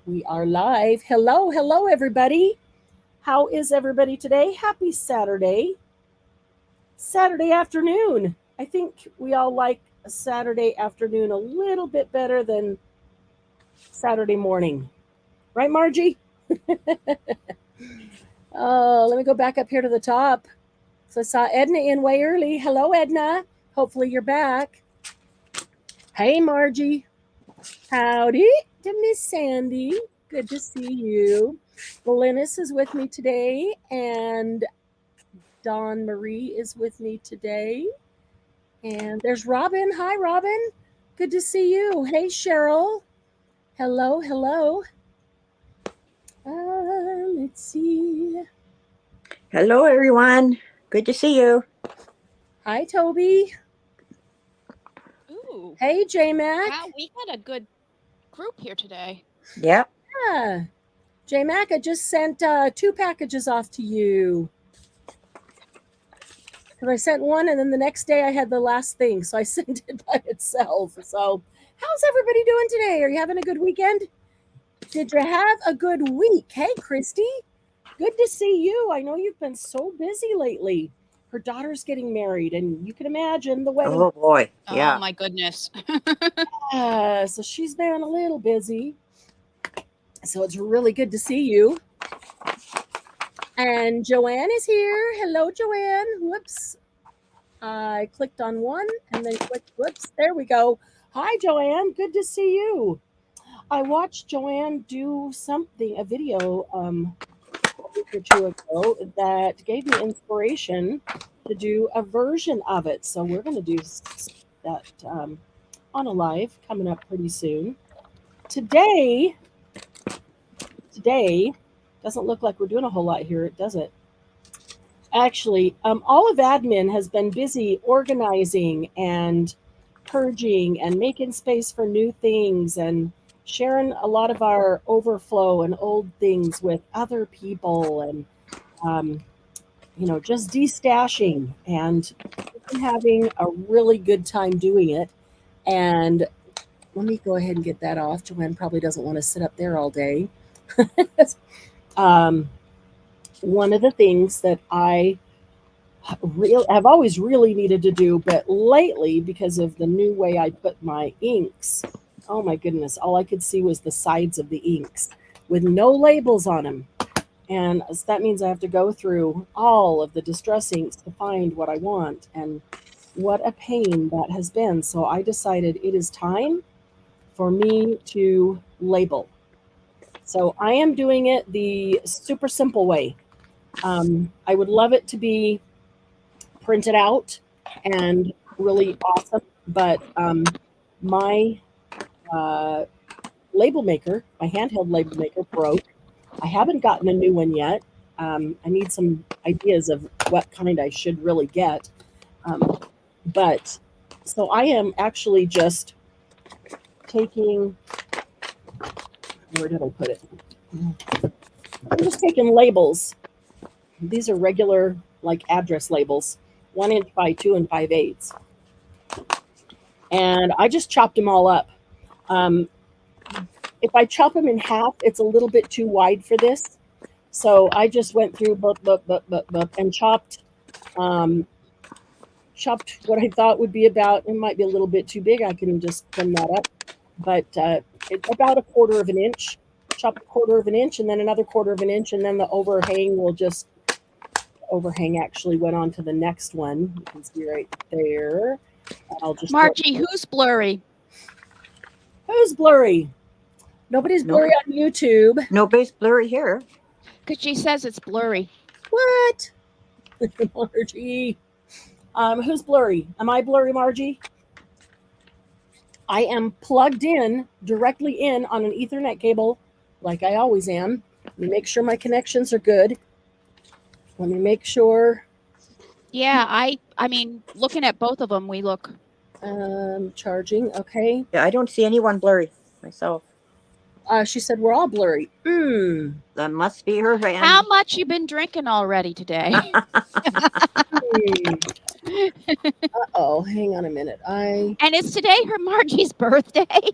We are live. Hello, everybody. How is everybody today? Happy Saturday afternoon. I think we all like a Saturday afternoon a little bit better than Saturday morning. Right, Margie? Oh, let me go back up here to the top. So I saw Edna in way early. Hello, Edna. Hopefully you're back. Hey, Margie. Howdy to Miss Sandy. Good to see you. Linus is with me today, and Dawn Marie is with me today. And there's Robin. Hi, Robin. Good to see you. Hey, Cheryl. Hello. Let's see. Hello, everyone. Good to see you. Hi, Toby. Ooh. Hey, J-Mac. Wow, we got a good group here today. Yep. Yeah. J-Mac, I just sent 2 packages off to you. Because I sent one, and then the next day I had the last thing, so I sent it by itself. So, how's everybody doing today? Are you having a good weekend? Did you have a good week? Hey, Christy, good to see you. I know you've been so busy lately. Her daughter's getting married, and you can imagine the wedding. Oh, boy. Yeah. Oh, my goodness. So she's been a little busy. So it's really good to see you. And Joanne is here. Hello, Joanne. Whoops. I clicked on one and then clicked, whoops, there we go. Hi, Joanne. Good to see you. I watched Joanne do a video a week or two ago that gave me inspiration to do a version of it. So we're going to do that on a live coming up pretty soon. Today doesn't look like we're doing a whole lot here, does it? Actually, all of admin has been busy organizing and purging and making space for new things and sharing a lot of our overflow and old things with other people and, just destashing. And we've been having a really good time doing it. And let me go ahead and get that off. Joanne probably doesn't want to sit up there all day. One of the things that I have always really needed to do, but lately, because of the new way I put my inks, oh my goodness, all I could see was the sides of the inks with no labels on them. And that means I have to go through all of the distress inks to find what I want. And what a pain that has been. So I decided it is time for me to label. So I am doing it the super simple way. I would love it to be printed out and really awesome, but my label maker, my handheld label maker, broke. I haven't gotten a new one yet. I need some ideas of what kind I should really get. But so I am actually just taking, where did I put it? I'm just taking labels. These are regular, like, address labels, 1 inch by 2 5/8. And I just chopped them all up. If I chop them in half, it's a little bit too wide for this. So I just went through and chopped what I thought would be about, it might be a little bit too big. I can just trim that up. But it's about 1/4 of an inch. Chop 1/4 of an inch and then another 1/4 of an inch. And then the overhang actually went on to the next one. You can see right there. I'll just Margie, who's blurry? Who's blurry? Nobody's blurry on YouTube. Nobody's blurry here. Because she says it's blurry. What? Margie. Who's blurry? Am I blurry, Margie? I am plugged in, directly in on an Ethernet cable, like I always am. Let me make sure my connections are good. Let me make sure. Yeah, I mean, looking at both of them, we look. Charging, okay. Yeah, I don't see anyone blurry myself. She said we're all blurry. That must be her hand. How much you been drinking already today? Uh-oh, hang on a minute. And it's today her Margie's birthday?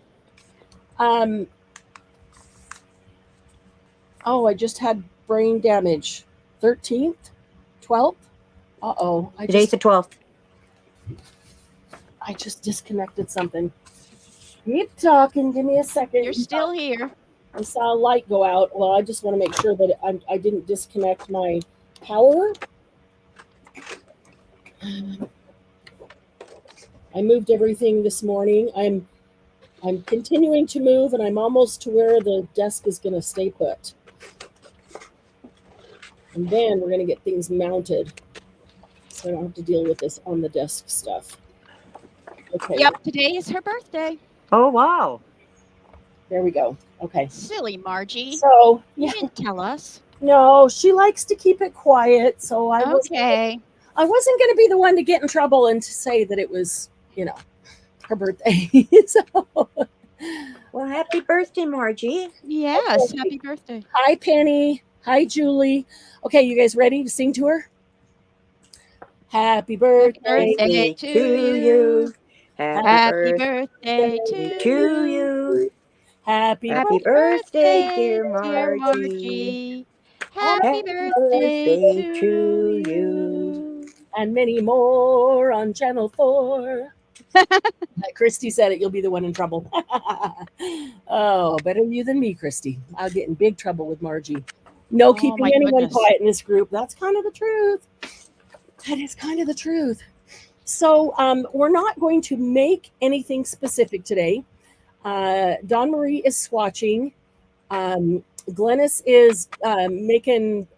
Oh, I just had brain damage. 13th? 12th? Uh-oh. Today's the 12th. I just disconnected something. Keep talking. Give me a second. You're still here. I saw a light go out. Well, I just want to make sure that I didn't disconnect my power. I moved everything this morning. I'm continuing to move, and I'm almost to where the desk is going to stay put. And then we're going to get things mounted, so I don't have to deal with this on the desk stuff. Okay. Yep, today is her birthday. Oh, wow. There we go. Okay. Silly Margie. So, You yeah. didn't tell us. No, she likes to keep it quiet, so I wasn't going to be the one to get in trouble and to say that it was, her birthday. So, Well, happy birthday, Margie. Yes, happy birthday. Hi, Penny. Hi, Julie. Okay, you guys ready to sing to her? Happy birthday. Birthday to you. Happy birthday to you. Happy birthday, dear Margie. Happy birthday to you. And many more on Channel 4. Christy said it. You'll be the one in trouble. Oh, better you than me, Christy. I'll get in big trouble with Margie. No keeping my anyone goodness. quiet in this group. That's kind of the truth. That is kind of the truth. So we're not going to make anything specific today. Dawn Marie is swatching. Glennis is making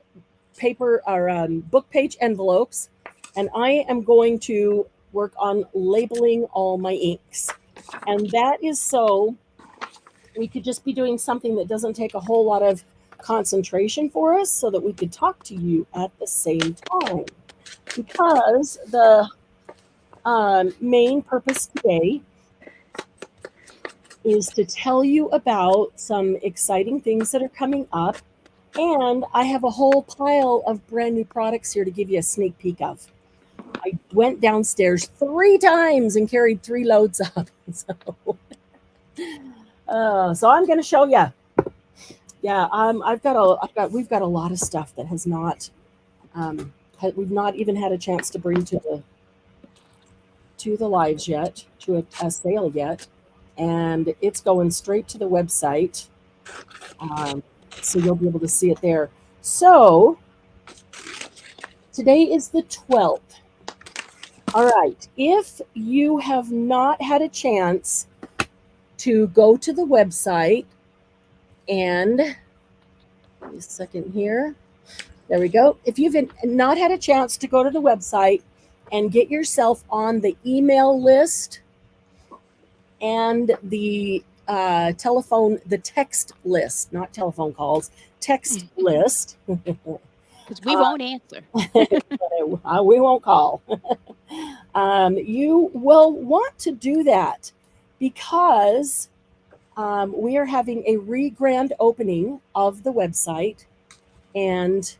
paper or book page envelopes. And I am going to work on labeling all my inks. And that is so we could just be doing something that doesn't take a whole lot of concentration for us so that we could talk to you at the same time. Because the main purpose today is to tell you about some exciting things that are coming up. And I have a whole pile of brand new products here to give you a sneak peek of. I went downstairs 3 times and carried 3 loads up. So I'm going to show you. Yeah, we've got a lot of stuff that has not, we've not even had a chance to bring to the lives yet, to a sale yet, and it's going straight to the website. So you'll be able to see it there. So today is the 12th. All right. If you have not had a chance to go to the website and give me a second here. There we go. If you've not had a chance to go to the website and get yourself on the email list and the the text list, not telephone calls, text list. Because we won't answer. We won't call. You will want to do that because we are having a re-grand opening of the website, and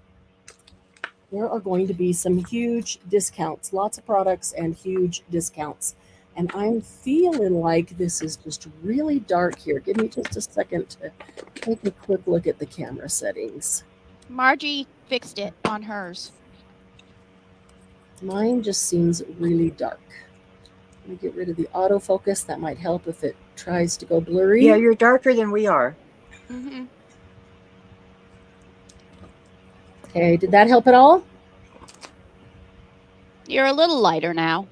there are going to be some huge discounts, lots of products and huge discounts. And I'm feeling like this is just really dark here. Give me just a second to take a quick look at the camera settings. Margie fixed it on hers. Mine just seems really dark. Let me get rid of the autofocus. That might help if it tries to go blurry. Yeah, you're darker than we are. Mm-hmm. Okay, did that help at all? You're a little lighter now.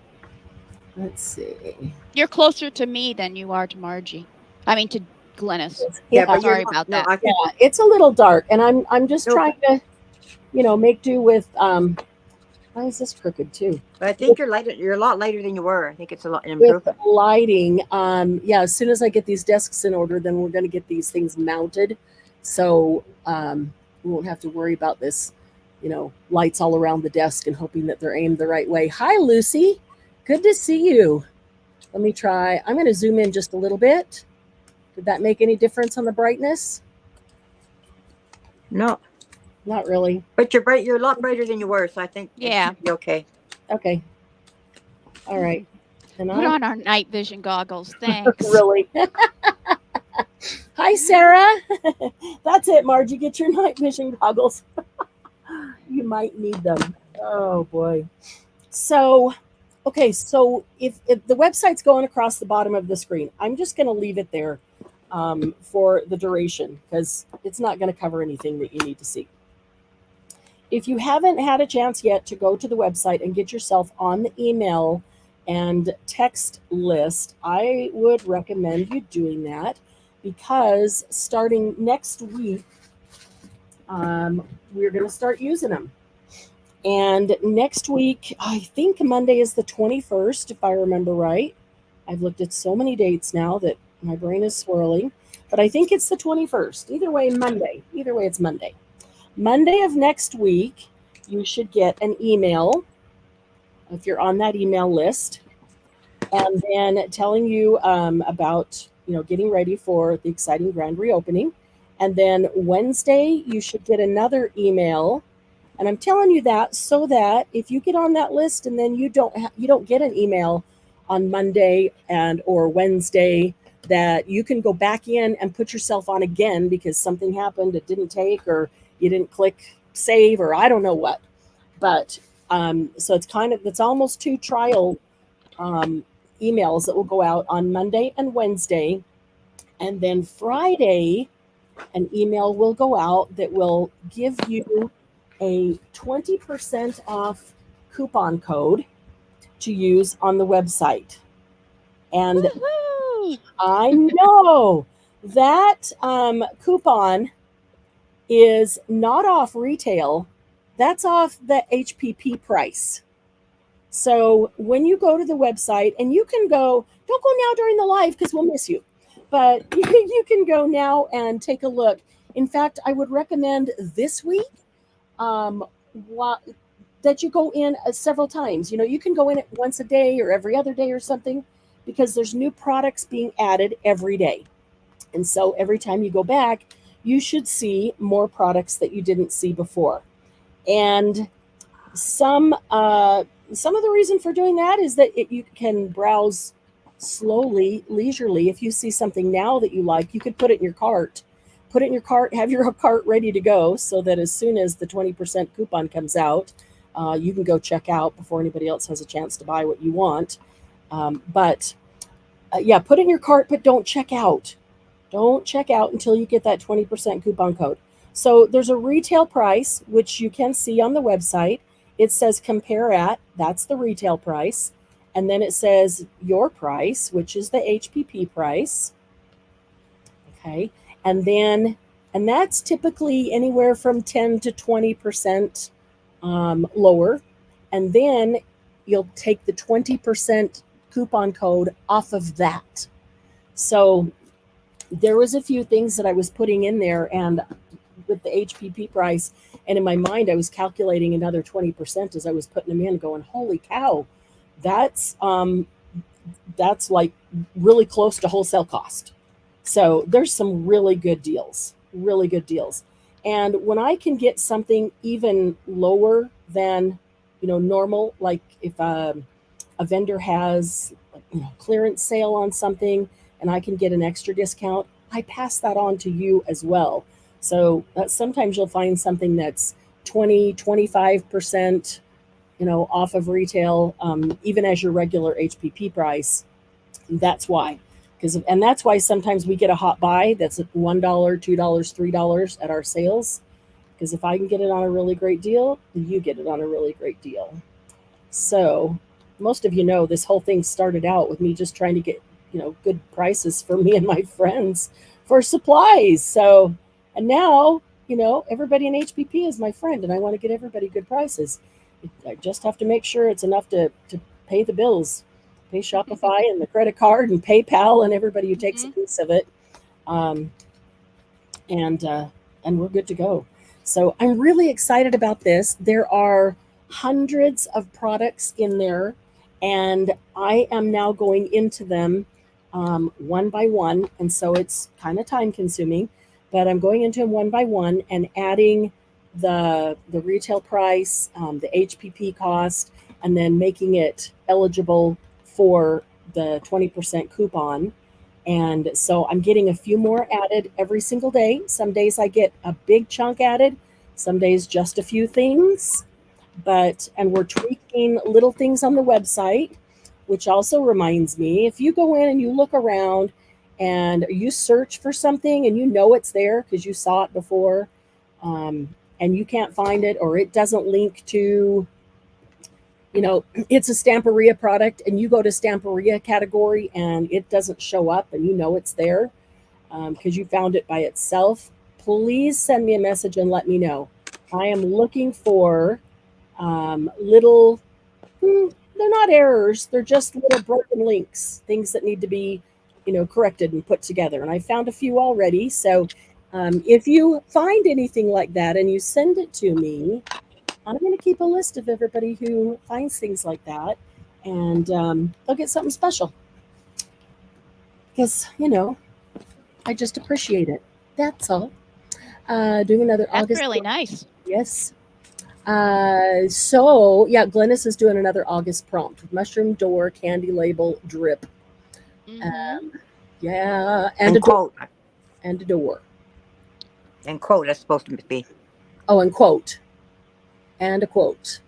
Let's see. You're closer to me than you are to Margie. I mean, to Glennis. Yeah, but Sorry you're about not- that. no, I think- Yeah, it's a little dark, and I'm just Nope. trying to, make do with. Why is this crooked too? But I think you're lighter. You're a lot lighter than you were. I think it's an With improvement. lighting, yeah. As soon as I get these desks in order, then we're going to get these things mounted, so we won't have to worry about this, lights all around the desk and hoping that they're aimed the right way. Hi, Lucy. Good to see you. Let me try. I'm going to zoom in just a little bit. Did that make any difference on the brightness? No, Not really. but you're bright. You're a lot brighter than you were. So I think it Yeah. should be okay. Okay. All right. And Put on our night vision goggles. Thanks. Really. Hi, Hi, Sarah. That's it, Margie. Get your night vision goggles. You might need them. Oh, boy. So, okay. So if the website's going across the bottom of the screen, I'm just going to leave it there for the duration because it's not going to cover anything that you need to see. If you haven't had a chance yet to go to the website and get yourself on the email and text list, I would recommend you doing that because starting next week, we're going to start using them. And next week, I think Monday is the 21st, if I remember right. I've looked at so many dates now that my brain is swirling, but I think it's the 21st. Either way, Monday. Either way, it's Monday. Monday of next week, you should get an email if you're on that email list, and then telling you about getting ready for the exciting grand reopening. And then Wednesday, you should get another email. And I'm telling you that so that if you get on that list and then you don't get an email on Monday or Wednesday, that you can go back in and put yourself on again because something happened, it didn't take, or you didn't click save, or I don't know what. But so it's almost 2 trial emails that will go out on Monday and Wednesday. And then Friday, an email will go out that will give you a 20% off coupon code to use on the website. And Woohoo! I know that coupon is not off retail. That's off the HPP price. So when you go to the website, and you can don't go now during the live because we'll miss you, but you can go now and take a look. In fact, I would recommend this week that you go in several times. You can go in it once a day or every other day or something, because there's new products being added every day. And so every time you go back, you should see more products that you didn't see before. And some of the reason for doing that is that you can browse slowly, leisurely. If you see something now that you like, you could put it in your cart. Have your cart ready to go so that as soon as the 20% coupon comes out, you can go check out before anybody else has a chance to buy what you want. But put it in your cart, but don't check out. Don't check out until you get that 20% coupon code. So there's a retail price, which you can see on the website. It says compare at, that's the retail price. And then it says your price, which is the HPP price. Okay. And that's typically anywhere from 10 to 20% lower. And then you'll take the 20% coupon code off of that. So there was a few things that I was putting in there, and with the HPP price, and in my mind, I was calculating another 20% as I was putting them in, going, holy cow, that's like really close to wholesale cost. So there's some really good deals. And when I can get something even lower than, normal, like if a vendor has clearance sale on something and I can get an extra discount, I pass that on to you as well. So sometimes you'll find something that's 20, 25%, off of retail, even as your regular HPP price. That's why. And that's why sometimes we get a hot buy that's at $1, $2, $3 at our sales. Because if I can get it on a really great deal, you get it on a really great deal. So most of this whole thing started out with me just trying to get, good prices for me and my friends for supplies. So, and now, everybody in HPP is my friend, and I want to get everybody good prices. I just have to make sure it's enough to pay the bills, pay Shopify and the credit card and PayPal and everybody who takes a piece of it. And we're good to go. So I'm really excited about this. There are hundreds of products in there, and I am now going into them one by one. And so it's kind of time consuming, but I'm going into them one by one and adding the retail price, the HPP cost, and then making it eligible for the 20% coupon. And so I'm getting a few more added every single day. Some days I get a big chunk added, some days just a few things. And we're tweaking little things on the website, which also reminds me, if you go in and you look around and you search for something and you know it's there because you saw it before, and you can't find it, or it doesn't link to, it's a Stamperia product and you go to Stamperia category and it doesn't show up and you know it's there because you found it by itself, please send me a message and let me know. I am looking for little, they're not errors, they're just little broken links, things that need to be, corrected and put together. And I found a few already. So if you find anything like that and you send it to me, I'm going to keep a list of everybody who finds things like that, and they'll get something special. Because, I just appreciate it. That's all. Doing another That's August. really nice. Yes. Glennis is doing another August prompt with mushroom door, candy label, drip. Mhm. And a quote. And a door. And quote, that's supposed to be. Oh, and quote. And a quote.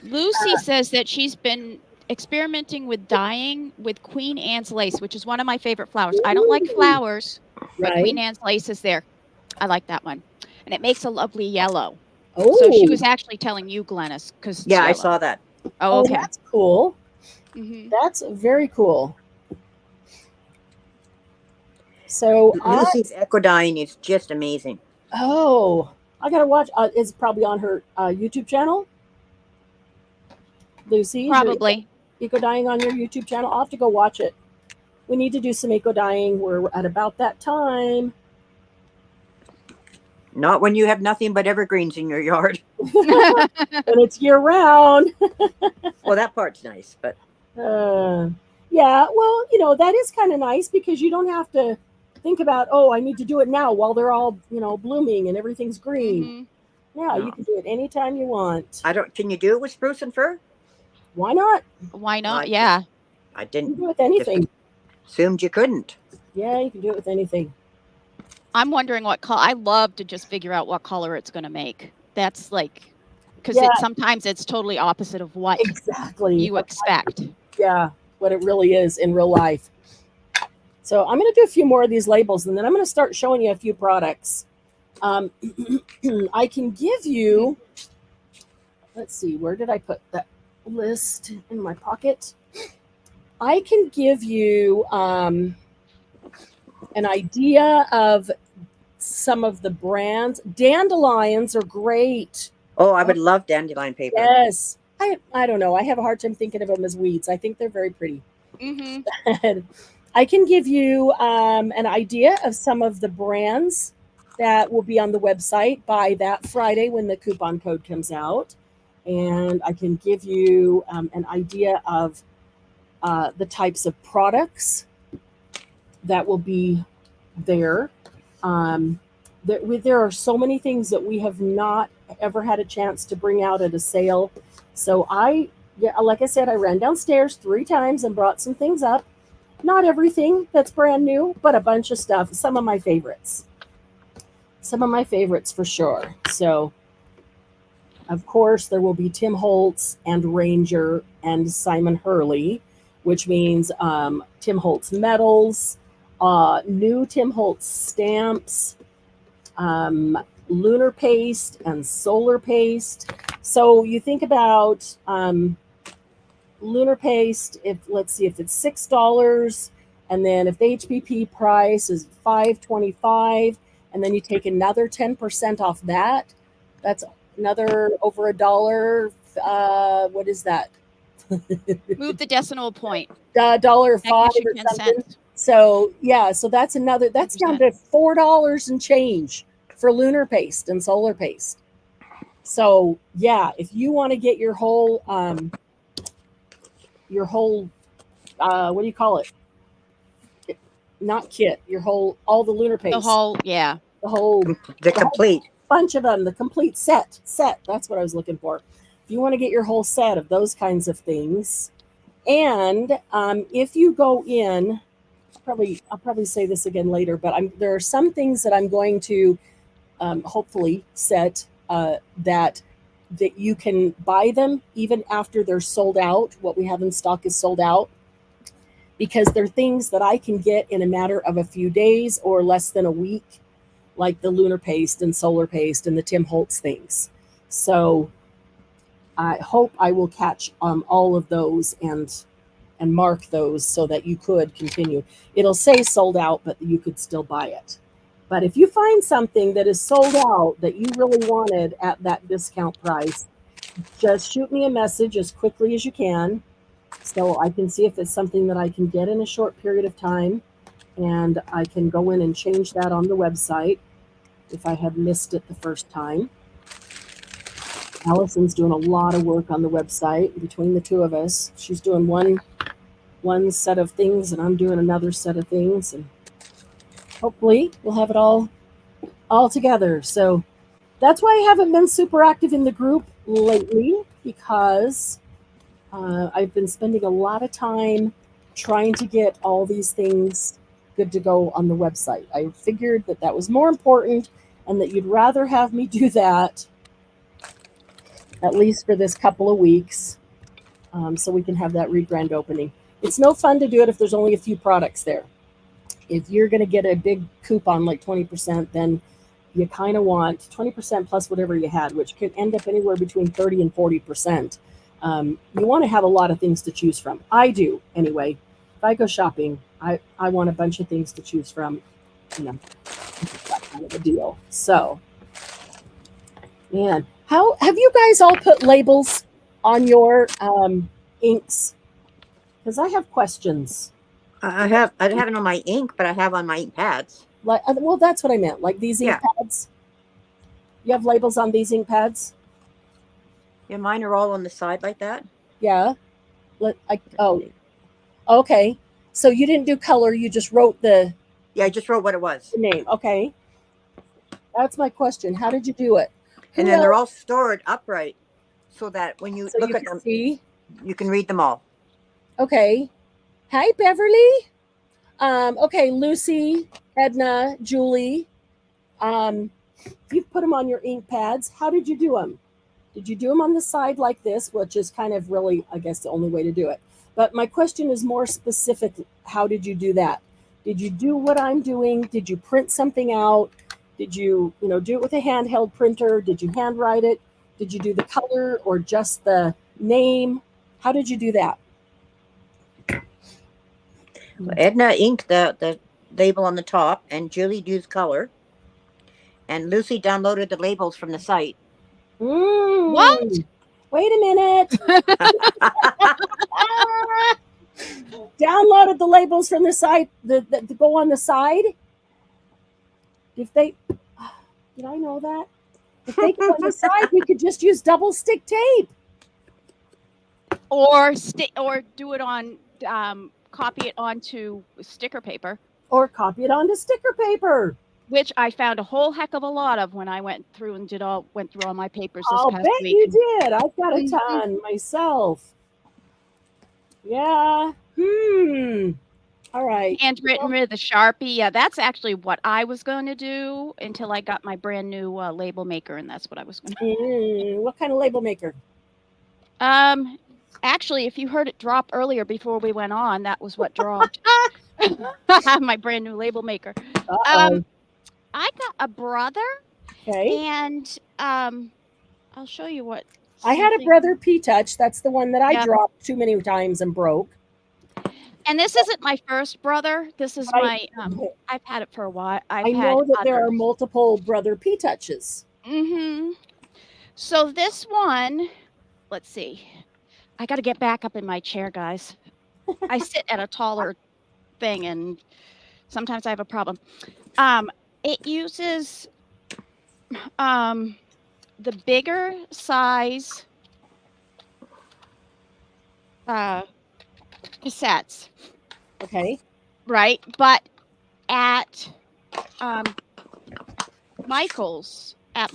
Lucy says that she's been experimenting with dyeing with Queen Anne's lace, which is one of my favorite flowers. I don't like flowers, but Right. Queen Anne's lace is there. I like that one. And it makes a lovely yellow. Oh, So she was actually telling you, Glennis, because Yeah, I saw that. Oh, okay. That's cool. Mhm. That's very cool. So Lucy's eco dyeing is just amazing. I gotta watch. It's probably on her YouTube channel. Lucy, Probably. eco dyeing on your YouTube channel. I'll have to go watch it. We need to do some eco dyeing. We're at about that time. Not when you have nothing but evergreens in your yard. And it's year round. Well, that part's nice, but Yeah, well, that is kind of nice because you don't have to think about, I need to do it now while they're all, blooming and everything's green. Mhm. Yeah, No. you can do it anytime you want. can you do it with spruce and fir? Why not? Why not? I Yeah. I You didn't can do it with anything. assumed you couldn't. Yeah, you can do it with anything. I'm wondering what color. I love to just figure out what color it's going to make. That's like, because Yeah. sometimes it's totally opposite of what Exactly. you expect. Yeah, what it really is in real life. So I'm going to do a few more of these labels, and then I'm going to start showing you a few products. I can give you, let's see, where did I put that list? In my pocket. I can give you an idea of some of the brands. Dandelions are great. Oh, I would love dandelion paper. Yes. I don't know. I have a hard time thinking of them as weeds. I think they're very pretty. Mm-hmm. I can give you an idea of some of the brands that will be on the website by that Friday when the coupon code comes out. And I can give you an idea of the types of products that will be there. There are so many things that we have not ever had a chance to bring out at a sale. So like I said, I ran downstairs 3 times and brought some things up. Not everything that's brand new, but a bunch of stuff. Some of my favorites. Some of my favorites for sure. So, of course, there will be Tim Holtz and Ranger and Simon Hurley, which means Tim Holtz medals, new Tim Holtz stamps, lunar paste and solar paste. So you think about lunar paste, let's see if it's $6, and then if the HPP price is $5.25, and then you take another 10% off that, that's another over $1. What is that? Move the decimal point. $1.05 That gives you or 10 something. cents. So that's down to $4 and change for lunar paste and solar paste. So yeah, if you want to get your whole what do you call it? Not kit, all the lunar paste. The complete bunch of them, the complete set. That's what I was looking for. If you want to get your whole set of those kinds of things, and if you go in I'll probably say this again later, but there are some things that I'm going to hopefully set that you can buy them even after they're sold out. What we have in stock is sold out because they're things that I can get in a matter of a few days or less than a week, like the lunar paste and solar paste and the Tim Holtz things. So I hope I will catch all of those and mark those so that you could continue. It'll say sold out, but you could still buy it. But if you find something that is sold out that you really wanted at that discount price, just shoot me a message as quickly as you can so I can see if it's something that I can get in a short period of time, and I can go in and change that on the website if I have missed it the first time. Allison's doing a lot of work on the website between the two of us. She's doing one set of things and I'm doing another set of things, and hopefully we'll have it all together. So that's why I haven't been super active in the group lately, because I've been spending a lot of time trying to get all these things good to go on the website. I figured that was more important and that you'd rather have me do that at least for this couple of weeks, so we can have that re-grand opening. It's no fun to do it if there's only a few products there. If you're going to get a big coupon like 20%, then you kind of want 20% plus whatever you had, which could end up anywhere between 30 and 40%. You want to have a lot of things to choose from. I do, anyway. If I go shopping, I want a bunch of things to choose from. That kind of a deal. So, man, how have you guys all put labels on your inks? Because I have questions. I haven't on my ink, but I have on my ink pads. Like, well, that's what I meant. Like these ink pads. You have labels on these ink pads? Yeah, mine are all on the side like that. Yeah. Okay. So you didn't do color. You just wrote the. Yeah, I just wrote what it was. The name. Okay. That's my question. How did you do it? And then they're all stored upright so that when you look at them, you can read them all. Okay. Hi, Beverly. Okay, Lucy, Edna, Julie. You've put them on your ink pads. How did you do them? Did you do them on the side like this, which is kind of really, I guess, the only way to do it? But my question is more specific. How did you do that? Did you do what I'm doing? Did you print something out? Did you, do it with a handheld printer? Did you handwrite it? Did you do the color or just the name? How did you do that? Well, Edna inked the label on the top, and Julie used color, and Lucy downloaded the labels from the site. What? Wait a minute. Downloaded the labels from the site that go on the side? Did I know that? If they go on the side, we could just use double stick tape. Or do it on, copy it onto sticker paper. Or copy it onto sticker paper. Which I found a whole heck of a lot of when I went through all my papers this past bet week. You did. I've got a ton myself. Yeah. All right. Handwritten with a Sharpie. Yeah, that's actually what I was going to do until I got my brand new label maker, and that's what I was going to do. What kind of label maker? Actually, if you heard it drop earlier before we went on, that was what dropped. My brand new label maker. I got a brother. Okay. And I'll show you what. I had a brother P-Touch. That's the one that I dropped too many times and broke. And this isn't my first brother. This is my, I've had it for a while. I know that there are multiple brother P-Touches. Mm-hmm. So this one, let's see. I got to get back up in my chair, guys. I sit at a taller thing, and sometimes I have a problem. It uses the bigger size cassettes. Okay. Right, but at Michael's, they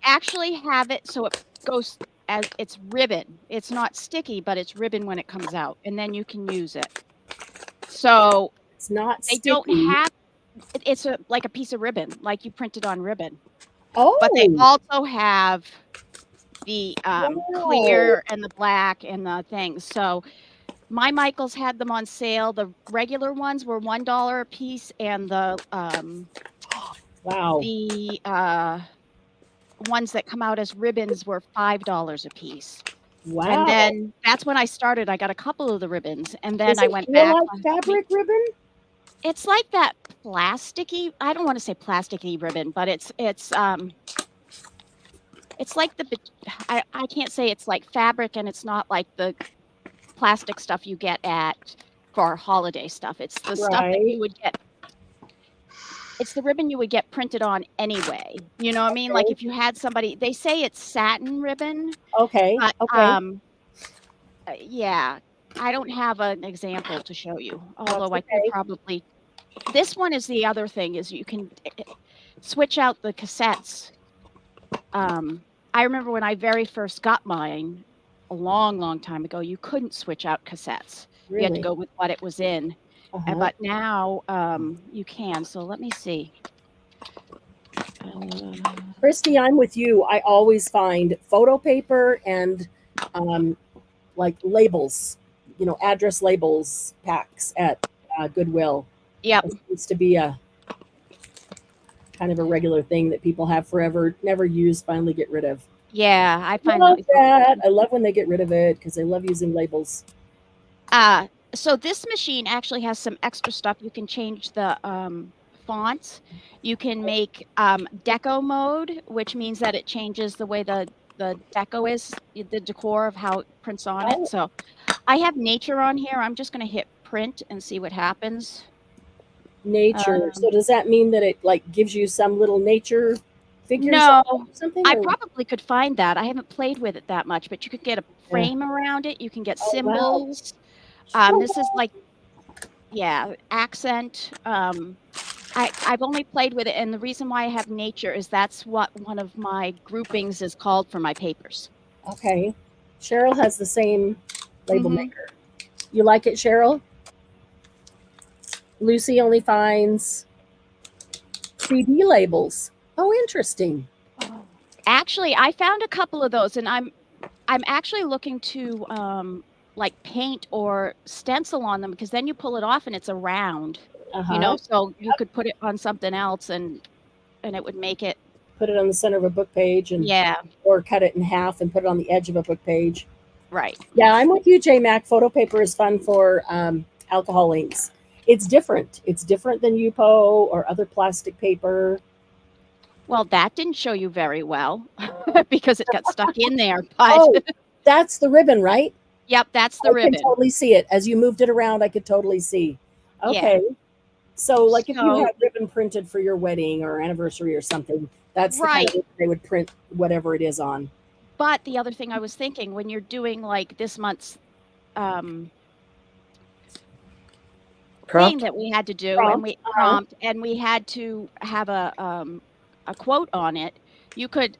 actually have it so it goes as it's ribbon. It's not sticky, but it's ribbon when it comes out, and then you can use it. So It's not they sticky. don't have. It's like a piece of ribbon, like you printed on ribbon. Oh, But they also have the wow. clear and the black and the things. So my Michaels had them on sale. The regular ones were $1 a piece, and the Wow. ones that come out as ribbons were $5 a piece. Wow. And then that's when I started. I got a couple of the ribbons, and then Does I it went feel back. like fabric ribbon? It's like that plasticky. I don't want to say plasticky ribbon, but it's like I can't say it's like fabric, and it's not like the plastic stuff you get for holiday stuff. It's the stuff that you would get. It's the ribbon you would get printed on anyway. You know what I mean? Like if you had somebody, they say it's satin ribbon. Okay. But, Okay. yeah, I don't have an example to show you, although I could okay. probably. This one is the other thing is you can switch out the cassettes. I remember when I very first got mine a long, long time ago, you couldn't switch out cassettes. You had to Really? go with what it was in. Uh-huh. But now you can. So let me see. Christy, I'm with you. I always find photo paper and like labels, address labels packs at Goodwill. Yep. It seems to be a kind of a regular thing that people have forever, never use, finally get rid of. Yeah, I find that. I love when they get rid of it because I love using labels. So this machine actually has some extra stuff. You can change the fonts. You can make deco mode, which means that it changes the way the deco is, the decor of how it prints on it. So I have nature on here. I'm just going to hit print and see what happens. Nature. So does that mean that it like gives you some little nature figures? No, or something? I probably could find that. I haven't played with it that much, but you could get a frame around it. You can get symbols. Wow. This is like, yeah, accent. I've only played with it, and the reason why I have nature is that's what one of my groupings is called for my papers. Okay. Cheryl has the same label maker. You like it, Cheryl? Lucy only finds CD labels. Oh, interesting. Actually, I found a couple of those, and I'm actually looking to like paint or stencil on them, because then you pull it off and it's a round. So you could put it on something else and it would make it. Put it on the center of a book page and or cut it in half and put it on the edge of a book page. Right. Yeah, I'm with you, J Mac. Photo paper is fun for alcohol inks. It's different. It's different than Yupo or other plastic paper. Well, that didn't show you very well because it got stuck in there. But that's the ribbon, right? Yep, that's the ribbon. I can totally see it. As you moved it around, I could totally see. Okay. Yeah. So like if you had ribbon printed for your wedding or anniversary or something, that's the kind of they would print whatever it is on. But the other thing I was thinking, when you're doing like this month's thing that we had to do, and we had to have a quote on it, you could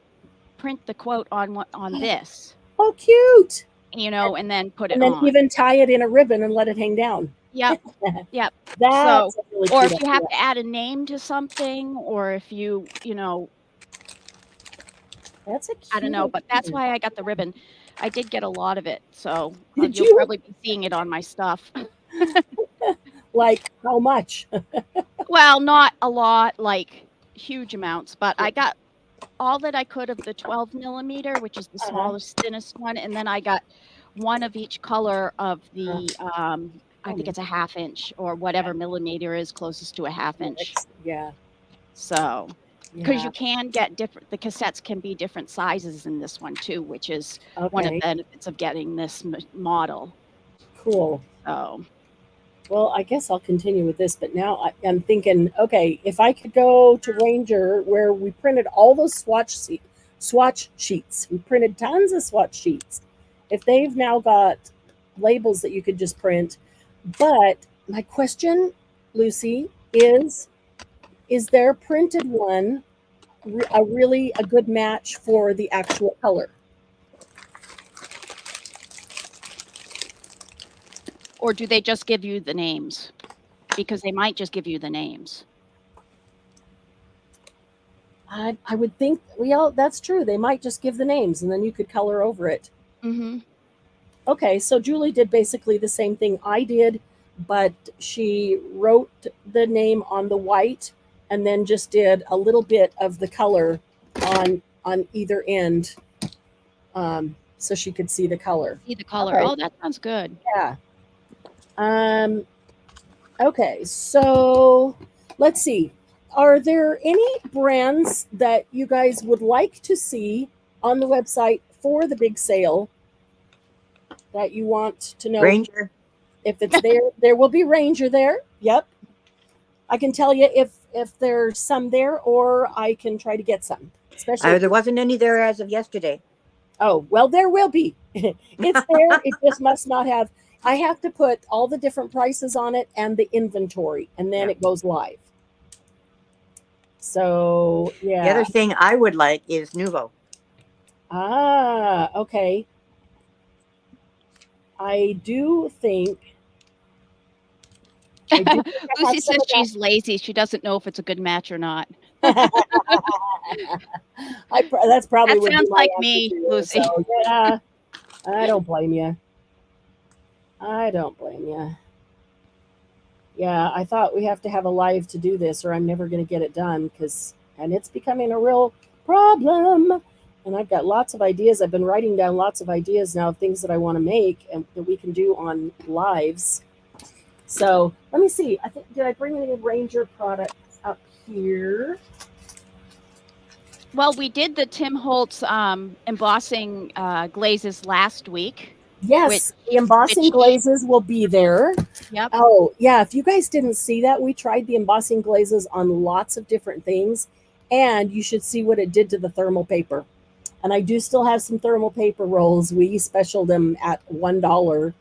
print the quote on this. Oh, cute! And then put it on. And then even tie it in a ribbon and let it hang down. Yep. Yep. That's really or if you have to add a name to something, or if that's a cute I don't know, but that's why I got the ribbon. I did get a lot of it, so you'll probably be seeing it on my stuff. Like how much? Well, not a lot, like huge amounts, but I got all that I could of the 12 millimeter, which is the smallest, thinnest one, and then I got one of each color of the I think it's a 1/2 inch or whatever millimeter is closest to a 1/2 inch. Yeah. So, because you can get the cassettes can be different sizes in this one too, which is one of the benefits of getting this model. Cool. So, well, I guess I'll continue with this, but now I'm thinking, okay, if I could go to Ranger where we printed all those swatch sheets, we printed tons of swatch sheets. If they've now got labels that you could just print, but my question, Lucy, is their printed one a good match for the actual color? Or do they just give you the names? because they might just give you the names. I would think, well, that's true. They might just give the names and then you could color over it. Mm-hmm. Okay, so Julie did basically the same thing I did, but she wrote the name on the white and then just did a little bit of the color on either end, so she could see the color. See the color. Okay. Oh, that sounds good. Yeah. Okay, so let's see. Are there any brands that you guys would like to see on the website for the big sale that you want to know? Ranger. If it's there, there will be Ranger there. Yep. I can tell you if there's some there, or I can try to get some. Especially There wasn't any there as of yesterday. Oh, well, there will be. It's there. It just must not have. I have to put all the different prices on it and the inventory, and then it goes live. So, yeah. The other thing I would like is Nuvo. Ah, okay. I do think. Lucy says she's lazy. She doesn't know if it's a good match or not. That's probably That would be sounds my like answer me, too. Lucy. So, yeah, I don't blame you. I don't blame you. Yeah, I thought we have to have a live to do this, or I'm never going to get it done, and it's becoming a real problem. And I've got lots of ideas. I've been writing down lots of ideas now of things that I want to make and that we can do on lives. So let me see. Did I bring any Ranger products up here? Well, we did the Tim Holtz embossing glazes last week. Yes, the embossing glazes will be there. Yep. Oh, yeah. If you guys didn't see that, we tried the embossing glazes on lots of different things, and you should see what it did to the thermal paper. And I do still have some thermal paper rolls. We special them at $1.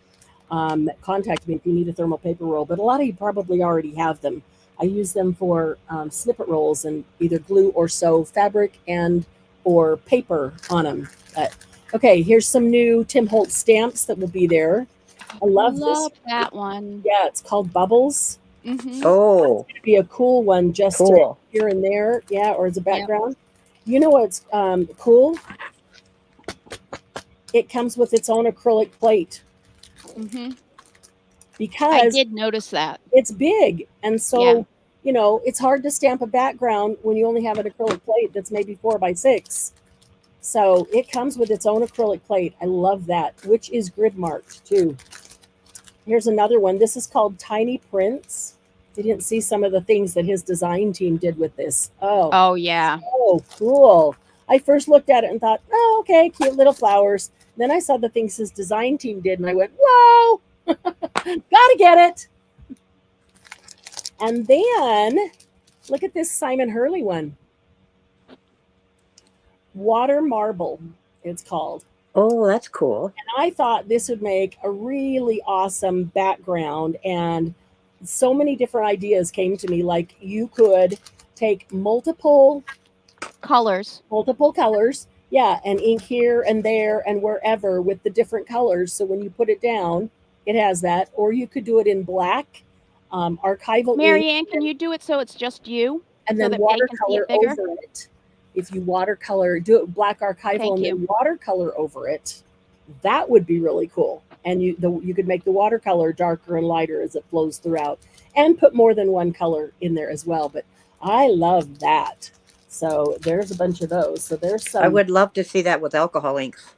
Contact me if you need a thermal paper roll, but a lot of you probably already have them. I use them for snippet rolls and either glue or sew fabric and or paper on them. Okay, here's some new Tim Holtz stamps that will be there. I love this. That one. Yeah, it's called Bubbles. Mm-hmm. Oh, It's going to be a cool one just cool. here and there. Yeah, or as a background. Yep. You know what's cool? It comes with its own acrylic plate. Mm-hmm. Because I did notice that. It's big. And so, it's hard to stamp a background when you only have an acrylic plate that's maybe 4x6. So it comes with its own acrylic plate. I love that, which is grid marked too. Here's another one. This is called Tiny Prints. You didn't see some of the things that his design team did with this. Oh yeah. Oh, cool. I first looked at it and thought, oh, okay, cute little flowers. Then I saw the things his design team did, and I went, whoa, gotta get it. And then look at this Simon Hurley one. Water Marble, it's called. Oh, that's cool. And I thought this would make a really awesome background. And so many different ideas came to me. Like you could take multiple colors. Yeah, and ink here and there and wherever with the different colors. So when you put it down, it has that. Or you could do it in black, archival Marianne, ink. can you do it so it's just you? And then watercolor over it. If you watercolor, do it black archival and then watercolor over it, that would be really cool. And you could make the watercolor darker and lighter as it flows throughout, and put more than one color in there as well. But I love that. So there's a bunch of those. So there's some. I would love to see that with alcohol inks.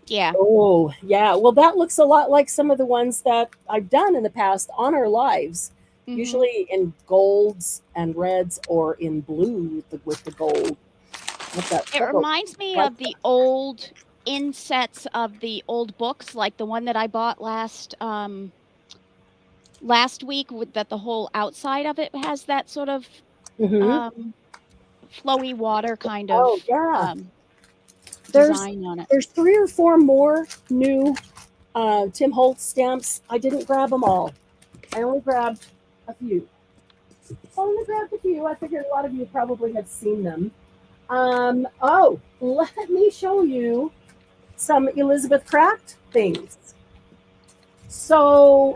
Yeah. Oh, yeah. Well, that looks a lot like some of the ones that I've done in the past on our lives. Mm-hmm. Usually in golds and reds or in blue with the gold. It reminds me of the old insets of the old books, like the one that I bought last week, with that the whole outside of it has that sort of flowy water kind of design on it. There's 3 or 4 more new Tim Holtz stamps. I didn't grab them all. I only grabbed a few. I figured a lot of you probably have seen them. Let me show you some Elizabeth Craft things. So,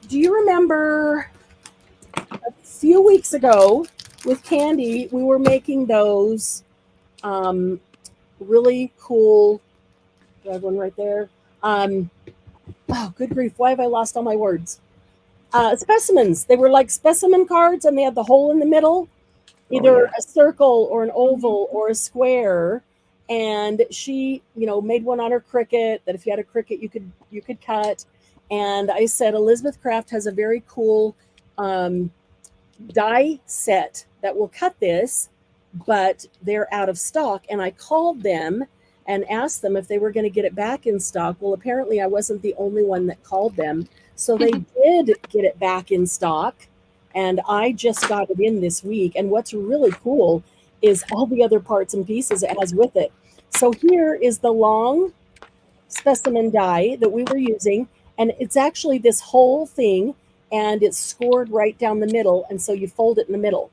do you remember few weeks ago with Candy, we were making those really cool. Do I have one right there? Oh, good grief! Why have I lost all my words? Specimens. They were like specimen cards, and they had the hole in the middle, either a circle or an oval or a square. And she, made one on her Cricut that if you had a Cricut, you could cut. And I said Elizabeth Craft has a very cool die set that will cut this, but they're out of stock. And I called them and asked them if they were going to get it back in stock. Well, apparently I wasn't the only one that called them. So they did get it back in stock. And I just got it in this week. And what's really cool is all the other parts and pieces it has with it. So here is the long specimen die that we were using. And it's actually this whole thing. And it's scored right down the middle. And so you fold it in the middle.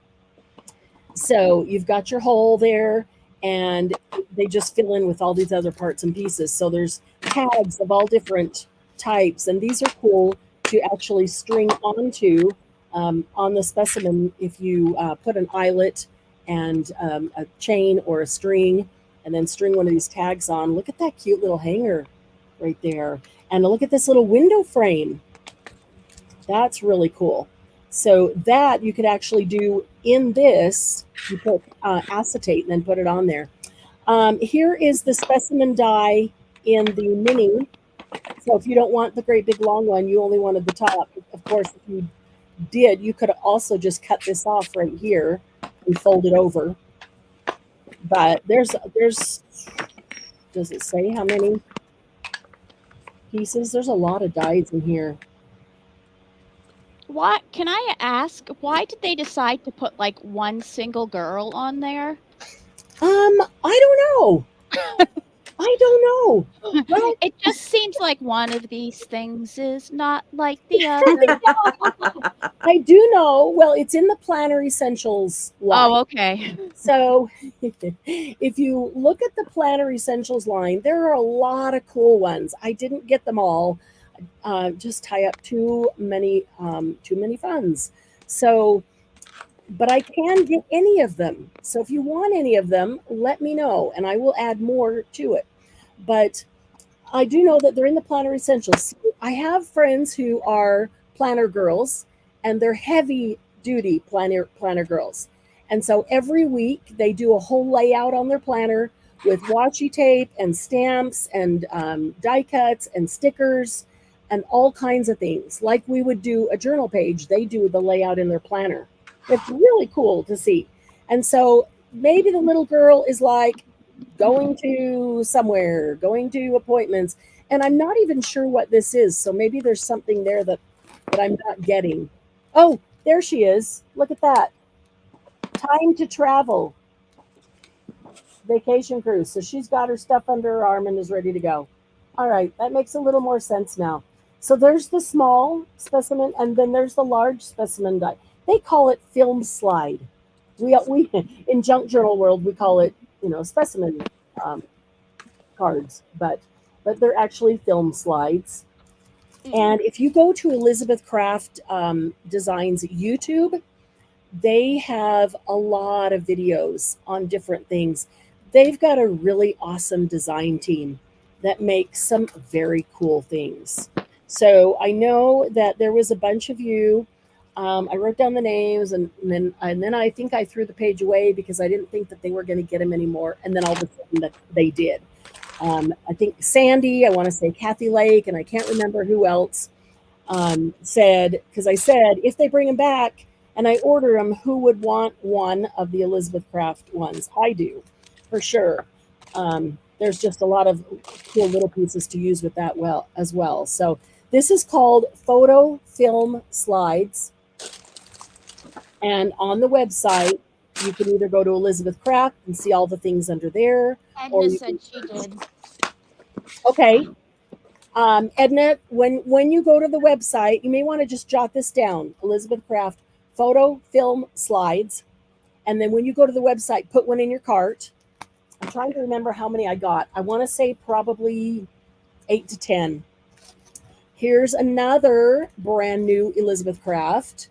So you've got your hole there. And they just fill in with all these other parts and pieces. So there's tags of all different types. And these are cool to actually string onto on the specimen if you put an eyelet and a chain or a string and then string one of these tags on. Look at that cute little hanger right there. And look at this little window frame. That's really cool. So that you could actually do in this. You put acetate and then put it on there. Here is the specimen die in the mini. So if you don't want the great big long one, you only wanted the top. Of course, if you did, you could also just cut this off right here and fold it over. But there's does it say how many pieces? There's a lot of dies in here. What can I ask? Why did they decide to put like one single girl on there? I don't know. I don't know. Well, It just seems like one of these things is not like the other. I do know. Well, it's in the Planner Essentials line. Oh, okay. So if you look at the Planner Essentials line, there are a lot of cool ones. I didn't get them all. Just tie up too many funds. So, but I can get any of them. So if you want any of them, let me know and I will add more to it. But I do know that they're in the Planner Essentials. So I have friends who are planner girls and they're heavy duty planner girls. And so every week they do a whole layout on their planner with washi tape and stamps and die cuts and stickers and all kinds of things. Like we would do a journal page, they do the layout in their planner. It's really cool to see. And so maybe the little girl is like going to somewhere, going to appointments, and I'm not even sure what this is. So maybe there's something there that I'm not getting. Oh, there she is. Look at that. Time to travel. Vacation cruise. So she's got her stuff under her arm and is ready to go. All right, that makes a little more sense now. So there's the small specimen, and then there's the large specimen die. They call it film slide. We in junk journal world we call it specimen cards, but they're actually film slides. And if you go to Elizabeth Craft Designs YouTube, they have a lot of videos on different things. They've got a really awesome design team that makes some very cool things. So I know that there was a bunch of you. I wrote down the names and then I think I threw the page away because I didn't think that they were going to get them anymore. And then all of a sudden that they did. I think Sandy, I want to say Kathy Lake, and I can't remember who else said, because I said, if they bring them back and I order them, who would want one of the Elizabeth Craft ones? I do, for sure. There's just a lot of cool little pieces to use with that as well. So this is called Photo Film Slides. And on the website, you can either go to Elizabeth Craft and see all the things under there. Edna said she did. Okay. Edna, when you go to the website, you may want to just jot this down. Elizabeth Craft Photo Film Slides. And then when you go to the website, put one in your cart. I'm trying to remember how many I got. I want to say probably 8 to 10. Here's another brand new Elizabeth Craft.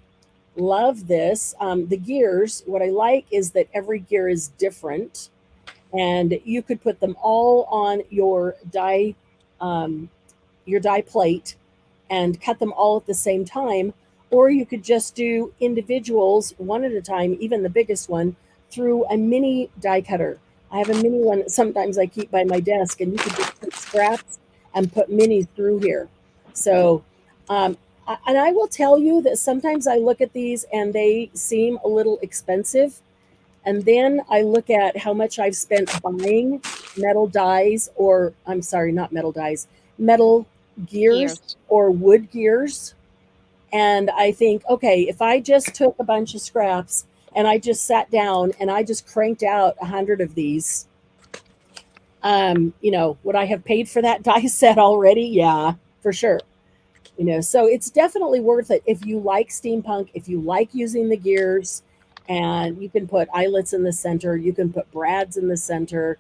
Love this. The gears, what I like is that every gear is different, and you could put them all on your die plate and cut them all at the same time, or you could just do individuals one at a time, even the biggest one, through a mini die cutter. I have a mini one that sometimes I keep by my desk, and you could just put scraps and put minis through here. So, and I will tell you that sometimes I look at these and they seem a little expensive. And then I look at how much I've spent buying metal dies, or I'm sorry, not metal dies, metal gears Gears. or wood gears. And I think, okay, if I just took a bunch of scraps and I just sat down and I just cranked out 100 of these, would I have paid for that die set already? Yeah, for sure. So it's definitely worth it if you like steampunk, if you like using the gears, and you can put eyelets in the center, you can put brads in the center.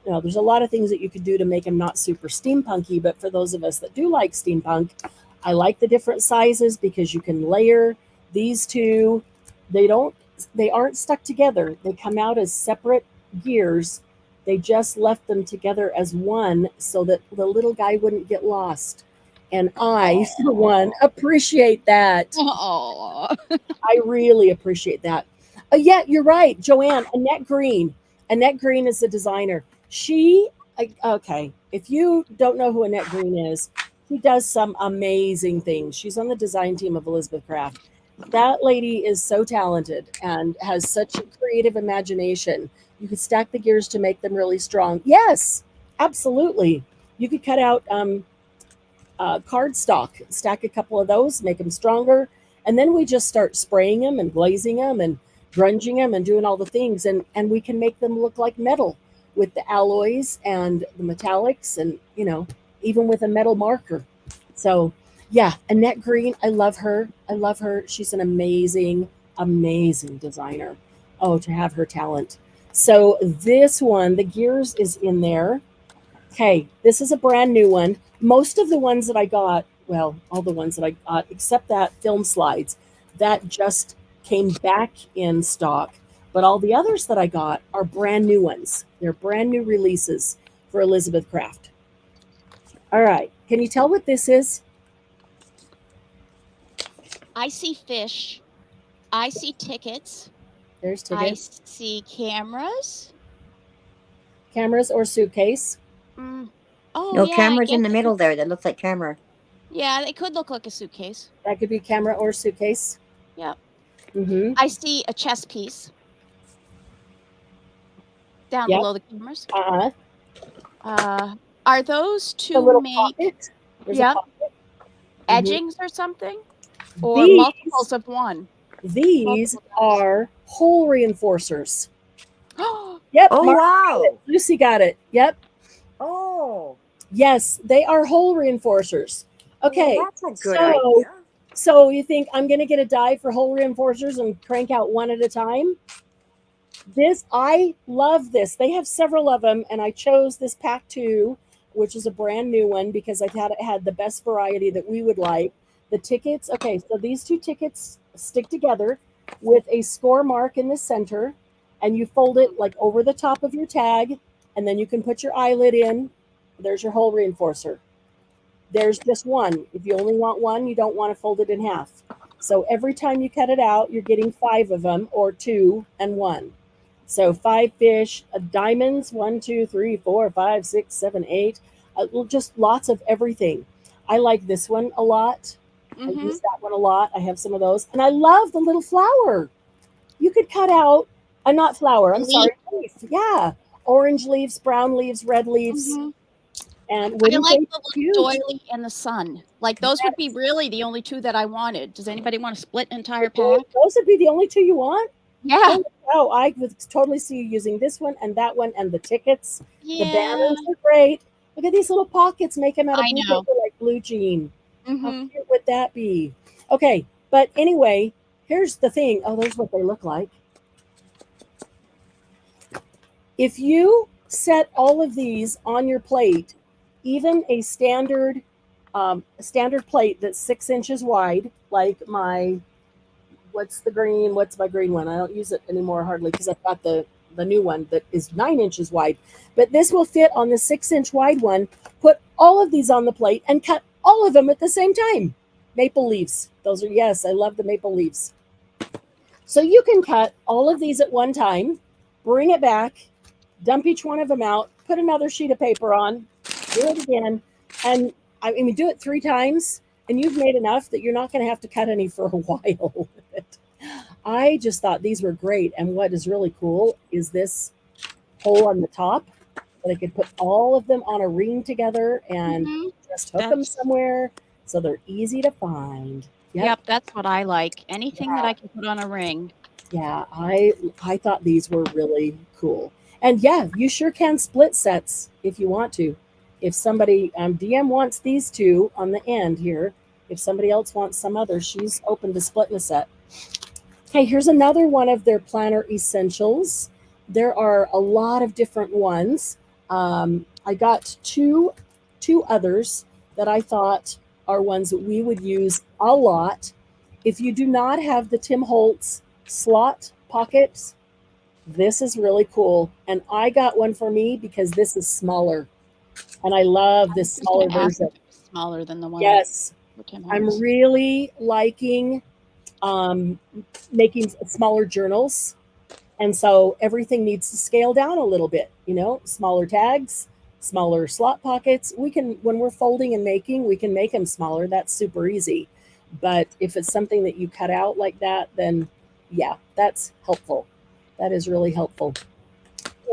There's a lot of things that you could do to make them not super steampunky, but for those of us that do like steampunk, I like the different sizes because you can layer these two. They aren't stuck together. They come out as separate gears. They just left them together as one so that the little guy wouldn't get lost. And I, for one, appreciate that. Oh, I really appreciate that. Yeah, you're right, Joanne. Annette Green. Annette Green is the designer. Okay, if you don't know who Annette Green is, she does some amazing things. She's on the design team of Elizabeth Craft. That lady is so talented and has such a creative imagination. You could stack the gears to make them really strong. Yes, absolutely. You could cut out cardstock, stack a couple of those, make them stronger, and then we just start spraying them and glazing them and grunging them and doing all the things, and we can make them look like metal with the alloys and the metallics, and even with a metal marker. So yeah, Annette Green, I love her. She's an amazing designer. Oh, to have her talent. So this one, the gears is in there. Okay, this is a brand new one. Most of the ones that I got, well, all the ones that I got, except that film slides, that just came back in stock. But all the others that I got are brand new ones. They're brand new releases for Elizabeth Craft. All right, can you tell what this is? I see fish. I see tickets. There's I tickets, see cameras. cameras or suitcase. Oh, No, yeah. I camera's in guess the it middle could, there. That looks like camera. yeah, it could look like a suitcase. That could be camera or suitcase. Yep. Mm-hmm. I see a chess piece down Yep. below the cameras. Uh-huh. Are those A to little make pocket. There's Yep. a pocket. edgings or something? Or These, multiples of one? these Multiple dies. are hole reinforcers. Oh, Yep. Oh, Mark got wow. it. Lucy got it. Yep. Oh, Yes, they are hole reinforcers. Okay. well, that's a good idea. So you think I'm going to get a die for hole reinforcers and crank out one at a time? I love this. They have several of them, and I chose this pack 2, which is a brand new one because I thought it had the best variety that we would like. The tickets, okay, so these 2 tickets stick together with a score mark in the center, and you fold it like over the top of your tag, and then you can put your eyelid in. There's your hole reinforcer. There's just one. If you only want one, you don't want to fold it in half. So every time you cut it out, you're getting 5 of them, or 2 and 1. So 5 fish, diamonds, 1, 2, 3, 4, 5, 6, 7, 8. Just lots of everything. I like this one a lot. I use that one a lot. I have some of those. And I love the little flower. You could cut out, not flower, I'm sorry, leaf. Yeah. Orange leaves, brown leaves, red leaves. And I wouldn't like they the be little cute? doily and the sun. Like those would be really the only 2 that I wanted. Does anybody want to split an entire pack? Those would be the only 2 you want? Yeah. Oh, I would totally see you using this one and that one and the tickets. The Yeah. banners are great. Look at these little pockets. Make them out of I blue know. paper like blue jean. How Mhm. cute would that be? Okay, but anyway, here's the thing. Oh, there's what they look like. If you set all of these on your plate, even a standard plate that's 6 inches wide, like what's the green? What's my green one? I don't use it anymore hardly because I've got the new one that is 9 inches wide. But this will fit on the 6-inch wide one. Put all of these on the plate and cut all of them at the same time. Maple leaves. Those are, yes, I love the maple leaves. So you can cut all of these at one time, bring it back, dump each one of them out, put another sheet of paper on, do it again. And I mean, do it 3 times and you've made enough that you're not going to have to cut any for a while with it. I just thought these were great. And what is really cool is this hole on the top that I could put all of them on a ring together and just hook them somewhere so they're easy to find. Yep, that's what I like. Anything that I can put on a ring. Yeah, I thought these were really cool. And yeah, you sure can split sets if you want to. If somebody, DM wants these 2 on the end here. If somebody else wants some other, she's open to splitting a set. Okay, here's another one of their planner essentials. There are a lot of different ones. I got two others that I thought are ones that we would use a lot. If you do not have the Tim Holtz slot pockets, this is really cool. And I got one for me because this is smaller. And I love this smaller version. Smaller than the one. Yes. I'm really liking making smaller journals. And so everything needs to scale down a little bit, smaller tags, smaller slot pockets. We can, when we're folding and making, we can make them smaller. That's super easy. But if it's something that you cut out like that, then yeah, that's helpful. That is really helpful.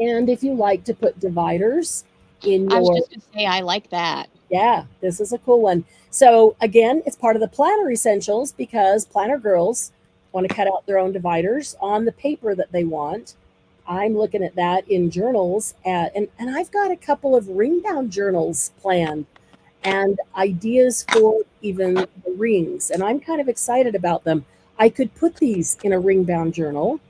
And if you like to put dividers in your... I was just going to say, I like that. Yeah, this is a cool one. So again, it's part of the planner essentials because planner girls want to cut out their own dividers on the paper that they want. I'm looking at that in journals and I've got a couple of ring bound journals planned and ideas for even the rings. And I'm kind of excited about them. I could put these in a ring bound journal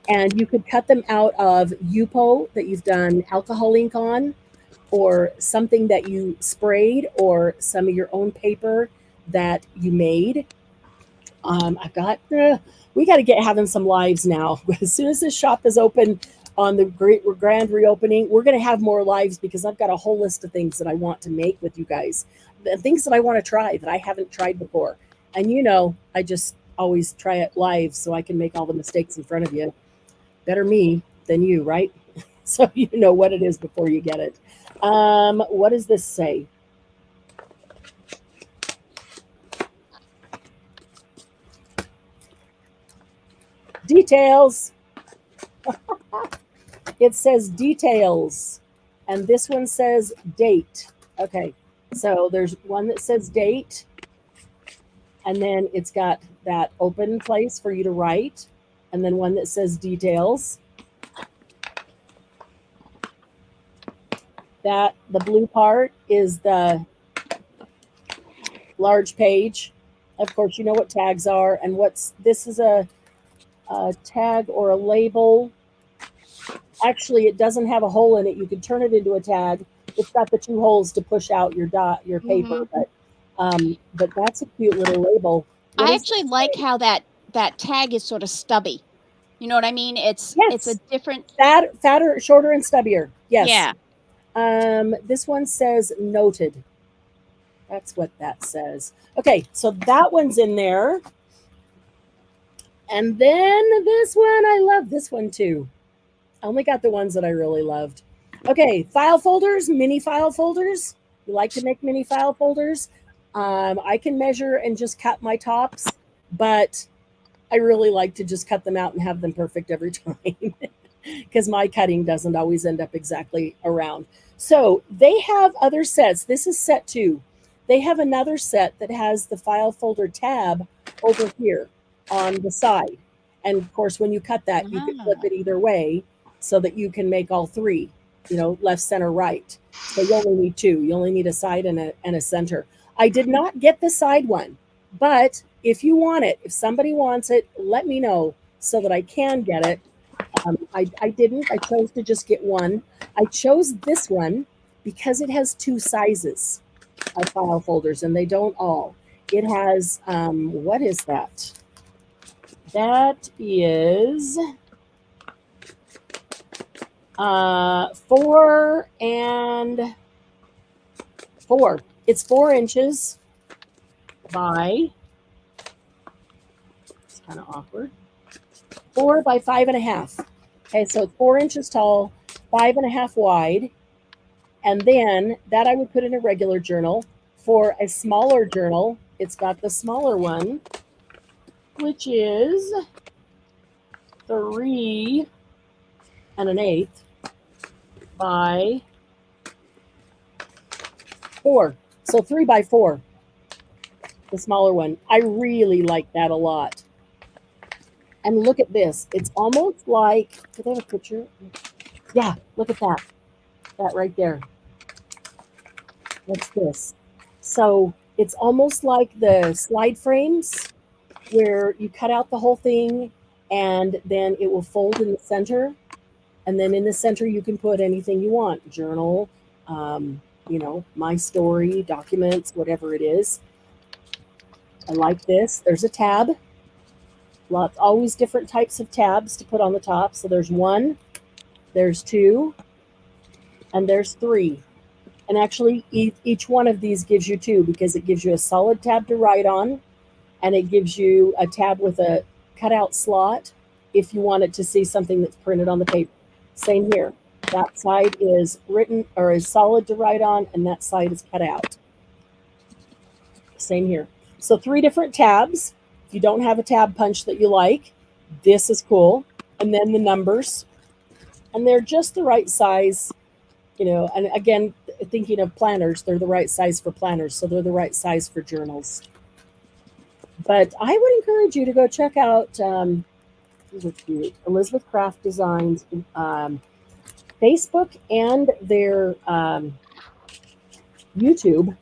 and you could cut them out of Yupo that you've done alcohol ink on, or something that you sprayed, or some of your own paper that you made. I've got, we got to get having some lives now. As soon as this shop is open on the grand reopening, we're going to have more lives because I've got a whole list of things that I want to make with you guys. The things that I want to try that I haven't tried before. And I just always try it live so I can make all the mistakes in front of you. Better me than you, right? So you know what it is before you get it. What does this say? Details. It says details. And this one says date. Okay. So there's one that says date. And then it's got that open place for you to write. And then one that says details. That the blue part is the large page. Of course, you know what tags are and this is a tag or a label. Actually, it doesn't have a hole in it. You could turn it into a tag. It's got the 2 holes to push out your paper, but that's a cute little label. I actually like how that tag is sort of stubby. You know what I mean? It's a different fatter, shorter, and stubbier. Yes. Yeah. This one says noted. That's what that says. Okay, so that one's in there. And then this one, I love this one too. I only got the ones that I really loved. Okay, file folders, mini file folders. You like to make mini file folders? I can measure and just cut my tops, but I really like to just cut them out and have them perfect every time because my cutting doesn't always end up exactly around. So they have other sets. This is set 2. They have another set that has the file folder tab over here on the side. And of course, when you cut that, you can flip it either way so that you can make all 3, left, center, right. So you only need 2. You only need a side and a center. I did not get the side one, but if you want it, if somebody wants it, let me know so that I can get it. I didn't. I chose to just get one. I chose this one because it has 2 sizes of file folders, and they don't all. It has, what is that? That is 4 and 4. It's 4 inches by, it's kind of awkward, 4 by 5.5. Okay, so it's 4 inches tall, 5.5 wide. And then that I would put in a regular journal. For a smaller journal, it's got the smaller one, which is 3 1/8 by 4. So 3 by 4, the smaller one. I really like that a lot. And look at this. It's almost like, do they have a picture? Yeah, look at that. That right there. What's this? So it's almost like the slide frames where you cut out the whole thing and then it will fold in the center. And then in the center, you can put anything you want, journal, my story, documents, whatever it is. I like this. There's a tab. Always different types of tabs to put on the top. So there's 1, there's 2, and there's 3. And actually, each one of these gives you 2 because it gives you a solid tab to write on, and it gives you a tab with a cutout slot if you wanted to see something that's printed on the paper. Same here. That side is written or is solid to write on, and that side is cut out. Same here. So 3 different tabs. If you don't have a tab punch that you like, this is cool. And then the numbers. And they're just the right size, and again, thinking of planners, they're the right size for planners. So they're the right size for journals. But I would encourage you to go check out these are cute, Elizabeth Craft Designs Facebook and their YouTube,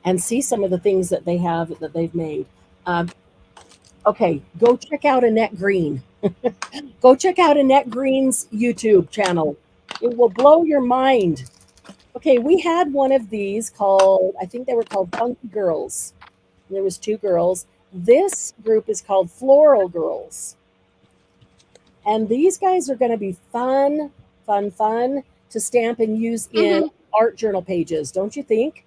and see some of the things that they have that they've made. Okay, go check out Annette Green. Go check out Annette Green's YouTube channel. It will blow your mind. Okay, we had one of these called, I think they were called Funky Girls. There was 2 girls. This group is called Floral Girls. And these guys are going to be fun to stamp and use in art journal pages, don't you think?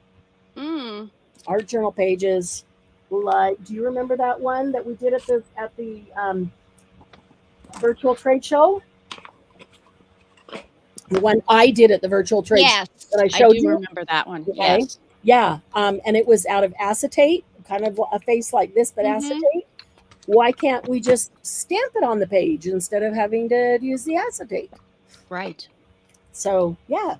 Art journal pages. Like, do you remember that one that we did at the virtual trade show? The one I did at the virtual trade show that I showed you. Remember that one. Okay. Yes. Yeah. And it was out of acetate, kind of a face like this, but acetate. Why can't we just stamp it on the page instead of having to use the acetate? Right. So, yeah.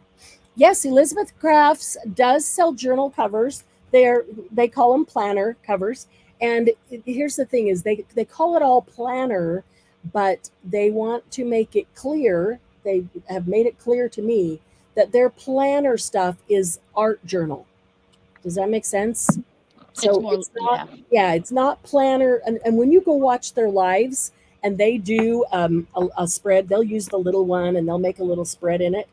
Yes, Elizabeth Crafts does sell journal covers. They call them planner covers. And here's the thing is they call it all planner, but they want to make it clear. They have made it clear to me that their planner stuff is art journal. Does that make sense? So it's not, it's not planner. And when you go watch their lives and they do a spread, they'll use the little one and they'll make a little spread in it.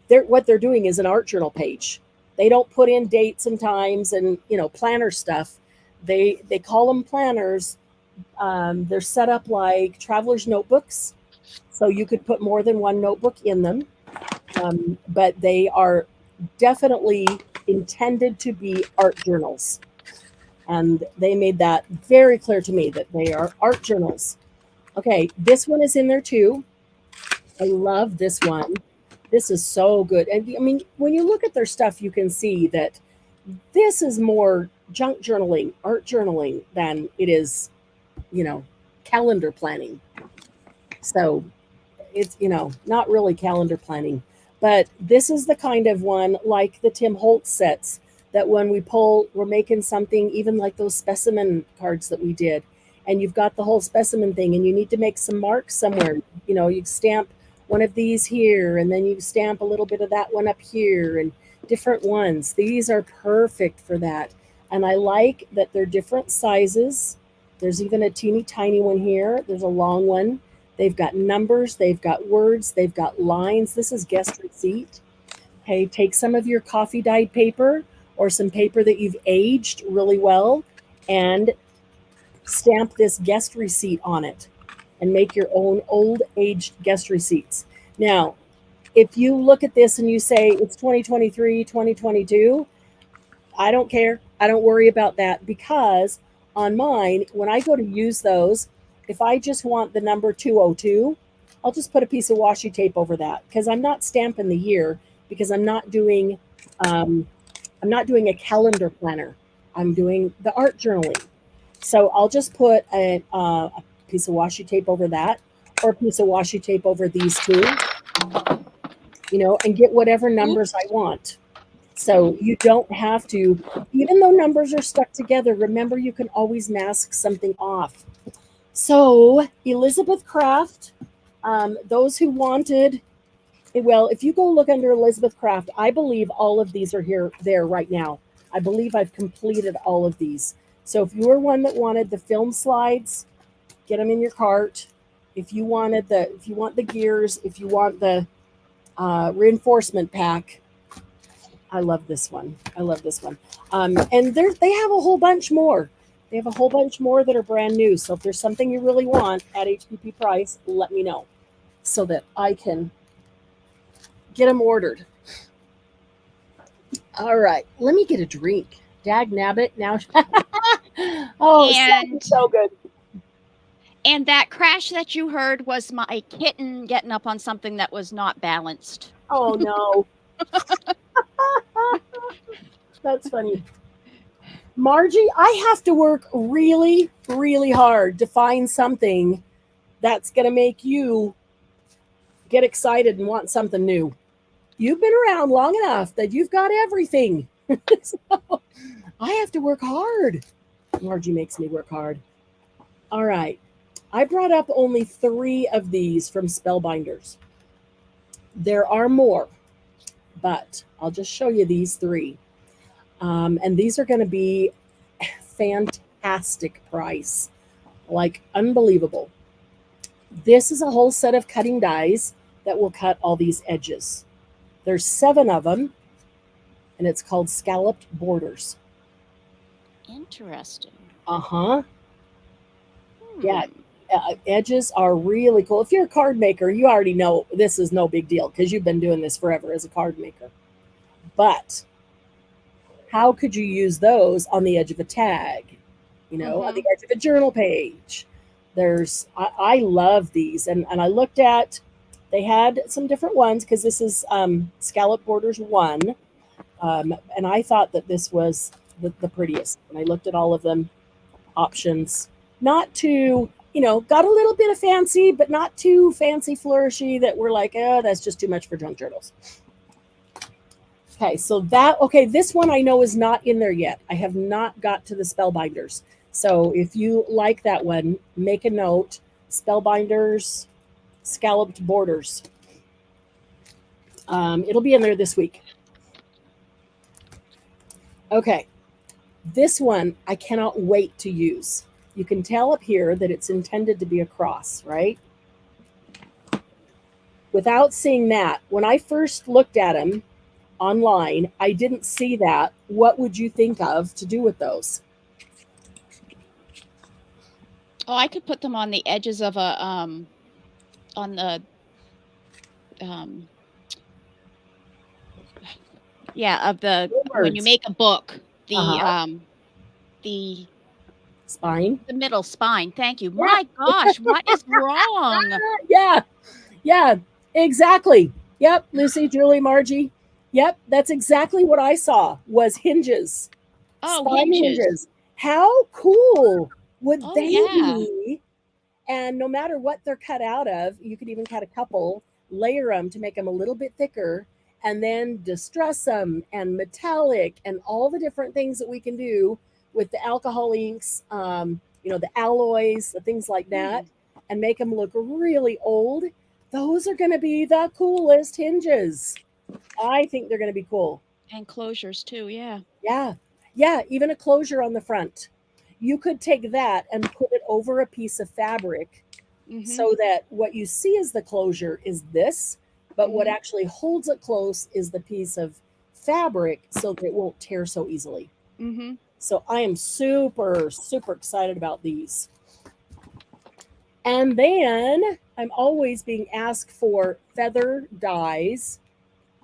What they're doing is an art journal page. They don't put in dates and times and, planner stuff. They call them planners. They're set up like traveler's notebooks. So you could put more than one notebook in them. But they are definitely intended to be art journals. And they made that very clear to me that they are art journals. Okay, this one is in there too. I love this one. This is so good. And I mean, when you look at their stuff, you can see that this is more junk journaling, art journaling than it is, calendar planning. So it's, not really calendar planning. But this is the kind of one like the Tim Holtz sets that when we're making something, even like those specimen cards that we did, and you've got the whole specimen thing and you need to make some marks somewhere. You stamp one of these here and then you stamp a little bit of that one up here and different ones. These are perfect for that. And I like that they're different sizes. There's even a teeny tiny one here. There's a long one. They've got numbers, they've got words, they've got lines. This is guest receipt. Okay, take some of your coffee dyed paper or some paper that you've aged really well and stamp this guest receipt on it and make your own old aged guest receipts. Now, if you look at this and you say it's 2023, 2022, I don't care. I don't worry about that, because on mine, when I go to use those, if I just want the number 202, I'll just put a piece of washi tape over that, because I'm not stamping the year, because I'm not doing a calendar planner. I'm doing the art journaling. So I'll just put a piece of washi tape over that, or a piece of washi tape over these two, and get whatever numbers I want. So you don't have to, even though numbers are stuck together, remember you can always mask something off. So Elizabeth Craft, those who wanted, well, if you go look under Elizabeth Craft, I believe all of these are there right now. I believe I've completed all of these. So if you were one that wanted the film slides, get them in your cart. If you want the gears, if you want the reinforcement pack, I love this one. And they have a whole bunch more. They have a whole bunch more that are brand new. So if there's something you really want at HPP price, let me know so that I can get them ordered. All right, let me get a drink. Dag nabbit now. Oh, so good. And that crash that you heard was my kitten getting up on something that was not balanced. Oh no. That's funny. Margie, I have to work really, really hard to find something that's going to make you get excited and want something new. You've been around long enough that you've got everything. So I have to work hard. Margie makes me work hard. All right. I brought up only 3 of these from Spellbinders. There are more, but I'll just show you these 3. And these are going to be fantastic price, like unbelievable. This is a whole set of cutting dies that will cut all these edges. There's 7 of them, and it's called Scalloped Borders. Interesting. Yeah, edges are really cool. If you're a card maker, you already know this is no big deal because you've been doing this forever as a card maker. But how could you use those on the edge of a tag? On the edge of a journal page. I love these. And I looked at, they had some different ones because this is Scallop Borders 1. And I thought that this was the prettiest. And I looked at all of them, options. Not too, got a little bit of fancy, but not too fancy flourishy that we're like, oh, that's just too much for junk journals. Okay, so this one I know is not in there yet. I have not got to the Spellbinders. So if you like that one, make a note. Spellbinders, Scalloped Borders. It'll be in there this week. Okay, this one I cannot wait to use. You can tell up here that it's intended to be a cross, right? Without seeing that, when I first looked at them online, I didn't see that. What would you think of to do with those? Oh, I could put them on the edges of when you make a book, the spine, the middle spine. Thank you. Yeah. My gosh, what is wrong? Yeah, exactly. Yep, Lucy, Julie, Margie. Yep, that's exactly what I saw was hinges. Oh, spine hinges. How cool would they be? And no matter what they're cut out of, you could even cut a couple, layer them to make them a little bit thicker, and then distress them and metallic and all the different things that we can do with the alcohol inks, the alloys, the things like that, and make them look really old. Those are going to be the coolest hinges. I think they're going to be cool. And closures too, yeah. Yeah, even a closure on the front. You could take that and put it over a piece of fabric so that what you see as the closure is this, but what actually holds it close is the piece of fabric so that it won't tear so easily. So I am super, super excited about these. And then I'm always being asked for feather dies.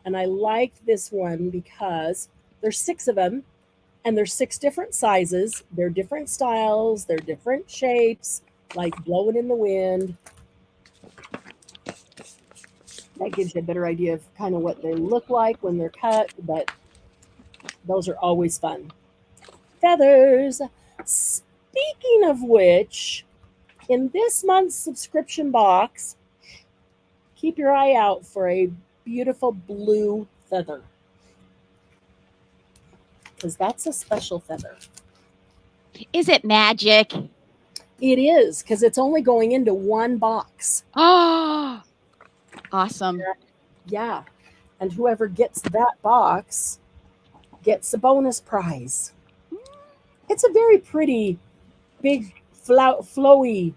And I like this one because there's 6 of them and there's 6 different sizes. They're different styles, they're different shapes, like blowing in the wind. That gives you a better idea of kind of what they look like when they're cut, but those are always fun. Feathers. Speaking of which, in this month's subscription box, keep your eye out for a beautiful blue feather, because that's a special feather. Is it magic? It is, because it's only going into one box. Oh, awesome. Yeah. And whoever gets that box gets a bonus prize. It's a very pretty, big, flowy,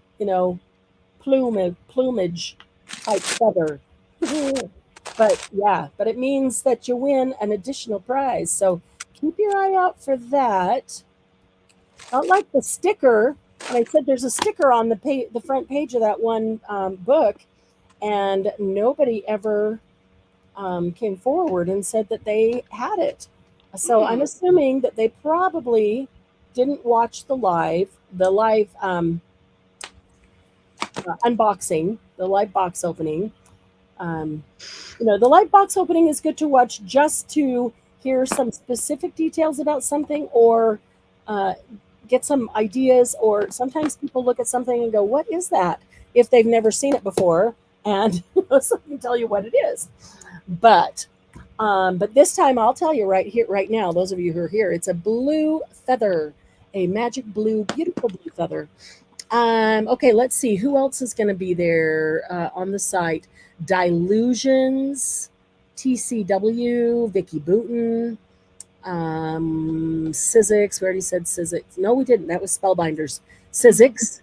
plumage type feather. But yeah, but it means that you win an additional prize. So keep your eye out for that. I like the sticker. And I said there's a sticker on the front page of that one book, and nobody ever came forward and said that they had it. So I'm assuming that they probably didn't watch the live unboxing, the live box opening. The live box opening is good to watch just to hear some specific details about something, or get some ideas, or sometimes people look at something and go, what is that? If they've never seen it before, and so I can tell you what it is. But this time I'll tell you right now, those of you who are here, it's a blue feather, a magic blue, beautiful blue feather. Okay, let's see who else is going to be there on the site. Dilusions, TCW, Vicky Booten, Sizzix. We already said Sizzix. No, we didn't. That was Spellbinders. Sizzix,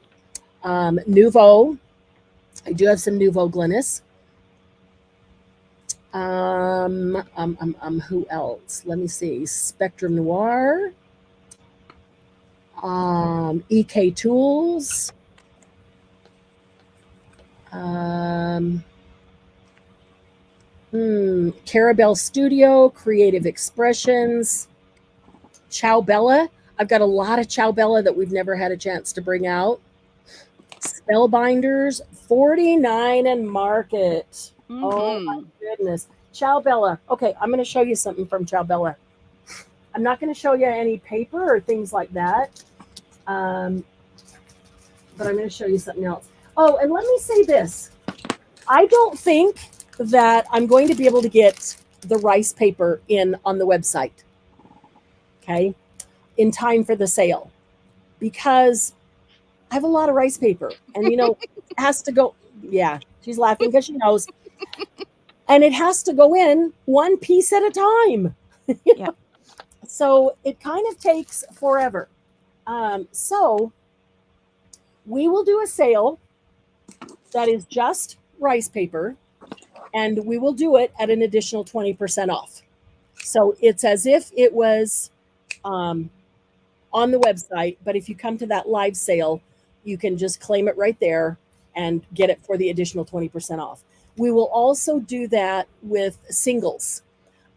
Nouveau. I do have some Nouveau Glynis. Who else? Let me see. Spectrum Noir. EK Tools. Carabelle Studio, Creative Expressions, Ciao Bella. I've got a lot of Ciao Bella that we've never had a chance to bring out. Spellbinders, 49 and Market. Oh my goodness. Ciao Bella. Okay, I'm going to show you something from Ciao Bella. I'm not going to show you any paper or things like that, but I'm going to show you something else. Oh, and let me say this. I don't think that I'm going to be able to get the rice paper in on the website, okay, in time for the sale, because I have a lot of rice paper, and it has to go. Yeah, she's laughing because she knows. And it has to go in one piece at a time. Yeah. So it kind of takes forever. So we will do a sale that is just rice paper, and we will do it at an additional 20% off. So it's as if it was on the website, but if you come to that live sale, you can just claim it right there and get it for the additional 20% off. We will also do that with singles.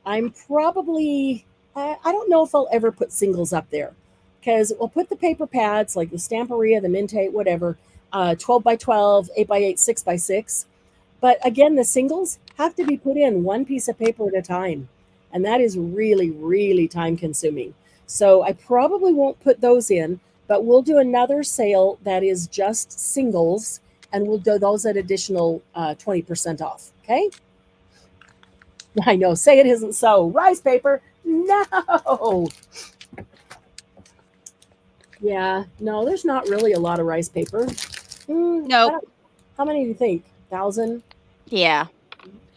I'm probably, I don't know if I'll ever put singles up there, because we'll put the paper pads like the Stamperia, the Mintate, whatever, 12 by 12, 8 by 8, 6 by 6. But again, the singles have to be put in one piece of paper at a time. And that is really, really time consuming. So I probably won't put those in, but we'll do another sale that is just singles, and we'll do those at additional 20% off. Okay. I know. Say it isn't so. Rice paper. No. Yeah. No, there's not really a lot of rice paper. No. How many do you think? 1,000? Yeah.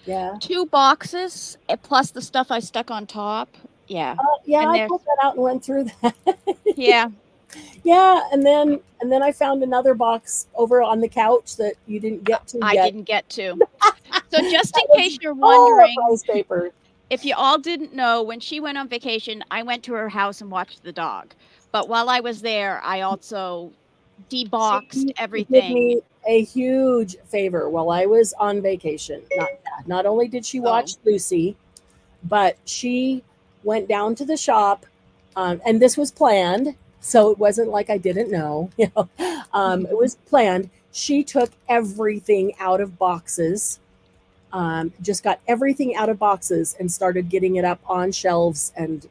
Yeah. 2 boxes plus the stuff I stuck on top. Yeah. Yeah, And I there's- pulled that out and went through that. Yeah. Yeah, and then I found another box over on the couch that you didn't get to I yet. didn't get to. So just in That was case you're all of wondering, rice paper. if you all didn't know, when she went on vacation, I went to her house and watched the dog. But while I was there, I also deboxed She did everything. me a huge favor while I was on vacation. Not only did she watch Lucy, but she went down to the shop, and this was planned. So it wasn't like I didn't know. It was planned. She took everything out of boxes, just got everything out of boxes and started getting it up on shelves and,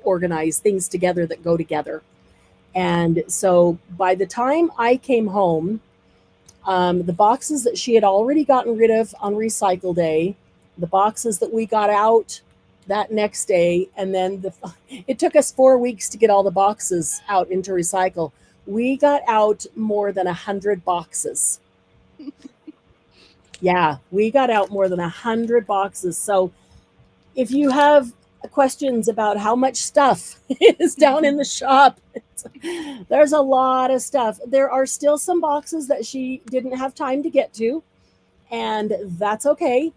organize things together that go together. And so by the time I came home, the boxes that she had already gotten rid of on recycle day, the boxes that we got out that next day, and then it took us 4 weeks to get all the boxes out into recycle. We got out more than 100 boxes. Yeah, we got out more than 100 boxes. So if you have questions about how much stuff is down in the shop, there's a lot of stuff. There are still some boxes that she didn't have time to get to, and that's okay.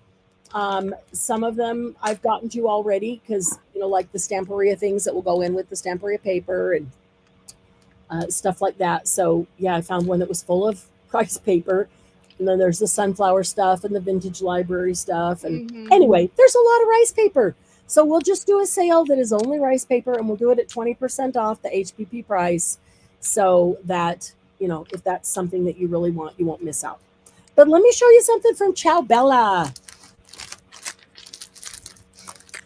Some of them I've gotten to already because, like the Stamperia things that will go in with the Stamperia paper and stuff like that. So yeah, I found one that was full of price paper. And then there's the sunflower stuff and the vintage library stuff. And anyway, there's a lot of rice paper. So we'll just do a sale that is only rice paper, and we'll do it at 20% off the HPP price, so that, if that's something that you really want, you won't miss out. But let me show you something from Ciao Bella.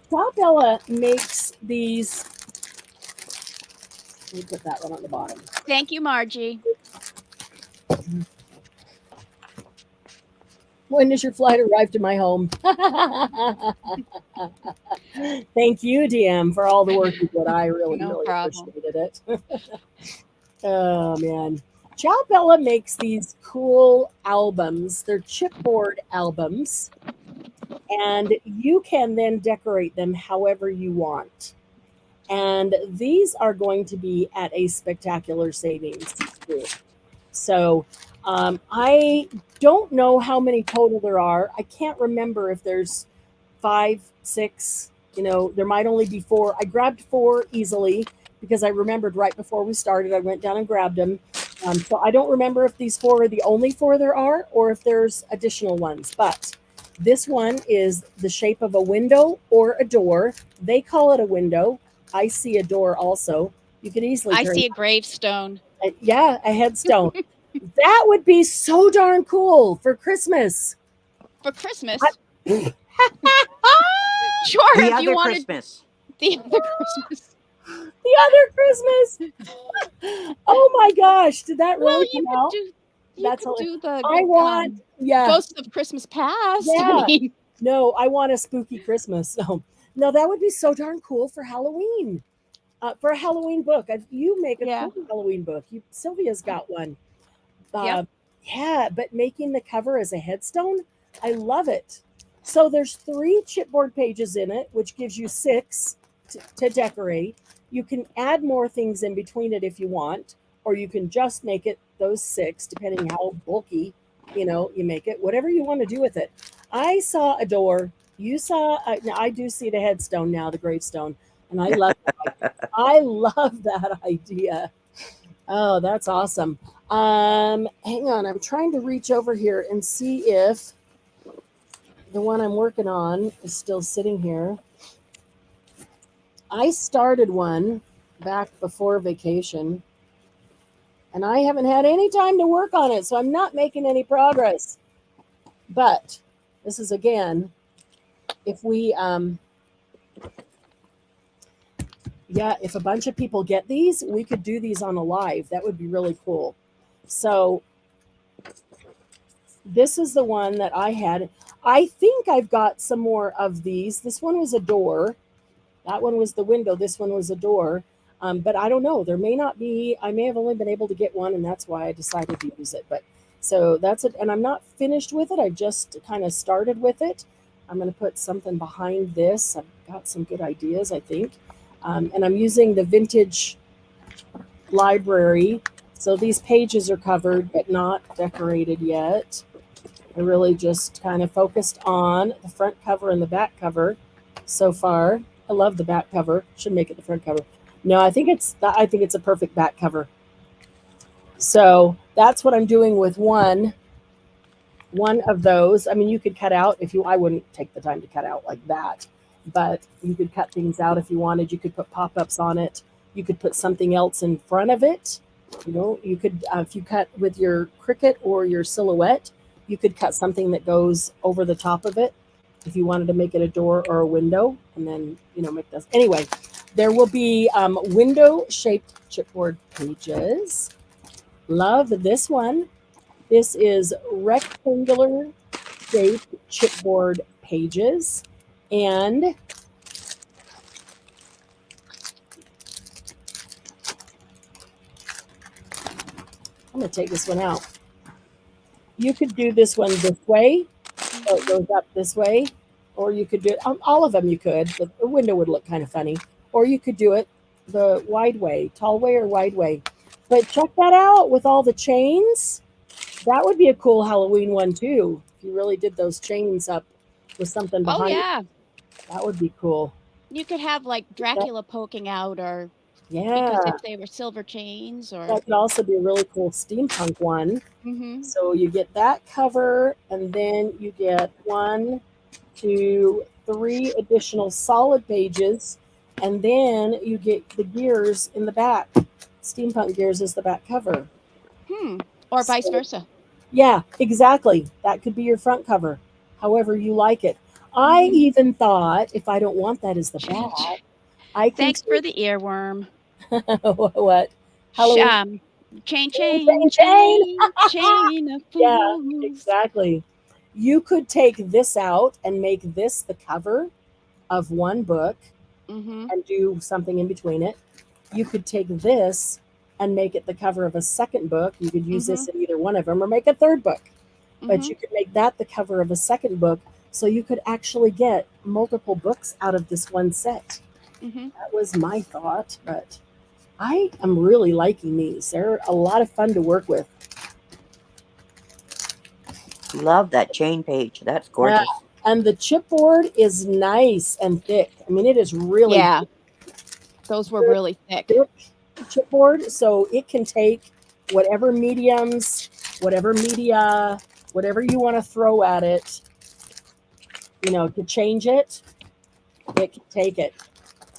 Ciao Bella makes these. Let me put that one on the bottom. Thank you, Margie. When does your flight arrive to my home? Thank you, DM, for all the work you did. I really appreciated it. Oh, man. Ciao Bella makes these cool albums. They're chipboard albums, and you can then decorate them however you want. And these are going to be at a spectacular savings too. So I don't know how many total there are. I can't remember if there's 5, 6, there might only be 4. I grabbed 4 easily because I remembered right before we started. I went down and grabbed them. So I don't remember if these 4 are the only 4 there are or if there's additional ones. But this one is the shape of a window or a door. They call it a window. I see a door also. You can easily I see a gravestone. Yeah, a headstone. That would be so darn cool for Christmas. For Christmas? The Sure, if other you wanted Christmas. the other Christmas. The other Christmas. Oh my gosh, did that really come out? That's could do the I want Ghosts of Christmas Past. Yeah. I mean, No, I want a spooky Christmas. No, that would be so darn cool for Halloween. For a Halloween book. You make a cool Halloween book. Sylvia's got one. Yep. Yeah, but making the cover as a headstone, I love it. So there's 3 chipboard pages in it, which gives you 6 to decorate. You can add more things in between it if you want, or you can just make it those 6, depending how bulky, you make it, whatever you want to do with it. I saw a door. You saw, I do see the headstone now, the gravestone, and I love that. I love that idea. Oh, that's awesome. Hang on, I'm trying to reach over here and see if the one I'm working on is still sitting here. I started one back before vacation, and I haven't had any time to work on it, so I'm not making any progress. But this is, again, if we, if a bunch of people get these, we could do these on a live. That would be really cool. So this is the one that I had. I think I've got some more of these. This one was a door. That one was the window. This one was a door. But I don't know. There may not be. I may have only been able to get one, and that's why I decided to use it. But so that's it. And I'm not finished with it. I just kind of started with it. I'm going to put something behind this. I've got some good ideas, I think. And I'm using the vintage library. So these pages are covered, but not decorated yet. I really just kind of focused on the front cover and the back cover. so far. I love the back cover. Should make it the front cover. No, I think it's a perfect back cover. So that's what I'm doing with one of those. I mean, you could cut out if you. I wouldn't take the time to cut out like that, but you could cut things out if you wanted. You could put pop-ups on it. You could put something else in front of it. You know, you could if you cut with your Cricut or your Silhouette, you could cut something that goes over the top of it if you wanted to make it a door or a window, and then make those. Anyway, there will be window-shaped chipboard pages. Love this one. This is rectangular shaped chipboard pages, and I'm going to take this one out. You could do this one this way, so it goes up this way, or you could do it, all of them you could, but the window would look kind of funny, or you could do it the wide way, tall way or wide way. But check that out with all the chains. That would be a cool Halloween one too. If you really did those chains up with something behind. Oh yeah, that would be cool. You could have like Dracula poking out, or Yeah, because if they were silver chains, or that could also be a really cool steampunk one. So you get that cover, and then you get 1, 2, 3 additional solid pages, and then you get the gears in the back. Steampunk gears is the back cover. Or vice versa. Yeah, exactly. That could be your front cover, however you like it. I even thought if I don't want that as the back, I can. Thanks for the earworm. What? Halloween. Chain of fools. Yeah, exactly. You could take this out and make this the cover of one book and do something in between it. You could take this and make it the cover of a second book. You could use this in either one of them or make a third book. But you could make that the cover of a second book, so you could actually get multiple books out of this one set. That was my thought, but I am really liking these. They're a lot of fun to work with. Love that chain page. That's gorgeous. Yeah. And the chipboard is nice and thick. I mean, it is really thick. Those were really thick chipboard, so it can take whatever mediums, whatever media, whatever you want to throw at it, to change it. It can take it.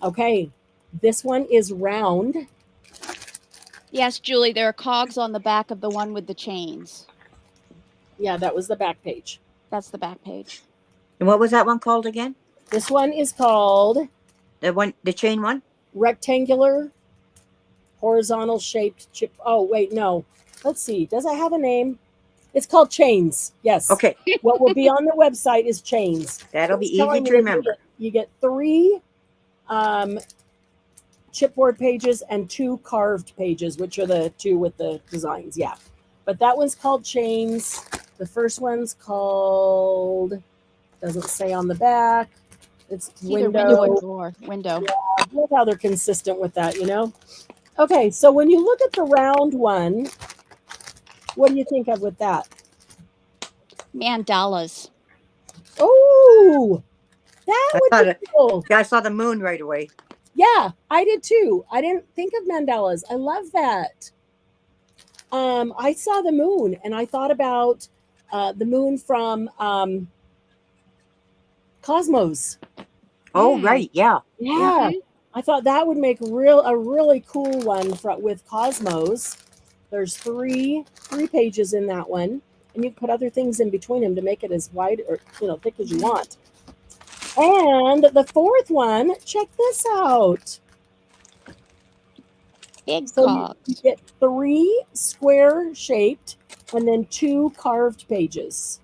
Okay, this one is round. Yes, Julie, there are cogs on the back of the one with the chains. Yeah, that was the back page. That's the back page. And what was that one called again? This one is called the chain one? Rectangular horizontal shaped chip. Oh, wait, no. Let's see. Does it have a name? It's called Chains. Yes. Okay. What will be on the website is Chains. That'll be easy to remember. You get 3 chipboard pages and 2 carved pages, which are the 2 with the designs. Yeah. But that one's called Chains. The first one's called, doesn't say on the back. It's window. Window. Yeah, look how they're consistent with that, Okay, so when you look at the round one, what do you think of with that? Mandalas. Oh, that would be cool. I saw the moon right away. Yeah, I did too. I didn't think of mandalas. I love that. I saw the moon, and I thought about the moon from Cosmos. Oh, right, yeah. Yeah. I thought that would make a really cool one with Cosmos. There's three pages in that one, and you can put other things in between them to make it as wide or thick as you want. And the fourth one, check this out. So you get 3 square shaped and then 2 carved pages.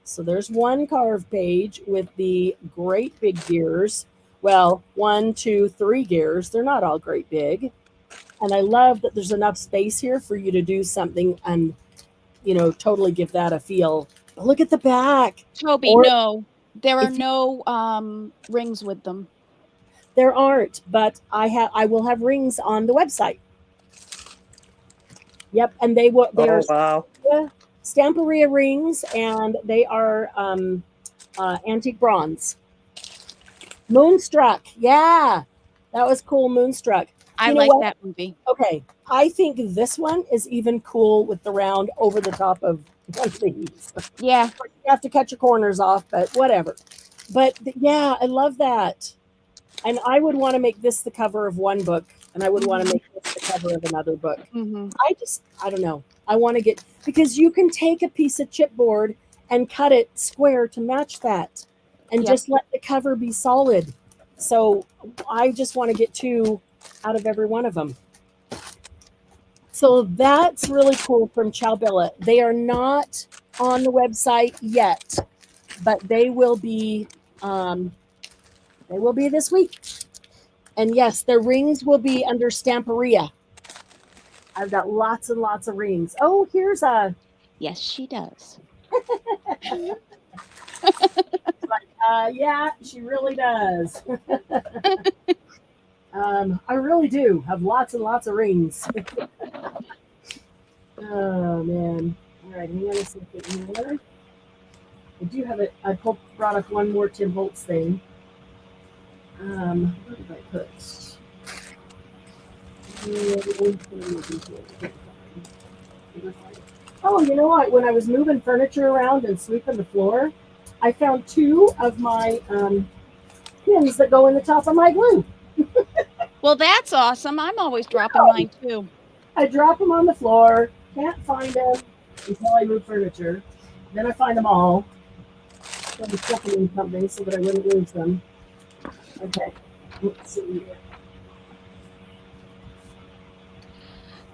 So there's 1 carved page with the great big gears. Well, 1, 2, 3 gears. They're not all great big. And I love that there's enough space here for you to do something and, totally give that a feel. But look at the back. Toby, no. There are no rings with them. There aren't, but I will have rings on the website. Yep, and they are wow. Stamperia rings, and they are antique bronze. Moonstruck. Yeah, that was cool. Moonstruck. I You know like what? that movie. Okay, I think this one is even cool with the round over the top of one of these. Yeah. You have to cut your corners off, but whatever. But yeah, I love that. And I would want to make this the cover of one book, and I would want to make this the cover of another book. Mm-hmm. I don't know. I want to get, because you can take a piece of chipboard and cut it square to match that and Yep. just let the cover be solid. So I just want to get 2 out of every one of them. So that's really cool from Chowbilla. They are not on the website yet, but they will be this week. And yes, their rings will be under Stamperia. I've got lots and lots of rings. Oh, here's a Yes, she does. yeah, she really does. I really do have lots and lots of rings. Oh man! All right, hang on a second here. I do have it. I brought up one more Tim Holtz thing. What did I put? Oh, you know what? When I was moving furniture around and sweeping the floor, I found 2 of my pins that go in the top of my glue. Well, that's awesome. I'm always dropping mine too. I drop them on the floor, can't find them until I move furniture. Then I find them all. So I'm stuffing in something so that I wouldn't lose them. Okay. Let's see here.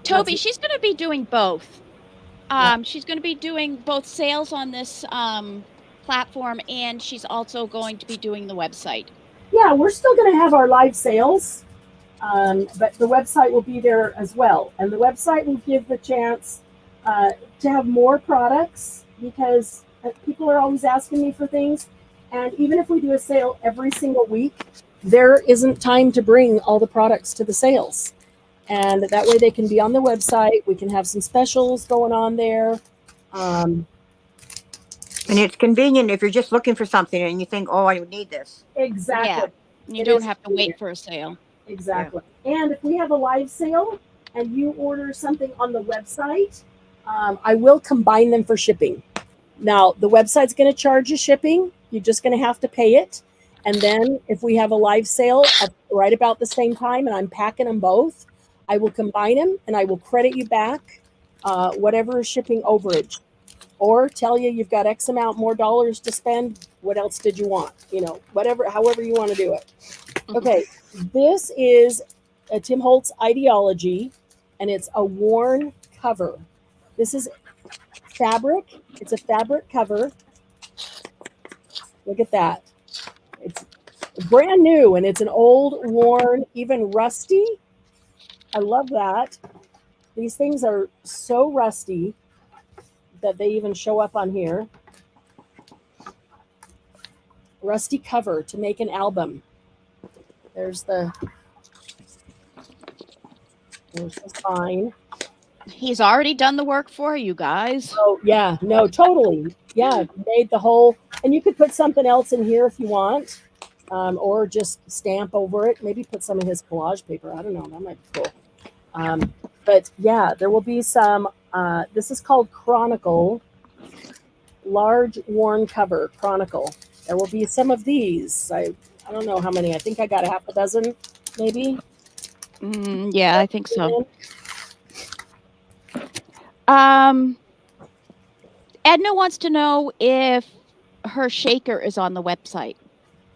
Toby, she's going to be doing both. She's going to be doing both sales on this platform, and she's also going to be doing the website. Yeah, we're still going to have our live sales, but the website will be there as well. And the website will give the chance to have more products, because people are always asking me for things. And even if we do a sale every single week, there isn't time to bring all the products to the sales. And that way they can be on the website. We can have some specials going on there. And it's convenient if you're just looking for something and you think, oh, I would need this. Exactly. Yeah. You don't have to wait for a sale. Exactly. Yeah. And if we have a live sale and you order something on the website, I will combine them for shipping. Now, the website's going to charge you shipping. You're just going to have to pay it. And then if we have a live sale at right about the same time and I'm packing them both, I will combine them and I will credit you back whatever is shipping overage, or tell you you've got X amount more dollars to spend. What else did you want? You know, whatever, however you want to do it. Okay, this is a Tim Holtz Ideology, and it's a worn cover. This is fabric. It's a fabric cover. Look at that. It's brand new, and it's an old, worn, even rusty. I love that. These things are so rusty that they even show up on here. Rusty cover to make an album. There's the spine. He's already done the work for you guys. Oh, yeah. No, totally. Yeah, made the whole, and you could put something else in here if you want, or just stamp over it. Maybe put some of his collage paper. I don't know. That might be cool. But yeah, there will be some, this is called Chronicle, large worn cover, Chronicle. There will be some of these. I don't know how many. I think I got a half a dozen, maybe. Yeah, I think so. Edna wants to know if her shaker is on the website.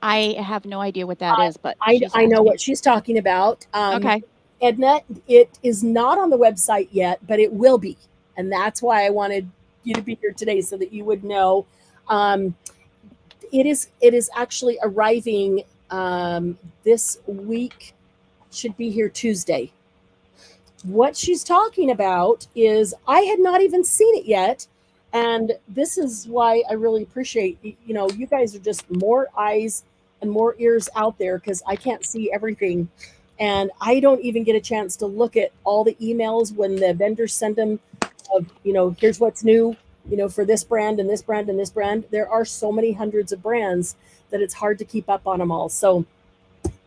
I have no idea what that is, but I know what she's talking about. Okay. Edna, it is not on the website yet, but it will be. And that's why I wanted you to be here today, so that you would know. It is actually arriving this week, should be here Tuesday. What she's talking about is, I had not even seen it yet. And this is why I really appreciate, you guys are just more eyes and more ears out there, because I can't see everything. And I don't even get a chance to look at all the emails when the vendors send them of, here's what's new. for this brand and this brand and this brand. There are so many hundreds of brands that it's hard to keep up on them all. So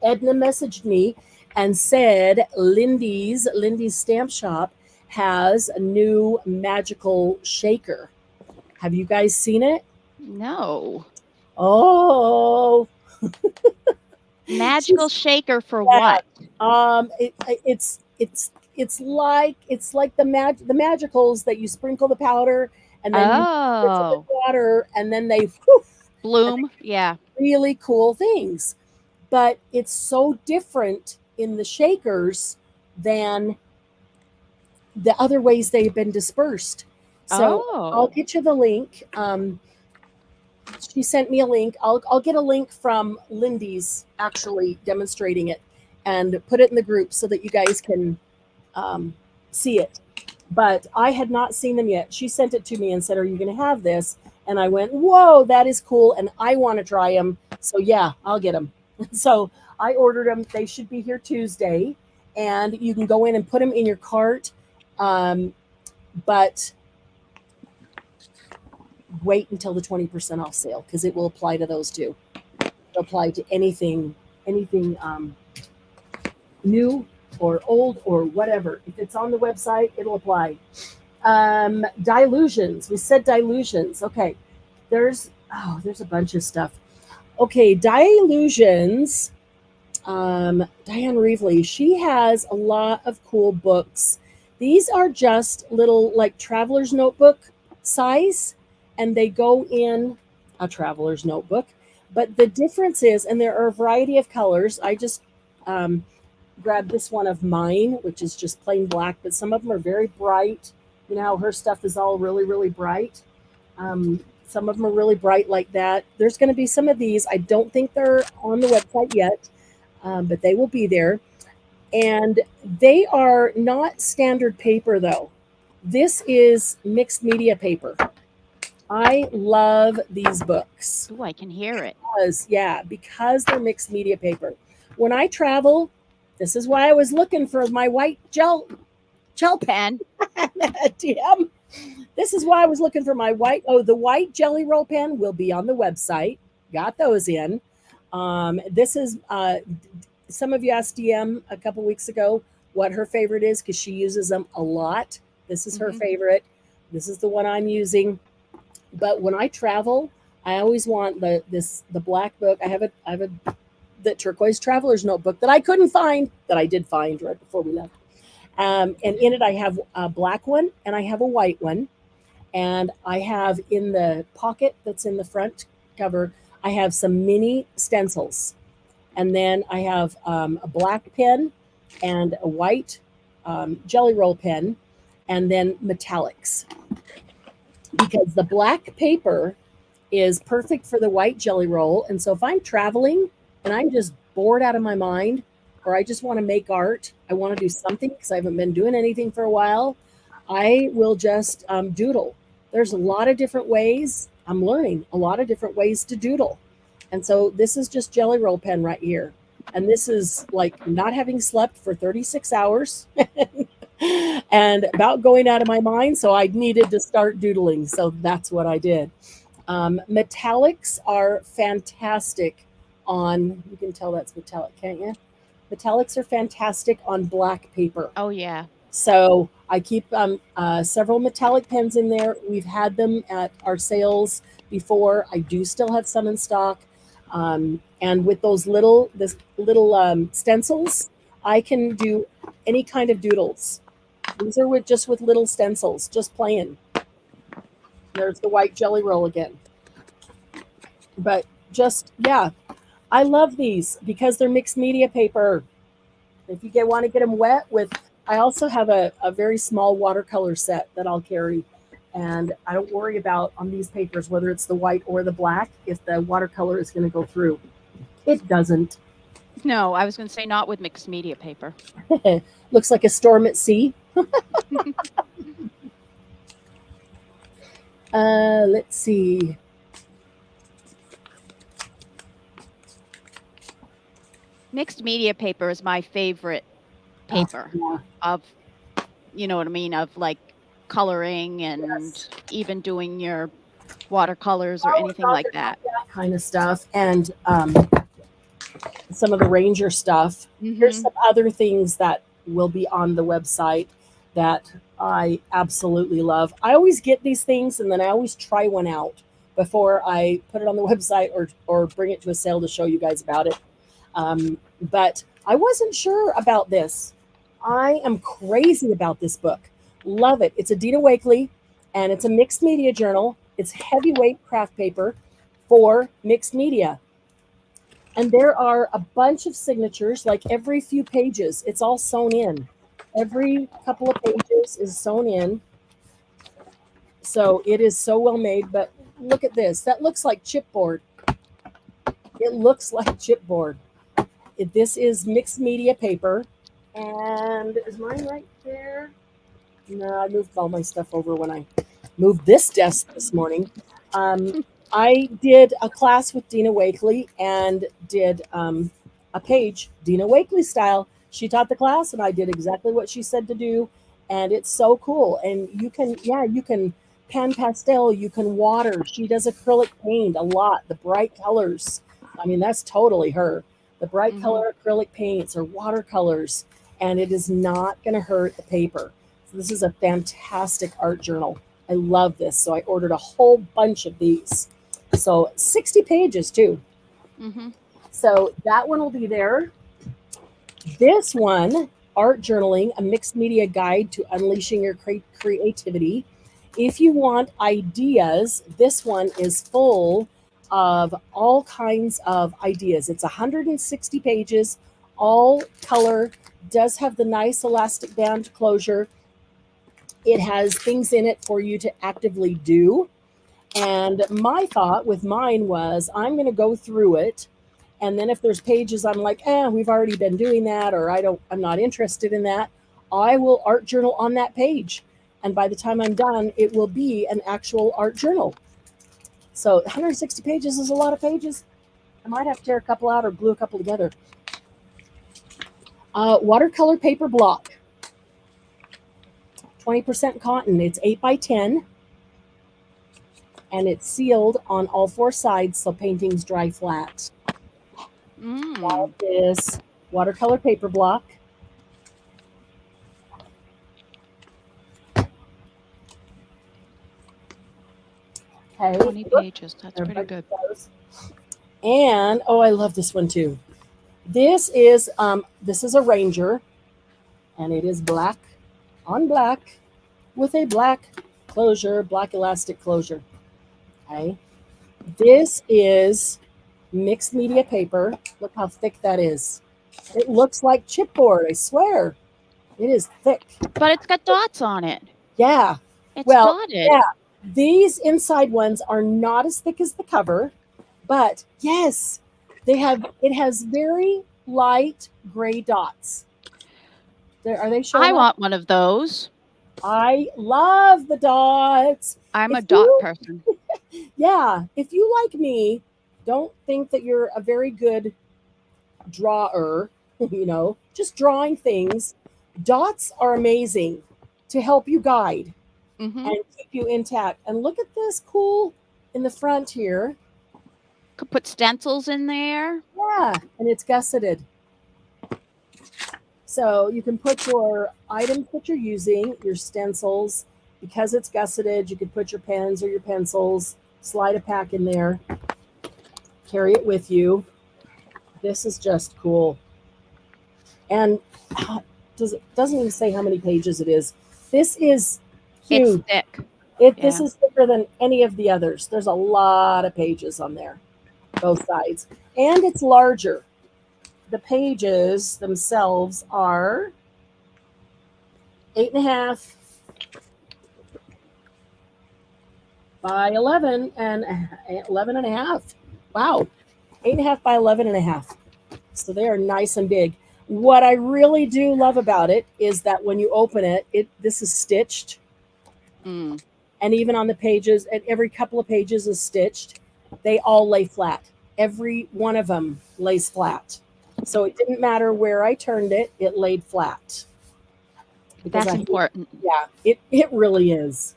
Edna messaged me and said Lindy's Stamp Shop has a new magical shaker. Have you guys seen it? No. Oh, Magical shaker for yeah. what? It's like the magicals that you sprinkle the powder and then you spritz it with Oh, water and then they whew, bloom. Yeah. really cool things. But it's so different in the shakers than the other ways they've been dispersed. So I'll Oh. get you the link. She sent me a link. I'll get a link from Lindy's actually demonstrating it and put it in the group so that you guys can see it. But I had not seen them yet. She sent it to me and said, "Are you going to have this?" And I went, "Whoa, that is cool, and I want to try them." So yeah, I'll get them. So I ordered them. They should be here Tuesday, and you can go in and put them in your cart. But wait until the 20% off sale because it will apply to those too. It'll apply to anything new or old or whatever. If it's on the website, it'll apply. Dilutions. We said dilutions. Okay. There's a bunch of stuff. Okay, dilutions. Diane Reevely, she has a lot of cool books. These are just little like traveler's notebook size, and they go in a traveler's notebook. But the difference is, and there are a variety of colors. I just grabbed this one of mine, which is just plain black, but some of them are very bright. You know how her stuff is all really, really bright. Some of them are really bright like that. There's going to be some of these. I don't think they're on the website yet, but they will be there. And they are not standard paper, though. This is mixed media paper. I love these books. Oh, I can hear it. Because they're mixed media paper. When I travel, this is why I was looking for my white gel pen. DM. This is why I was looking for my the white jelly roll pen will be on the website. Got those in. This is some of you asked DM a couple weeks ago what her favorite is because she uses them a lot. This is her favorite. This is the one I'm using. But when I travel, I always want the black book. I have the turquoise traveler's notebook that I couldn't find, that I did find right before we left. And in it, I have a black one and I have a white one. And I have in the pocket that's in the front cover, I have some mini stencils. And then I have a black pen and a white jelly roll pen, and then metallics. Because the black paper is perfect for the white jelly roll. And so if I'm traveling and I'm just bored out of my mind, or I just want to make art, I want to do something because I haven't been doing anything for a while, I will just doodle. There's a lot of different ways. I'm learning a lot of different ways to doodle. And so this is just jelly roll pen right here. And this is like not having slept for 36 hours and about going out of my mind. So I needed to start doodling. So that's what I did. Metallics are fantastic on, you can tell that's metallic, can't you? Metallics are fantastic on black paper. Oh, yeah. So I keep several metallic pens in there. We've had them at our sales before. I do still have some in stock. And with those little stencils, I can do any kind of doodles. These are with little stencils, just playing. There's the white jelly roll again. But I love these because they're mixed media paper. If you want to get them wet I also have a very small watercolor set that I'll carry. And I don't worry about on these papers, whether it's the white or the black, if the watercolor is going to go through. It doesn't. No, I was going to say not with mixed media paper. Looks like a storm at sea. Let's see. Mixed media paper is my favorite paper Yeah. of, you know what I mean, of like coloring and Yes. even doing your watercolors or Oh, anything like that. that kind of stuff, and some of the Ranger stuff. Here's Mm-hmm. some other things that will be on the website that I absolutely love. I always get these things and then I always try one out before I put it on the website or bring it to a sale to show you guys about it. But I wasn't sure about this. I am crazy about this book. Love it. It's a Dina Wakley and it's a mixed media journal. It's heavyweight craft paper for mixed media. And there are a bunch of signatures, like every few pages, it's all sewn in. Every couple of pages is sewn in. So it is so well made. But look at this. That looks like chipboard. It looks like chipboard. This is mixed media paper. And is mine right there? No, I moved all my stuff over when I moved this desk this morning. I did a class with Dina Wakley and did a page Dina Wakley style. She taught the class and I did exactly what she said to do. And it's so cool. And you can pan pastel, you can water. She does acrylic paint a lot, the bright colors. I mean, that's totally her. The bright color acrylic paints or watercolors. And it is not going to hurt the paper. So this is a fantastic art journal. I love this. So I ordered a whole bunch of these. So 60 pages too. Mm-hmm. So that one will be there. This one, Art Journaling, a mixed media guide to unleashing your creativity. If you want ideas, this one is full of all kinds of ideas. It's 160 pages, all color, does have the nice elastic band closure. It has things in it for you to actively do. And my thought with mine was I'm going to go through it. And then if there's pages I'm like, we've already been doing that, or I'm not interested in that, I will art journal on that page. And by the time I'm done, it will be an actual art journal. So 160 pages is a lot of pages. I might have to tear a couple out or glue a couple together. Watercolor paper block. 20% cotton. It's 8 by 10. And it's sealed on all four sides so paintings dry flat. That is watercolor paper block. Okay. 20 pages. That's pretty good. And I love this one too. This is a Ranger, and it is black on black with a black closure, black elastic closure. Okay. This is mixed media paper. Look how thick that is. It looks like chipboard, I swear. It is thick. But it's got dots on it. Yeah. It's Well, dotted. yeah. These inside ones are not as thick as the cover, but yes, it has very light gray dots. Are they showing I up? want one of those. I love the dots. I'm a If dot you- person. Yeah, if you like me, don't think that you're a very good drawer, just drawing things. Dots are amazing to help you guide Mm-hmm. and keep you intact. And look at this cool in the front here. Could put stencils in there. Yeah, and it's gusseted. So you can put your items that you're using, your stencils. Because it's gusseted, you can put your pens or your pencils, slide a pack in there, carry it with you. This is just cool. And doesn't even say how many pages it is. This is huge. It's thick. This is thicker than any of the others. There's a lot of pages on there, both sides. And it's larger. The pages themselves are 8.5 by 11 and 11.5. Wow. 8.5 by 11.5. So they are nice and big. What I really do love about it is that when you open it, this is stitched. Mm. And even on the pages, and every couple of pages is stitched. They all lay flat. Every one of them lays flat. So it didn't matter where I turned it, it laid flat. because That's I important. yeah, it really is.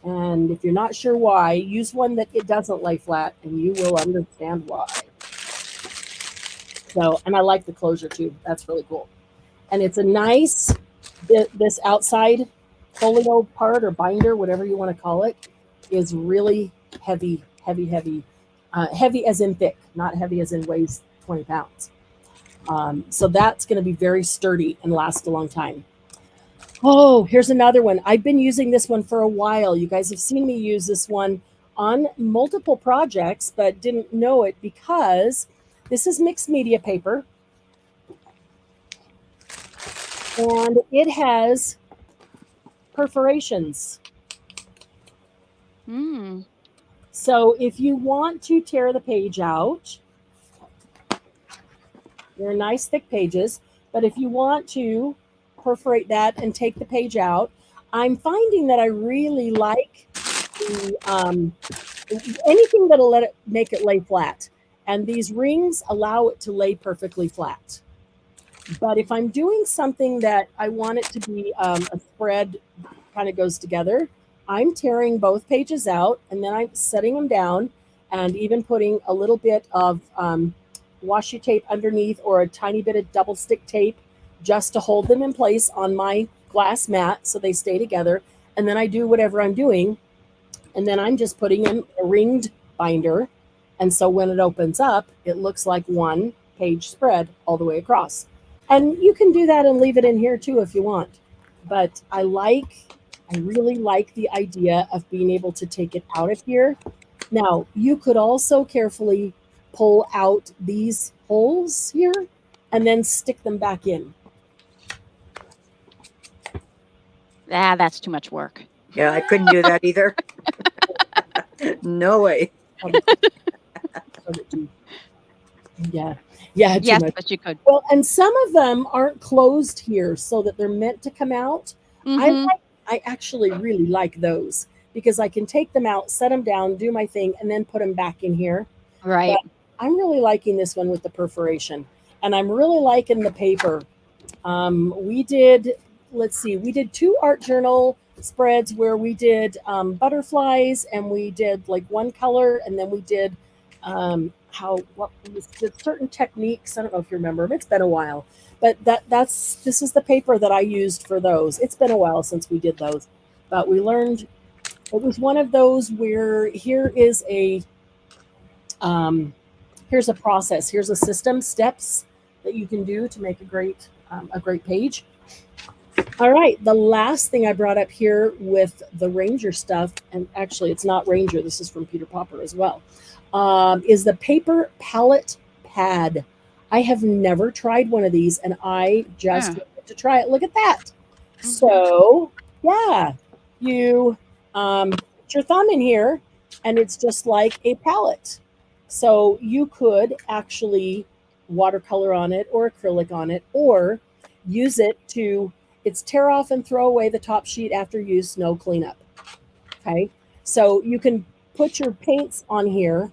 And if you're not sure why, use one that it doesn't lay flat, and you will understand why. So, and I like the closure too. That's really cool. And it's a nice this outside folio part or binder, whatever you want to call it, is really heavy, heavy, heavy. Heavy as in thick, not heavy as in weighs 20 pounds. So that's going to be very sturdy and last a long time. Oh, here's another one. I've been using this one for a while. You guys have seen me use this one on multiple projects, but didn't know it because this is mixed media paper. And it has perforations. Mm. So if you want to tear the page out, they're nice thick pages, but if you want to perforate that and take the page out, I'm finding that I really like the anything that'll let it make it lay flat. And these rings allow it to lay perfectly flat. But if I'm doing something that I want it to be a spread kind of goes together, I'm tearing both pages out and then I'm setting them down and even putting a little bit of washi tape underneath or a tiny bit of double stick tape just to hold them in place on my glass mat so they stay together. And then I do whatever I'm doing. And then I'm just putting in a ringed binder. And so when it opens up, it looks like one page spread all the way across. And you can do that and leave it in here too if you want. But I really like the idea of being able to take it out of here. Now, you could also carefully pull out these holes here and then stick them back in. Ah, that's too much work. Yeah, I couldn't do that either. No way. Yeah, too Yes, much. but you could. Well, and some of them aren't closed here so that they're meant to come out. Mhm. I actually really like those because I can take them out, set them down, do my thing, and then put them back in here. Right. But I'm really liking this one with the perforation, and I'm really liking the paper. We did, let's see, we did 2 art journal spreads where we did butterflies, and we did like one color, and then we did certain techniques. I don't know if you remember them. It's been a while, but this is the paper that I used for those. It's been a while since we did those, but we learned it was one of those where here's a process, here's a system, steps that you can do to make a great page. All right, the last thing I brought up here with the Ranger stuff, and actually it's not Ranger, this is from Peter Popper as well, is the paper palette pad. I have never tried one of these, and I just wanted to try it. Look at that. Mhm. So, yeah, you put your thumb in here, and it's just like a palette. So you could actually watercolor on it or acrylic on it, or use it to, it's tear off and throw away the top sheet after use, no cleanup. Okay, so you can put your paints on here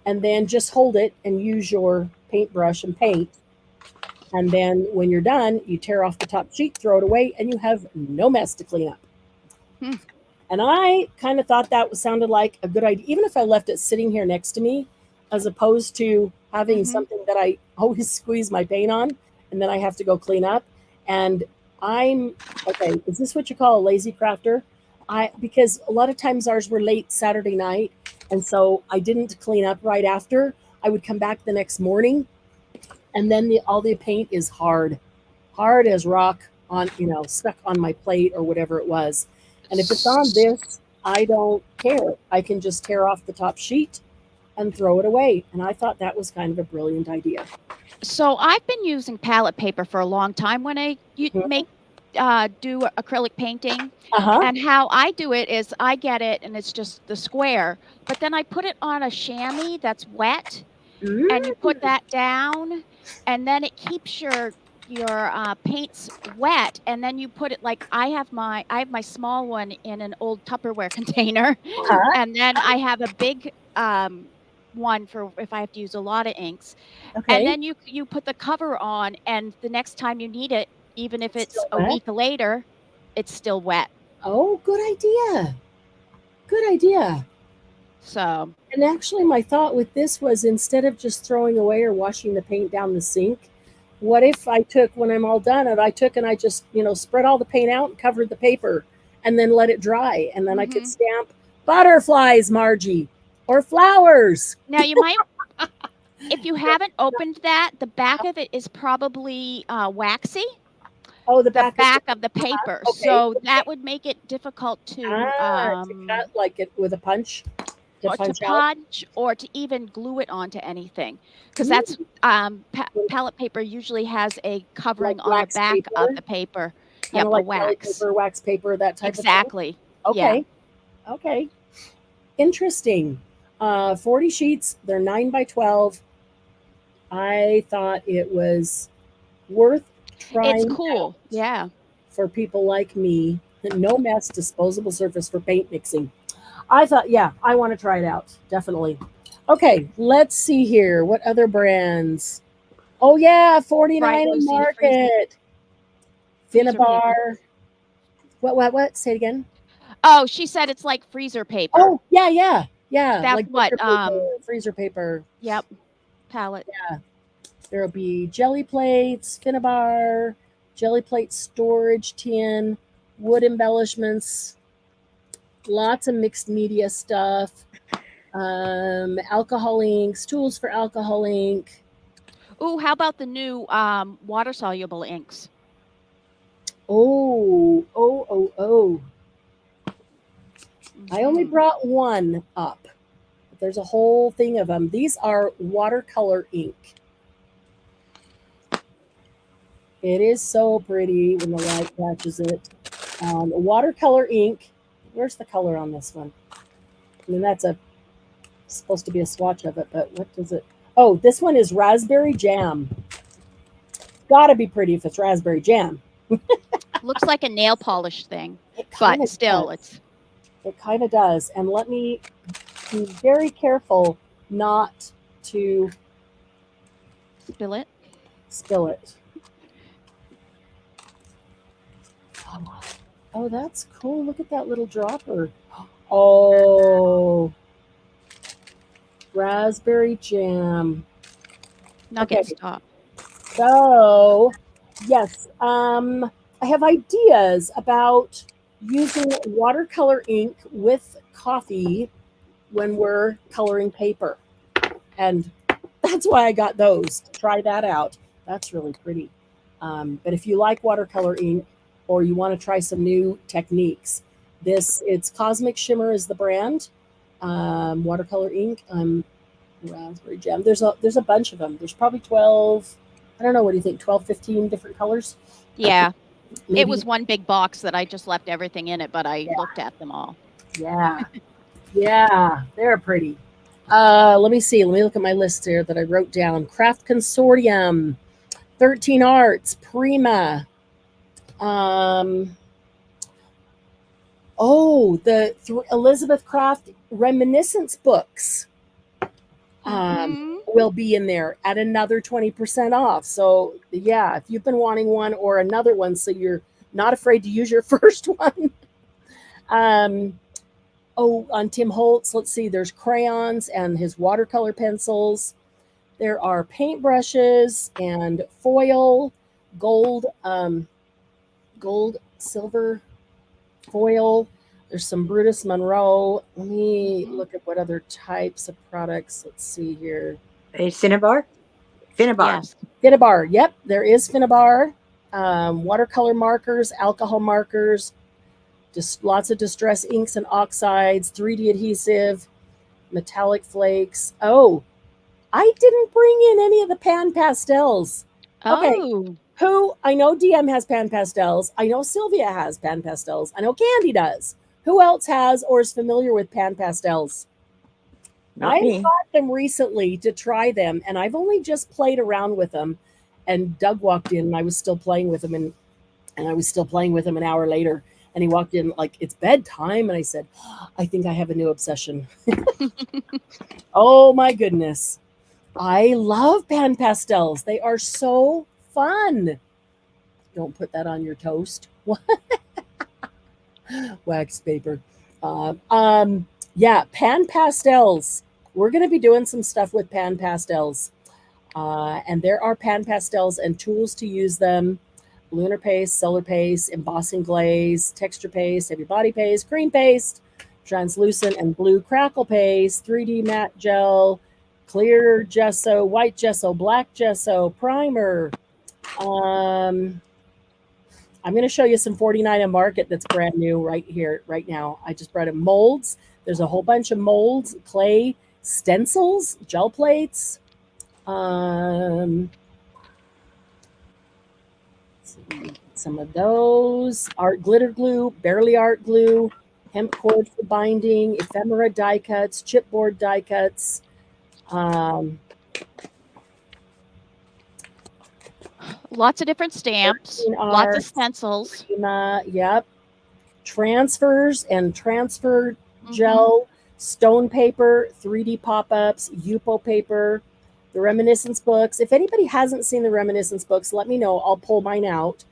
and then just hold it and use your paintbrush and paint. And then when you're done, you tear off the top sheet, throw it away, and you have no mess to clean up. And I kind of thought that sounded like a good idea, even if I left it sitting here next to me, as opposed to having something that I always squeeze my paint on and then I have to go clean up. And I'm okay. Is this what you call a lazy crafter? Because a lot of times ours were late Saturday night, and so I didn't clean up right after. I would come back the next morning, and then all the paint is hard as rock on, stuck on my plate or whatever it was. And if it's on this, I don't care. I can just tear off the top sheet and throw it away. And I thought that was kind of a brilliant idea. So I've been using palette paper for a long time when I do acrylic painting. And how I do it is I get it and it's just the square, but then I put it on a chamois that's wet, and you put that down, and then it keeps your paints wet, and then you put it, like I have my small one in an old Tupperware container, and then I have a big one for if I have to use a lot of inks. Okay. And then you put the cover on, and the next time you need it, even if it's Still a wet? week later, it's still wet. Oh, good idea. Good idea. So And actually, my thought with this was instead of just throwing away or washing the paint down the sink, what if I took, when I'm all done, and I just, spread all the paint out and covered the paper and then let it dry. And then I could stamp butterflies, Margie, or flowers. now you might, if you haven't opened that, the back of it is probably waxy. Oh, the The back, back of the paper. okay. So that would make it difficult to cut like it with a punch. or to punch or to even glue it onto anything, because that's palette paper usually has a covering Like on the wax back paper? of the paper. Kind Yep, of like a wax. paper, wax paper, that type Exactly. of thing. Okay. Yeah. Okay. Interesting. 40 sheets. They're 9 by 12. I thought it was worth trying. It's cool. Yeah. For people like me, no mess, disposable surface for paint mixing. I thought, yeah, I want to try it out. Definitely. Okay, let's see here. What other brands? Oh yeah, 49 in Market. Finnabar. What? Say it again. Oh, she said it's like freezer paper. Oh, yeah. That's like what freezer paper. Yep. Palette. Yeah. There'll be jelly plates, Finnabar, jelly plate storage tin, wood embellishments, lots of mixed media stuff, alcohol inks, tools for alcohol ink. Ooh, how about the new water soluble inks? Oh. I only brought one up, but there's a whole thing of them. These are watercolor ink. It is so pretty when the light catches it. Watercolor ink. Where's the color on this one? I mean, that's supposed to be a swatch of it, but what does it? Oh, this one is raspberry jam. Gotta be pretty if it's raspberry jam. Looks like a nail polish thing, but still, it kind of does. And let me be very careful not to spill it. Oh, that's cool. Look at that little dropper. Oh, raspberry jam. Nugget stop. So, yes, I have ideas about using watercolor ink with coffee when we're coloring paper. And that's why I got those. Try that out. That's really pretty. But if you like watercolor ink or you want to try some new techniques, it's Cosmic Shimmer is the brand. Watercolor ink. Raspberry jam. There's a bunch of them. There's probably 12. I don't know. What do you think? 12, 15 different colors? Yeah. Maybe. It was one big box that I just left everything in it, but I looked at them all. Yeah. Yeah. They're pretty. Let me see. Let me look at my list here that I wrote down. Craft Consortium, 13 Arts, Prima. The Elizabeth Craft Reminiscence books will be in there at another 20% off. So yeah, if you've been wanting one or another one, so you're not afraid to use your first one. On Tim Holtz, let's see, there's crayons and his watercolor pencils. There are paintbrushes and foil, gold, silver foil. There's some Brutus Monroe. Let me look at what other types of products. Let's see here. A Finnabar? Finnabar. Yes. Finnabar. Yep, there is Finnabar. Watercolor markers, alcohol markers, just lots of distress inks and oxides, 3D adhesive, metallic flakes. Oh, I didn't bring in any of the pan pastels. Okay. Oh. I know DM has pan pastels. I know Sylvia has pan pastels. I know Candy does. Who else has or is familiar with pan pastels? I bought them recently to try them, and I've only just played around with them. And Doug walked in, and I was still playing with him, and I was still playing with him an hour later. And he walked in like, it's bedtime. And I said, I think I have a new obsession. Oh, my goodness. I love pan pastels. They are so fun. Don't put that on your toast. Wax paper. Yeah, pan pastels. We're going to be doing some stuff with pan pastels. And there are pan pastels and tools to use them. Lunar paste, solar paste, embossing glaze, texture paste, heavy body paste, cream paste, translucent and blue crackle paste, 3D matte gel, clear gesso, white gesso, black gesso, primer. I'm going to show you some 49 and Market that's brand new right here, right now. I just brought in molds. There's a whole bunch of molds, clay stencils, gel plates. Some of those, art glitter glue, barely art glue, hemp cord for binding, ephemera die cuts, chipboard die cuts. Lots of different stamps, lots of stencils. Yep. Transfers and transfer gel, stone paper, 3D pop-ups, Yupo paper, the reminiscence books. If anybody hasn't seen the reminiscence books, let me know. I'll pull mine out.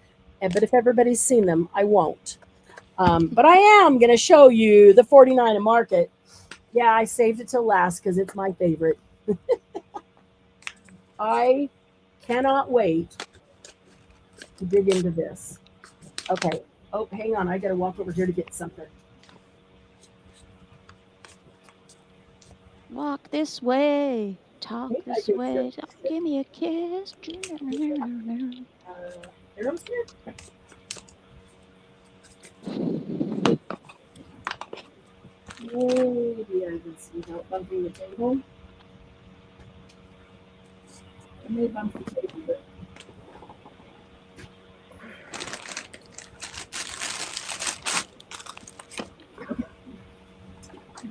But if everybody's seen them, I won't. But I am going to show you the 49 and Market. Yeah, I saved it till last because it's my favorite. I cannot wait to dig into this. Okay. Oh, hang on. I got to walk over here to get something. Walk this way. Talk this way. Give me a kiss. Here comes here. Maybe I can see without bumping the table. I may bump the table, but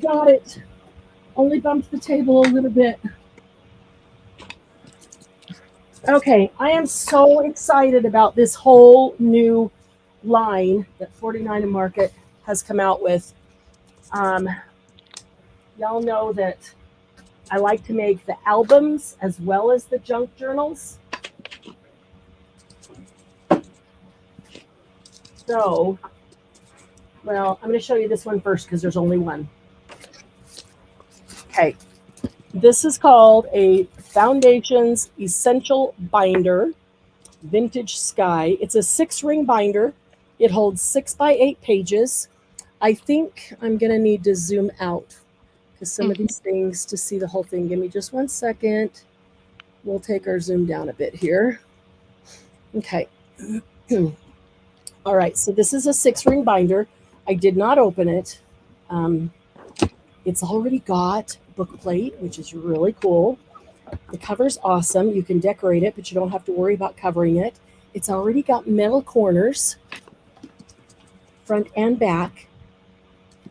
got it. Only bumped the table a little bit. Okay, I am so excited about this whole new line that 49 and Market has come out with. Y'all know that I like to make the albums as well as the junk journals. So, well, I'm going to show you this one first because there's only one. Okay, this is called a Foundations Essential Binder, Vintage Sky. It's a 6-ring binder. It holds 6 by 8 pages. I think I'm going to need to zoom out because some of these things to see the whole thing. Give me just 1 second. We'll take our zoom down a bit here. Okay. All right, so this is a 6-ring binder. I did not open it. It's already got book plate, which is really cool. The cover's awesome. You can decorate it, but you don't have to worry about covering it. It's already got metal corners, front and back.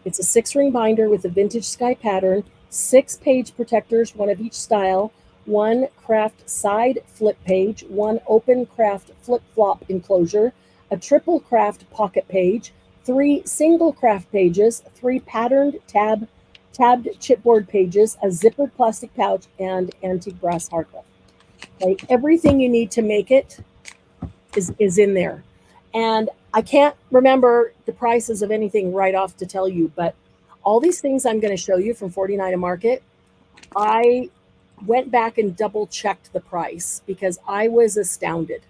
It's a 6-ring binder with a vintage sky pattern, 6 page protectors, 1 of each style, 1 craft side flip page, 1 open craft flip-flop enclosure, a triple craft pocket page, 3 single craft pages, 3 patterned tabbed chipboard pages, a zippered plastic pouch, and antique brass hardware. Okay, everything you need to make it is in there. And I can't remember the prices of anything right off to tell you, but all these things I'm going to show you from 49 and Market, I went back and double checked the price because I was astounded.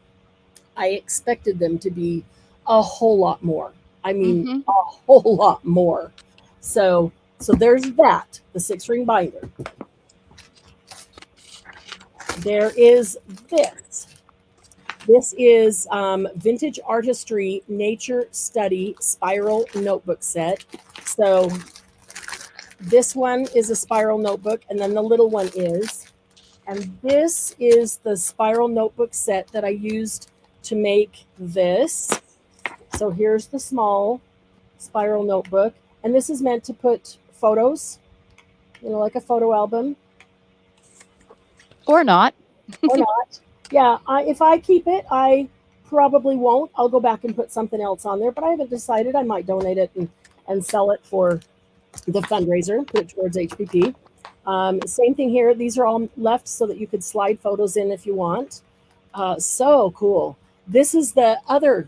I expected them to be a whole lot more. I mean, a whole lot more. So there's that, the 6-ring binder. There is this. This is Vintage Artistry Nature Study Spiral Notebook Set. So this one is a spiral notebook, and then the little one is. And this is the spiral notebook set that I used to make this. So here's the small spiral notebook. And this is meant to put photos, like a photo album. Or not. Or not. Yeah, if I keep it, I probably won't. I'll go back and put something else on there, but I haven't decided. I might donate it and sell it for the fundraiser, put it towards HPP. Same thing here. These are all left so that you could slide photos in if you want. So cool. This is the other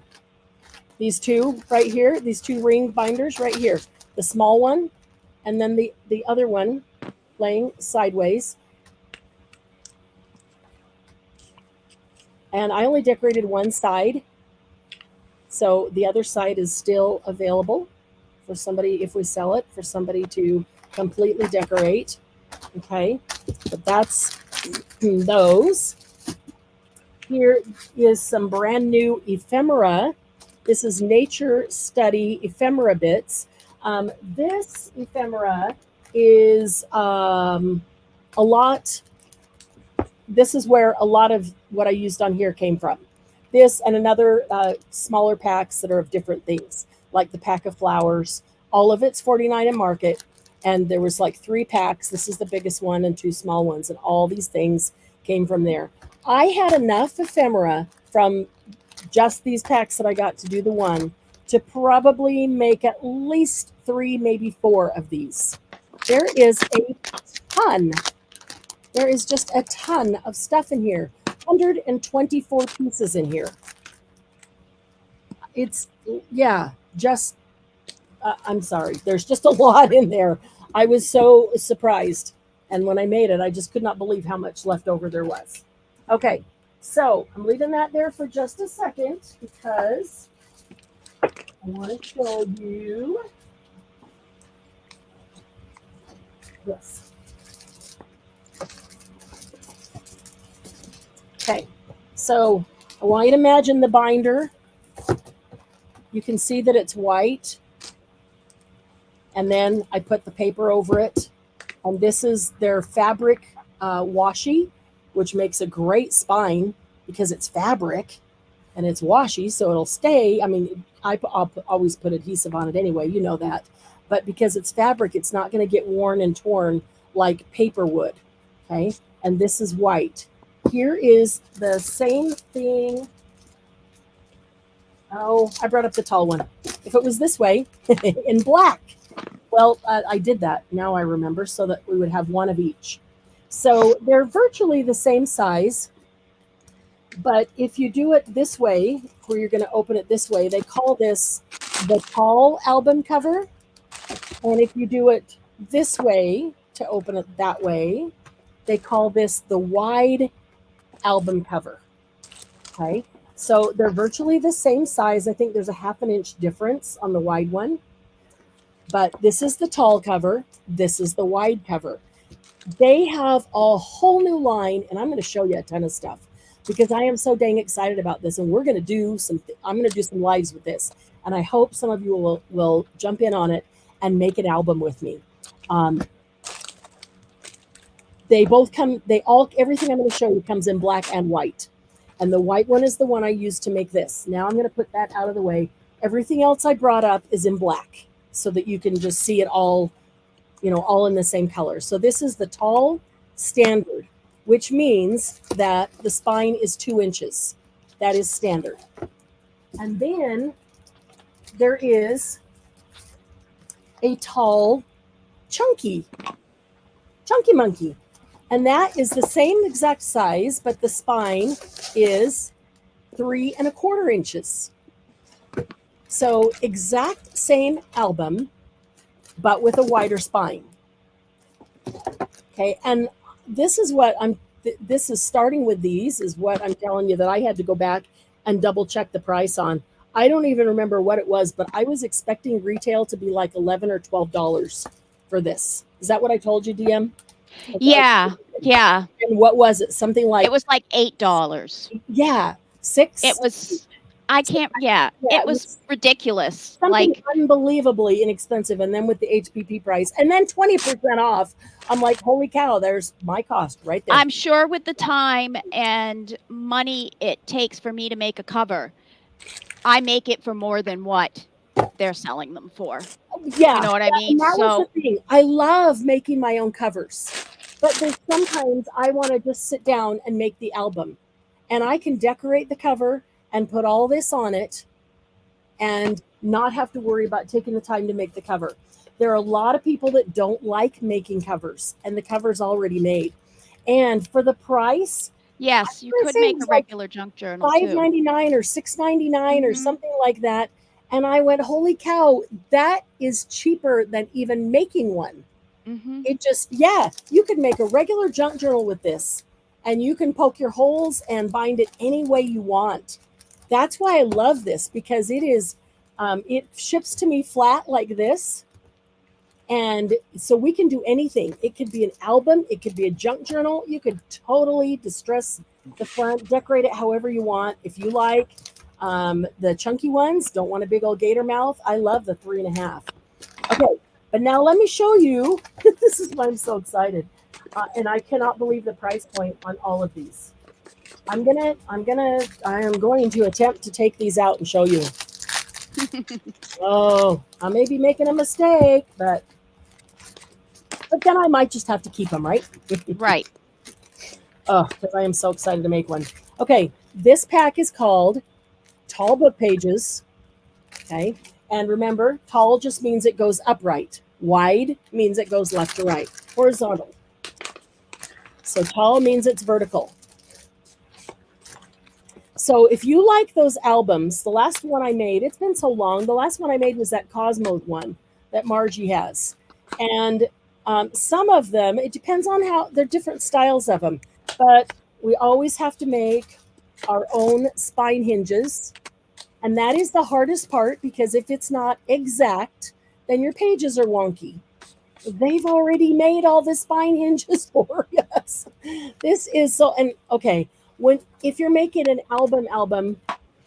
These two right here, these two ring binders right here. The small one, and then the other one laying sideways. And I only decorated one side, so the other side is still available for somebody, if we sell it, for somebody to completely decorate. Okay, but that's those. Here is some brand new ephemera. This is Nature Study ephemera bits. This ephemera is a lot. This is where a lot of what I used on here came from. This and another smaller packs that are of different things, like the pack of flowers. All of it's $49 in market, and there was like 3 packs. This is the biggest one and 2 small ones, and all these things came from there. I had enough ephemera from just these packs that I got to do the one to probably make at least 3, maybe 4 of these. There is a ton. There is just a ton of stuff in here. 124 pieces in here. It's, yeah, just, I'm sorry. There's just a lot in there. I was so surprised. And when I made it, I just could not believe how much left over there was. Okay, so I'm leaving that there for just a second because I want to show you this. Okay, so I want you to imagine the binder. You can see that it's white. And then I put the paper over it. And this is their fabric washi, which makes a great spine because it's fabric and it's washi, so it'll stay. I mean, I'll always put adhesive on it anyway, you know that. But because it's fabric, it's not going to get worn and torn like paper would, okay? And this is white. Here is the same thing. Oh, I brought up the tall one. If it was this way, in black. Well, I did that. Now I remember, so that we would have one of each. So they're virtually the same size, but if you do it this way, where you're going to open it this way, they call this the tall album cover. And if you do it this way to open it that way, they call this the wide album cover. Okay, so they're virtually the same size. I think there's a 1/2 inch difference on the wide one, but this is the tall cover. This is the wide cover. They have a whole new line, and I'm going to show you a ton of stuff because I am so dang excited about this. And we're going to do I'm going to do some lives with this, and I hope some of you will jump in on it and make an album with me. They both come. Everything I'm going to show you comes in black and white, and the white one is the one I used to make this. Now I'm going to put that out of the way. Everything else I brought up is in black, so that you can just see it all. All in the same color. So this is the tall standard, which means that the spine is 2 inches. That is standard. And then there is a tall chunky monkey. And that is the same exact size, but the spine is 3 1/4 inches. So exact same album, but with a wider spine. Okay, and this is what this is starting with these is what I'm telling you that I had to go back and double check the price on. I don't even remember what it was, but I was expecting retail to be like $11 or $12 for this. Is that what I told you, DM? Yeah. Yeah. And what was it? Something like It was like $8. Yeah, 6. It was it was ridiculous. Something Like unbelievably inexpensive. And then with the HPP price and then 20% off, I'm like, holy cow, there's my cost right there. I'm sure with the time and money it takes for me to make a cover, I make it for more than what they're selling them for. Yeah. You know what I mean? That was the thing. I love making my own covers, but there's sometimes I want to just sit down and make the album, and I can decorate the cover and put all this on it and not have to worry about taking the time to make the cover. There are a lot of people that don't like making covers, and the cover's already made. And for the price, yes, you could make a regular junk journal $5.99 or $6.99 or something like that. And I went, holy cow, that is cheaper than even making one. Mm-hmm. It just, yeah, you could make a regular junk journal with this, and you can poke your holes and bind it any way you want. That's why I love this, because it is, it ships to me flat like this. And so we can do anything. It could be an album, it could be a junk journal. You could totally distress the front, decorate it however you want. If you like the chunky ones, don't want a big old gator mouth, I love the 3.5. Okay, but now let me show you. This is why I'm so excited. And I cannot believe the price point on all of these. I am going to attempt to take these out and show you. Oh, I may be making a mistake, but then I might just have to keep them, right? Right. Oh, because I am so excited to make one. Okay, this pack is called Tall Book Pages. Okay, and remember, tall just means it goes upright. Wide means it goes left to right. Horizontal. So tall means it's vertical. So if you like those albums, the last one I made, it's been so long. The last one I made was that Cosmos one that Margie has. And some of them, it depends on how, they're different styles of them. But we always have to make our own spine hinges. And that is the hardest part, because if it's not exact, then your pages are wonky. They've already made all the spine hinges for us. This is so, and okay, if you're making an album,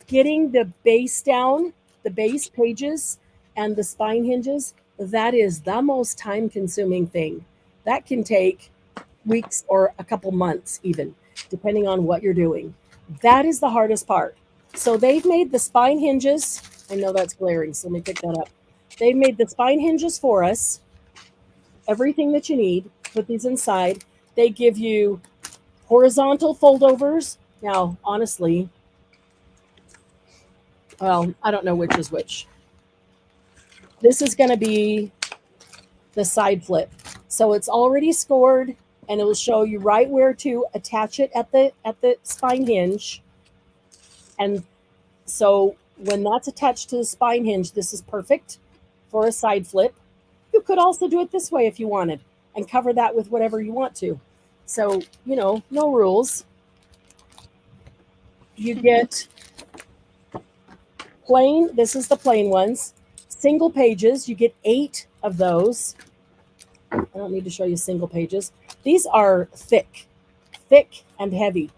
getting the base down, the base pages and the spine hinges, that is the most time consuming thing. That can take weeks or a couple months even, depending on what you're doing. That is the hardest part. So they've made the spine hinges. I know that's glaring, so let me pick that up. They've made the spine hinges for us. Everything that you need, put these inside. They give you horizontal foldovers. Now, honestly, well, I don't know which is which. This is going to be the side flip. So it's already scored, and it will show you right where to attach it at the spine hinge. And so when that's attached to the spine hinge, this is perfect for a side flip. You could also do it this way if you wanted, and cover that with whatever you want to. So, no rules. You get plain, this is the plain ones. Single pages, you get 8 of those. I don't need to show you single pages. These are thick and heavy.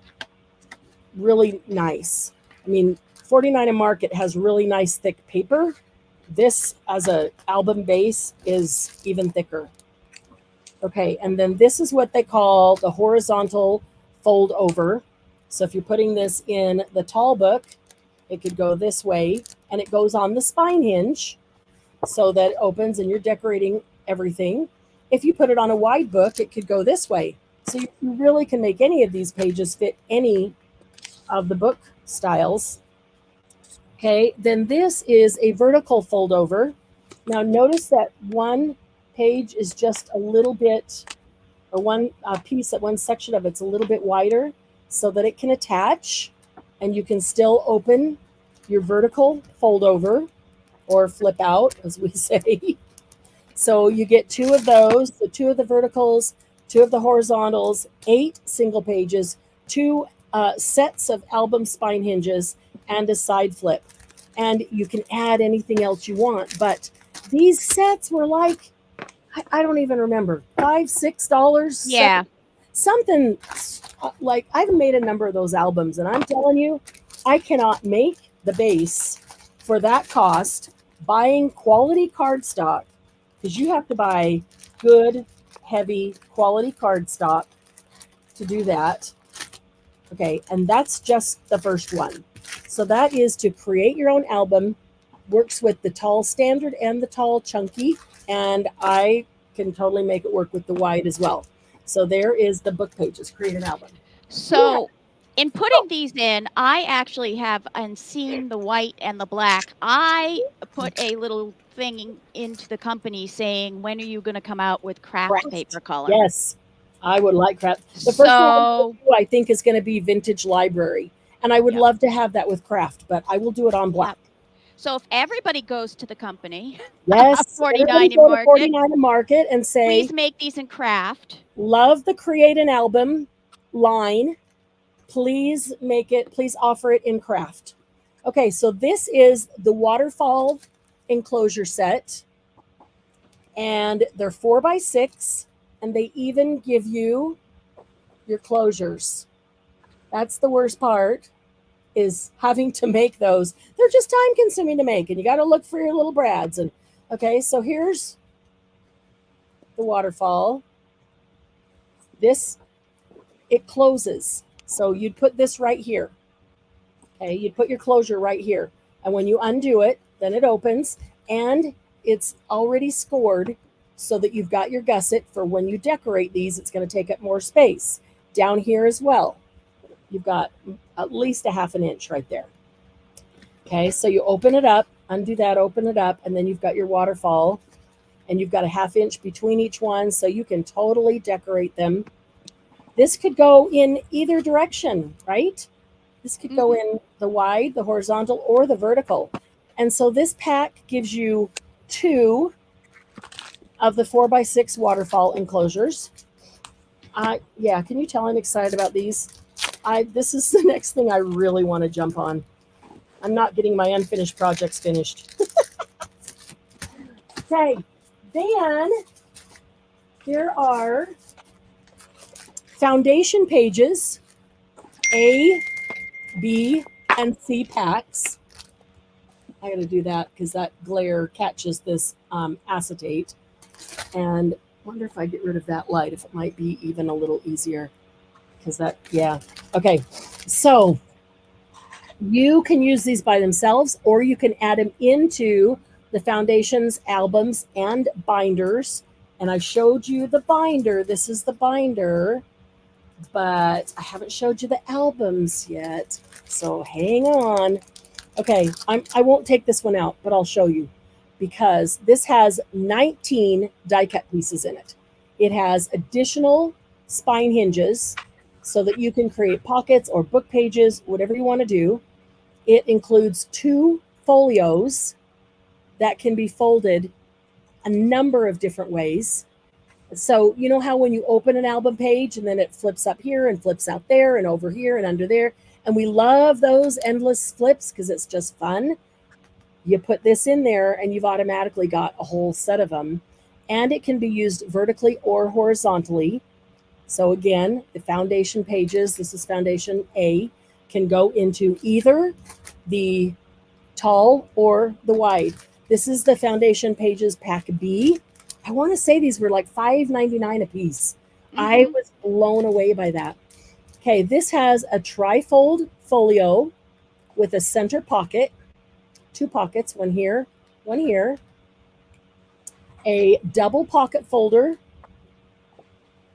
Really nice. I mean, 49 and Market has really nice thick paper. This, as a album base, is even thicker. Okay, and then this is what they call the horizontal fold over. So if you're putting this in the tall book, it could go this way, and it goes on the spine hinge so that it opens and you're decorating everything. If you put it on a wide book, it could go this way. So you really can make any of these pages fit any of the book styles. Okay, then this is a vertical fold over. Now notice that one page is just a little bit, or one piece, that one section of it's a little bit wider, so that it can attach, and you can still open your vertical fold over or flip out, as we say. So you get 2 of those, so 2 of the verticals, 2 of the horizontals, 8 single pages, 2 sets of album spine hinges, and a side flip. And you can add anything else you want. But these sets were like, I don't even remember, $5, $6. Yeah. Something like, I've made a number of those albums, and I'm telling you, I cannot make the base for that cost buying quality cardstock, because you have to buy good, heavy, quality cardstock to do that. Okay, and that's just the first one. So that is to create your own album, works with the tall standard and the tall chunky, and I can totally make it work with the wide as well. So there is the book pages, create an album. So in putting these in, I actually have unseen the white and the black. I put a little thing into the company saying, when are you going to come out with craft paper color? Yes, I would like craft. The first one I think is going to be Vintage Library. And I would love to have that with craft, but I will do it on black. So if everybody goes to the company, Yes, 49 everybody in go to Market, 49 and Market and say, please make these in craft. love the Create an Album line. Please make it, please offer it in craft. Okay, so this is the waterfall enclosure set. And they're 4x6, and they even give you your closures. That's the worst part, is having to make those. They're just time consuming to make, and you got to look for your little brads. And okay, so here's the waterfall. This, it closes. So you'd put this right here. Okay, you'd put your closure right here. And when you undo it, then it opens, and it's already scored so that you've got your gusset for when you decorate these. It's going to take up more space. Down here as well, you've got at least a 1/2 inch right there. Okay, so you open it up, undo that, open it up, and then you've got your waterfall, and you've got a 1/2 inch between each one, so you can totally decorate them. This could go in either direction, right? This could go in the wide, the horizontal, or the vertical. And so this pack gives you 2 of the 4x6 waterfall enclosures. Yeah, can you tell I'm excited about these? This is the next thing I really want to jump on. I'm not getting my unfinished projects finished. Okay, then there are foundation pages, A, B, and C packs. I got to do that because that glare catches this acetate. And I wonder if I get rid of that light, if it might be even a little easier. Because that, yeah. Okay, so you can use these by themselves, or you can add them into the foundations, albums, and binders. And I showed you the binder. This is the binder, but I haven't showed you the albums yet. So hang on. Okay, I won't take this one out, but I'll show you, because this has 19 die cut pieces in it. It has additional spine hinges so that you can create pockets or book pages, whatever you want to do. It includes 2 folios that can be folded a number of different ways. So you know how when you open an album page and then it flips up here and flips out there and over here and under there, and we love those endless flips because it's just fun. You put this in there and you've automatically got a whole set of them, and it can be used vertically or horizontally. So again, the foundation pages, this is foundation A, can go into either the tall or the wide. This is the foundation pages pack B. I want to say these were like $5.99 a piece. I was blown away by that. Okay, this has a trifold folio with a center pocket, 2 pockets, one here, one here. A double pocket folder.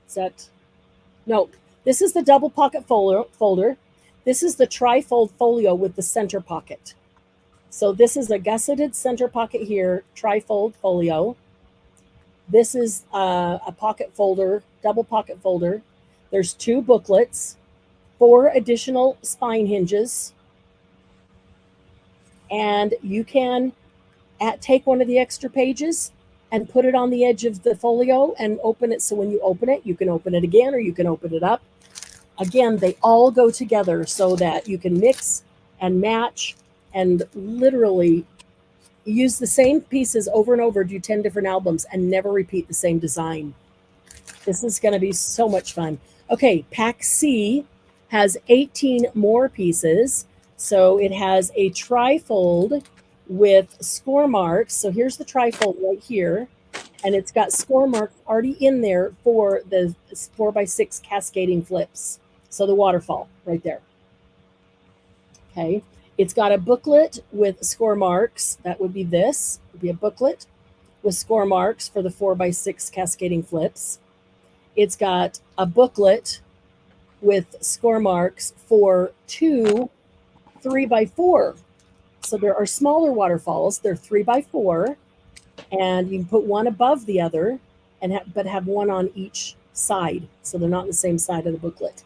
Is that? No, this is the double pocket folder. This is the trifold folio with the center pocket. So this is a gusseted center pocket here, trifold folio. This is a pocket folder, double pocket folder. There's 2 booklets, 4 additional spine hinges. And you can take one of the extra pages and put it on the edge of the folio and open it. So when you open it, you can open it again or you can open it up. Again, they all go together so that you can mix and match and literally use the same pieces over and over, do 10 different albums and never repeat the same design. This is going to be so much fun. Okay, pack C has 18 more pieces. So it has a trifold with score marks. So here's the trifold right here. And it's got score marks already in there for the 4x6 cascading flips. So the waterfall right there. Okay. It's got a booklet with score marks. That would be this. It would be a booklet with score marks for the 4x6 cascading flips. It's got a booklet with score marks for 2 3x4. So there are smaller waterfalls. They're 3x4, and you can put one above the other, and but have one on each side. So they're not on the same side of the booklet.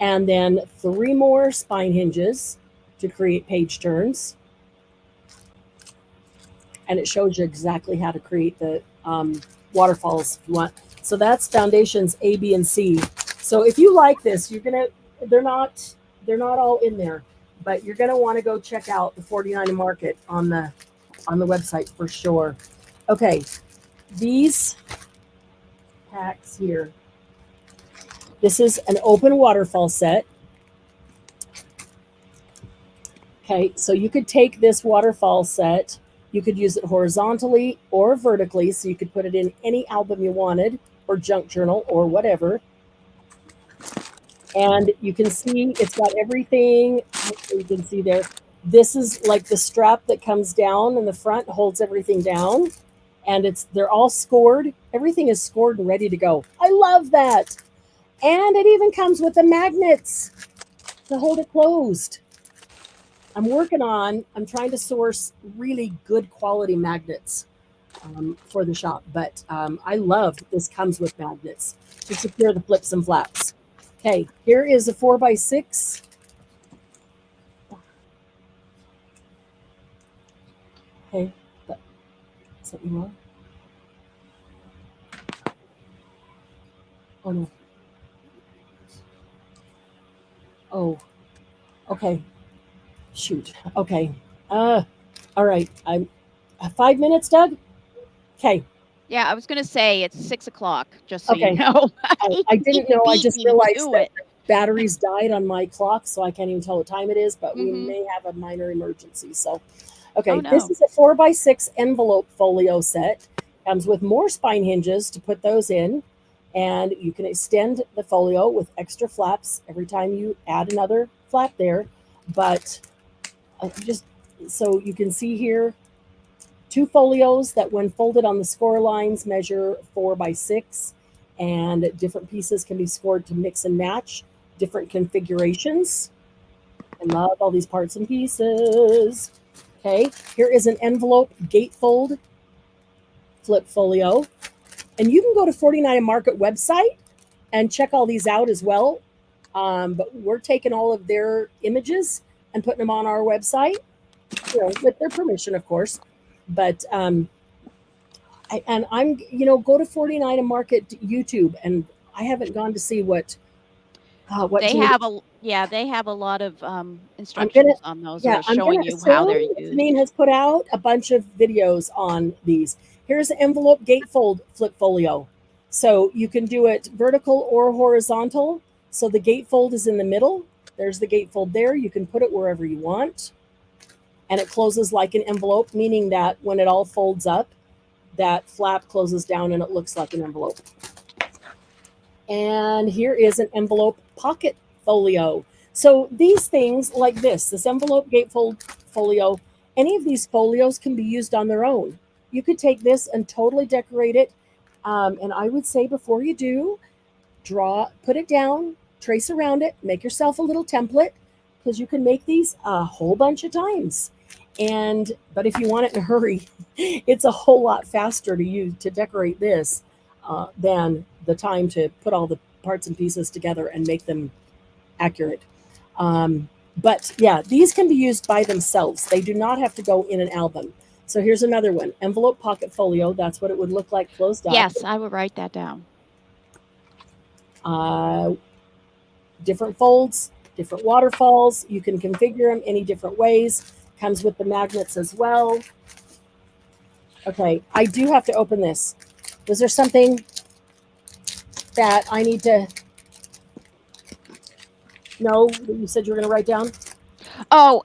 And then 3 more spine hinges to create page turns. and it shows you exactly how to create the waterfalls if you want. So that's foundations A, B, and C. So if you like this, they're not all in there, but you're gonna want to go check out the 49 Market on the website for sure. Okay, these packs here. This is an open waterfall set. Okay, so you could take this waterfall set, you could use it horizontally or vertically, so you could put it in any album you wanted, or junk journal, or whatever. And you can see it's got everything. You can see there. This is like the strap that comes down in the front, holds everything down, and they're all scored. Everything is scored and ready to go. I love that. And it even comes with the magnets to hold it closed. I'm trying to source really good quality magnets for the shop, but I love this comes with magnets to secure the flips and flaps. Okay, here is a 4x6. Okay, something wrong? Oh no. Oh, okay. Shoot. Okay. All right. I'm 5 minutes, Doug. Okay. Yeah, I was going to say it's 6 o'clock, just so Okay. you know. I didn't know. I just realized do that it. the batteries died on my clock, so I can't even tell what time it is, but we Mhm. may have a minor emergency. So, okay, Oh, no. this is a 4x6 envelope folio set. Comes with more spine hinges to put those in, and you can extend the folio with extra flaps every time you add another flap there. But just so you can see here, 2 folios that when folded on the score lines measure 4x6, and different pieces can be scored to mix and match different configurations. I love all these parts and pieces. Okay, here is an envelope gatefold flip folio, and you can go to 49 Market website and check all these out as well. But we're taking all of their images and putting them on our website, with their permission, of course. But I'm go to 49 Market YouTube, and I haven't gone to see what They have a lot of instructions on those, or showing you how they're used. Janine has put out a bunch of videos on these. Here's an envelope gatefold flip folio. So you can do it vertical or horizontal. So the gatefold is in the middle. There's the gatefold there. You can put it wherever you want. And it closes like an envelope, meaning that when it all folds up, that flap closes down and it looks like an envelope. And here is an envelope pocket folio. So these things like this envelope gatefold folio, any of these folios can be used on their own. You could take this and totally decorate it. And I would say before you do, put it down, trace around it, make yourself a little template, because you can make these a whole bunch of times. But if you want it in a hurry, it's a whole lot faster to decorate this than the time to put all the parts and pieces together and make them accurate. But yeah, these can be used by themselves. They do not have to go in an album. So here's another one, envelope pocket folio. That's what it would look like closed up. Yes, I would write that down. Different folds, different waterfalls. You can configure them any different ways. Comes with the magnets as well. Okay, I do have to open this. Was there something that I need to know that you said you were going to write down? Oh,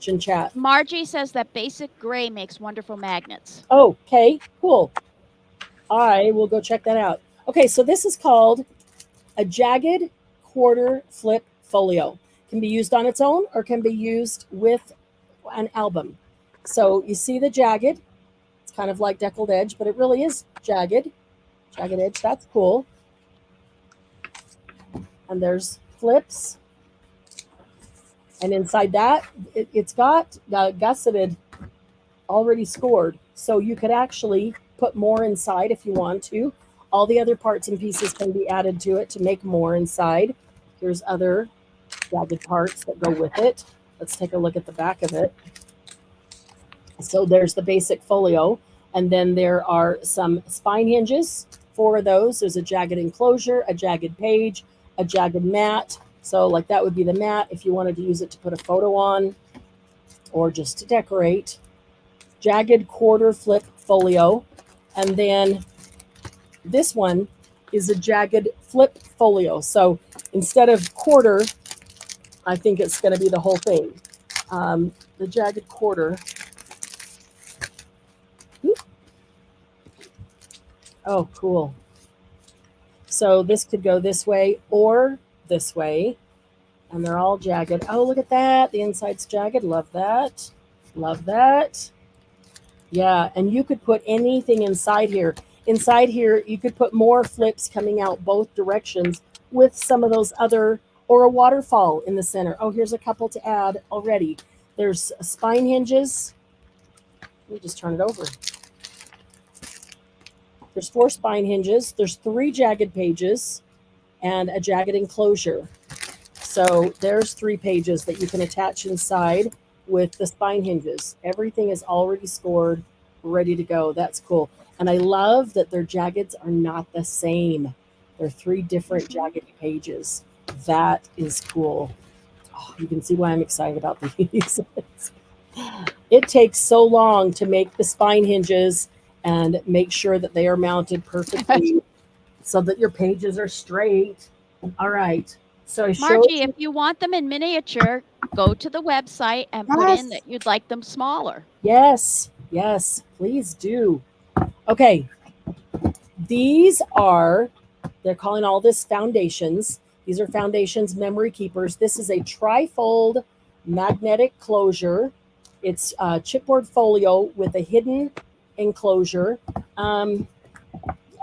In chat. Margie says that basic gray makes wonderful magnets. Oh, okay, cool. I will go check that out. Okay, so this is called a jagged quarter flip folio. Can be used on its own or can be used with an album. So you see the jagged. It's kind of like deckled edge, but it really is jagged. Jagged edge, that's cool. And there's flips. And inside that, it's got gusseted, already scored. So you could actually put more inside if you want to. All the other parts and pieces can be added to it to make more inside. Here's other jagged parts that go with it. Let's take a look at the back of it. So there's the basic folio, and then there are some spine hinges for those. There's a jagged enclosure, a jagged page, a jagged mat. So like that would be the mat if you wanted to use it to put a photo on or just to decorate. Jagged quarter flip folio. And then this one is a jagged flip folio. So instead of quarter, I think it's going to be the whole thing. The jagged quarter. Oh, cool. So this could go this way or this way. And they're all jagged. Oh, look at that. The inside's jagged. Love that. Love that. Yeah, and you could put anything inside here. Inside here, you could put more flips coming out both directions with some of those other, or a waterfall in the center. Oh, here's a couple to add already. There's spine hinges. Let me just turn it over. There's 4 spine hinges. There's 3 jagged pages and a jagged enclosure. So there's 3 pages that you can attach inside with the spine hinges. Everything is already scored, ready to go. That's cool. And I love that their jaggeds are not the same. They're 3 different jagged pages. That is cool. Oh, you can see why I'm excited about these. It takes so long to make the spine hinges and make sure that they are mounted perfectly so that your pages are straight. All right. So I showed Margie, if you want them in miniature, go to the website and put in that you'd like them smaller. Yes, yes, please do. Okay. These are, they're calling all this foundations. These are foundations memory keepers. This is a trifold magnetic closure. It's chipboard folio with a hidden enclosure. I'm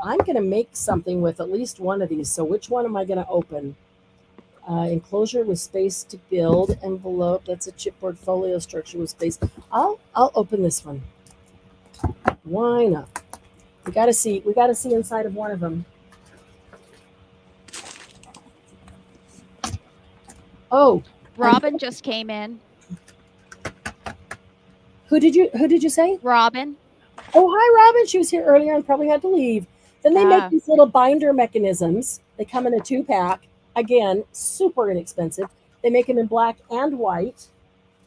going to make something with at least one of these. So which one am I going to open? Enclosure with space to build. Envelope. That's a chipboard folio structure with space. I'll open this one. Why not? We got to see inside of one of them. Oh, Robin just came in. Who did you say? Robin. Oh, hi, Robin. She was here earlier and probably had to leave. Then they make these little binder mechanisms. They come in a 2-pack. Again, super inexpensive. They make them in black and white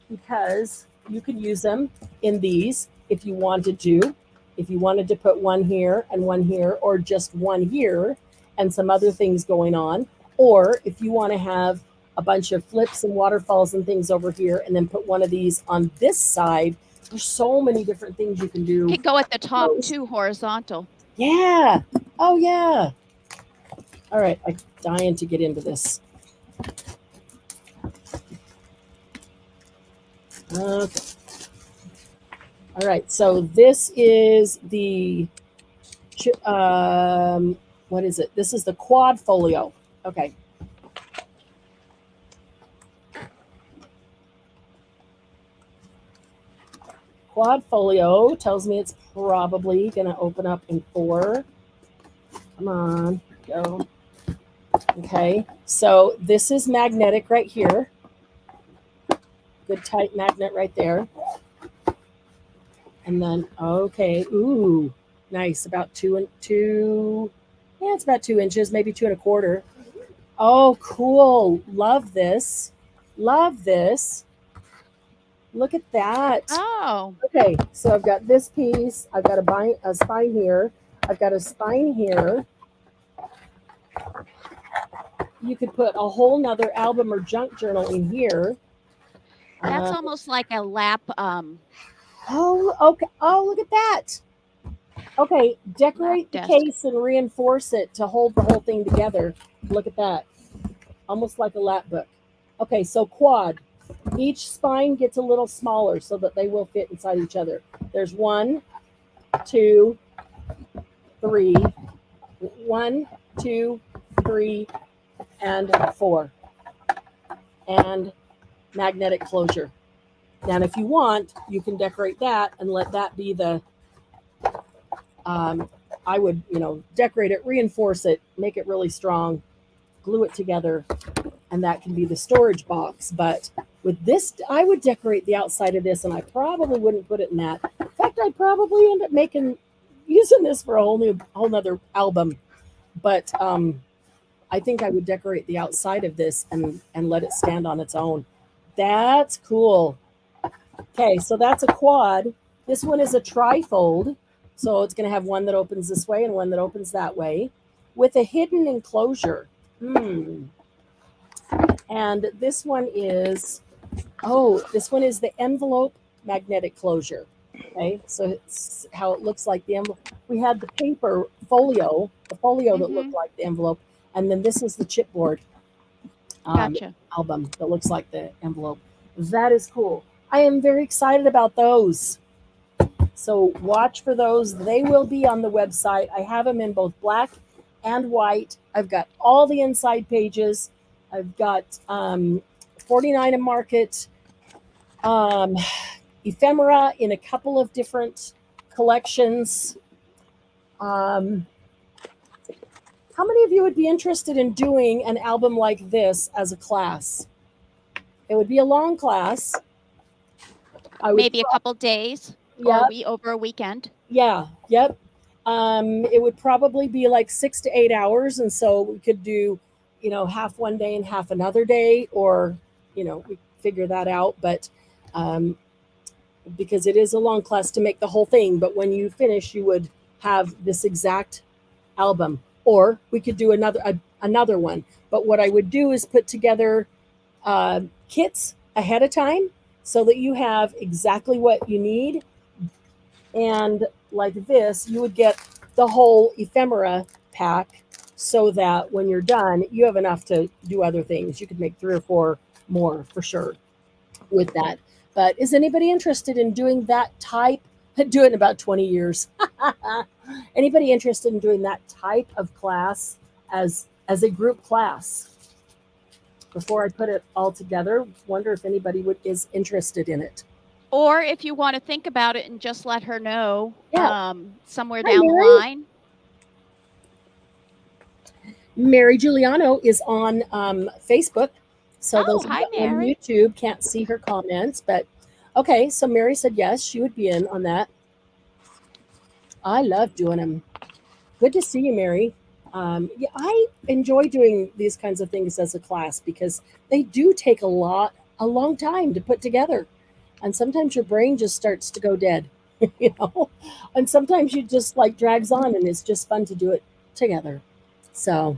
because you could use them in these if you wanted to. If you wanted to put one here and one here, or just one here and some other things going on. Or if you want to have a bunch of flips and waterfalls and things over here and then put one of these on this side. There's so many different things you can do. You could go at the top too, horizontal. Yeah. Oh, yeah. All right. I'm dying to get into this. Okay. All right. So this is the, what is it? This is the quad folio. Okay. Quad folio tells me it's probably going to open up in 4. Come on, go. Okay, so this is magnetic right here. Good tight magnet right there. And then, okay, ooh, nice. About 2 and 2. Yeah, it's about 2 inches, maybe 2 1/4. Oh, cool. Love this. Love this. Look at that. Oh. Okay, so I've got this piece. I've got a spine here. I've got a spine here. You could put a whole nother album or junk journal in here. That's almost like a lap. Oh, okay. Oh, look at that. Okay, decorate the case and reinforce it to hold the whole thing together. Look at that. Almost like a lap book. Okay, so quad. Each spine gets a little smaller so that they will fit inside each other. There's 1, 2, 3. 1, 2, 3, and 4. And magnetic closure. And if you want, you can decorate that and let that be the, I would, decorate it, reinforce it, make it really strong, glue it together, and that can be the storage box. But with this, I would decorate the outside of this, and I probably wouldn't put it in that. In fact, I'd probably end up using this for a whole nother album. But I think I would decorate the outside of this and let it stand on its own. That's cool. Okay, so that's a quad. This one is a trifold. So it's going to have one that opens this way and one that opens that way with a hidden enclosure. And this one is, this one is the envelope magnetic closure. Okay, so it's how it looks like the envelope. We had the paper folio, that looked like the envelope. And then this is the chipboard Gotcha. album that looks like the envelope. That is cool. I am very excited about those. So watch for those. They will be on the website. I have them in both black and white. I've got all the inside pages. I've got 49 and Market, ephemera in a couple of different collections. How many of you would be interested in doing an album like this as a class? It would be a long class. Maybe a couple days over a weekend. Yeah. Yep. It would probably be like 6 to 8 hours. And so we could do, half one day and half another day, or, we figure that out. But because it is a long class to make the whole thing, but when you finish, you would have this exact album. Or we could do another one. But what I would do is put together kits ahead of time so that you have exactly what you need. And like this, you would get the whole ephemera pack so that when you're done, you have enough to do other things. You could make 3 or 4 more for sure with that. But is anybody interested in doing that type? Do it in about 20 years. Anybody interested in doing that type of class as a group class? Before I put it all together, wonder if anybody is interested in it. Or if you want to think about it and just let her know somewhere Hi, down Mary. the line. Mary Giuliano is on Facebook. So those hi, on Mary. YouTube can't see her comments. But okay, so Mary said yes, she would be in on that. I love doing them. Good to see you, Mary. I enjoy doing these kinds of things as a class because they do take a long time to put together. And sometimes your brain just starts to go dead, and sometimes you just drags on, and it's just fun to do it together. So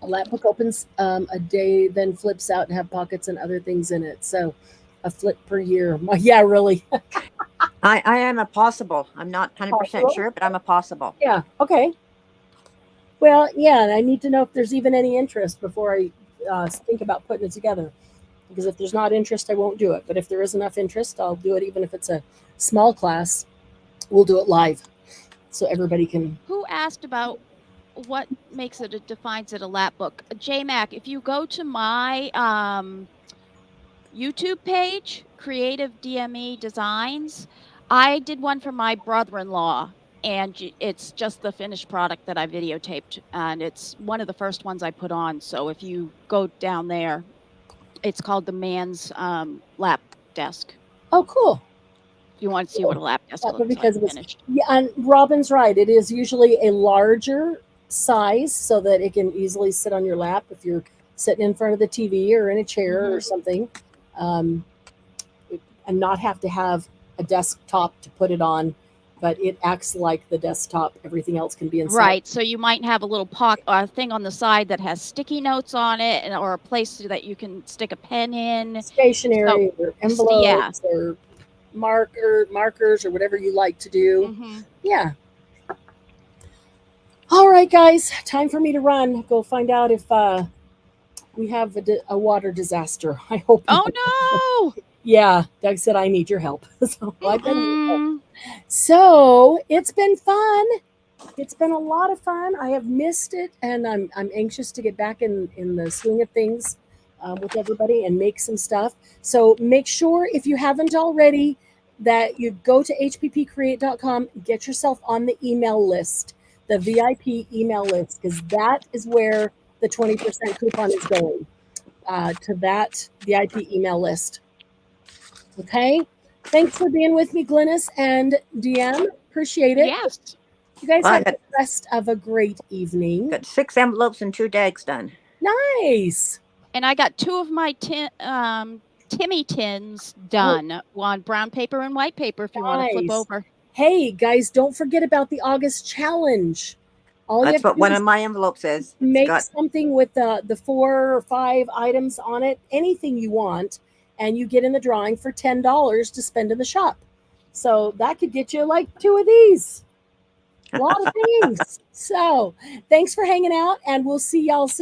a lap book opens a day, then flips out and have pockets and other things in it. So a flip per year. Yeah, really. I am a possible. I'm not 100% sure, but I'm a possible. Yeah. Okay. Well, yeah, and I need to know if there's even any interest before I think about putting it together. Because if there's not interest, I won't do it. But if there is enough interest, I'll do it. Even if it's a small class, we'll do it live, so everybody can. Who asked about what defines it a lap book? J Mac, if you go to my YouTube page, Creative DME Designs, I did one for my brother-in-law, and it's just the finished product that I videotaped, and it's one of the first ones I put on. So if you go down there, it's called the man's lap desk. Oh, cool. If you want to see what a lap desk looks because like finished. Yeah, and Robin's right. It is usually a larger size so that it can easily sit on your lap if you're sitting in front of the TV or in a chair or something, and not have to have a desktop to put it on, but it acts like the desktop. Everything else can be inside. Right. So you might have a little thing on the side that has sticky notes on it, or a place that you can stick a pen in. Stationery or envelopes or markers or whatever you like to do. Yeah. All right, guys, time for me to run. Go find out if we have a water disaster. I hope. Oh no! Yeah, Doug said I need your help. So it's been fun. It's been a lot of fun. I have missed it, and I'm anxious to get back in the swing of things with everybody and make some stuff. So make sure, if you haven't already, that you go to hppcreate.com, get yourself on the email list, the VIP email list, because that is where the 20% coupon is going. to that VIP email list. Okay. Thanks for being with me, Glynis and DM. Appreciate it. Yes. You guys Well, I have the rest of a great evening. got 6 envelopes and 2 dags done. Nice. And I got 2 of my Timmy tins done on brown paper and white paper if you want to flip Nice. over. Hey, guys, don't forget about the August challenge. All you That's have what to do one is of my envelopes is. It's make got something with the 4 or 5 items on it, anything you want, and you get in the drawing for $10 to spend in the shop. So that could get you like 2 of these. A lot of things. So thanks for hanging out, and we'll see y'all soon.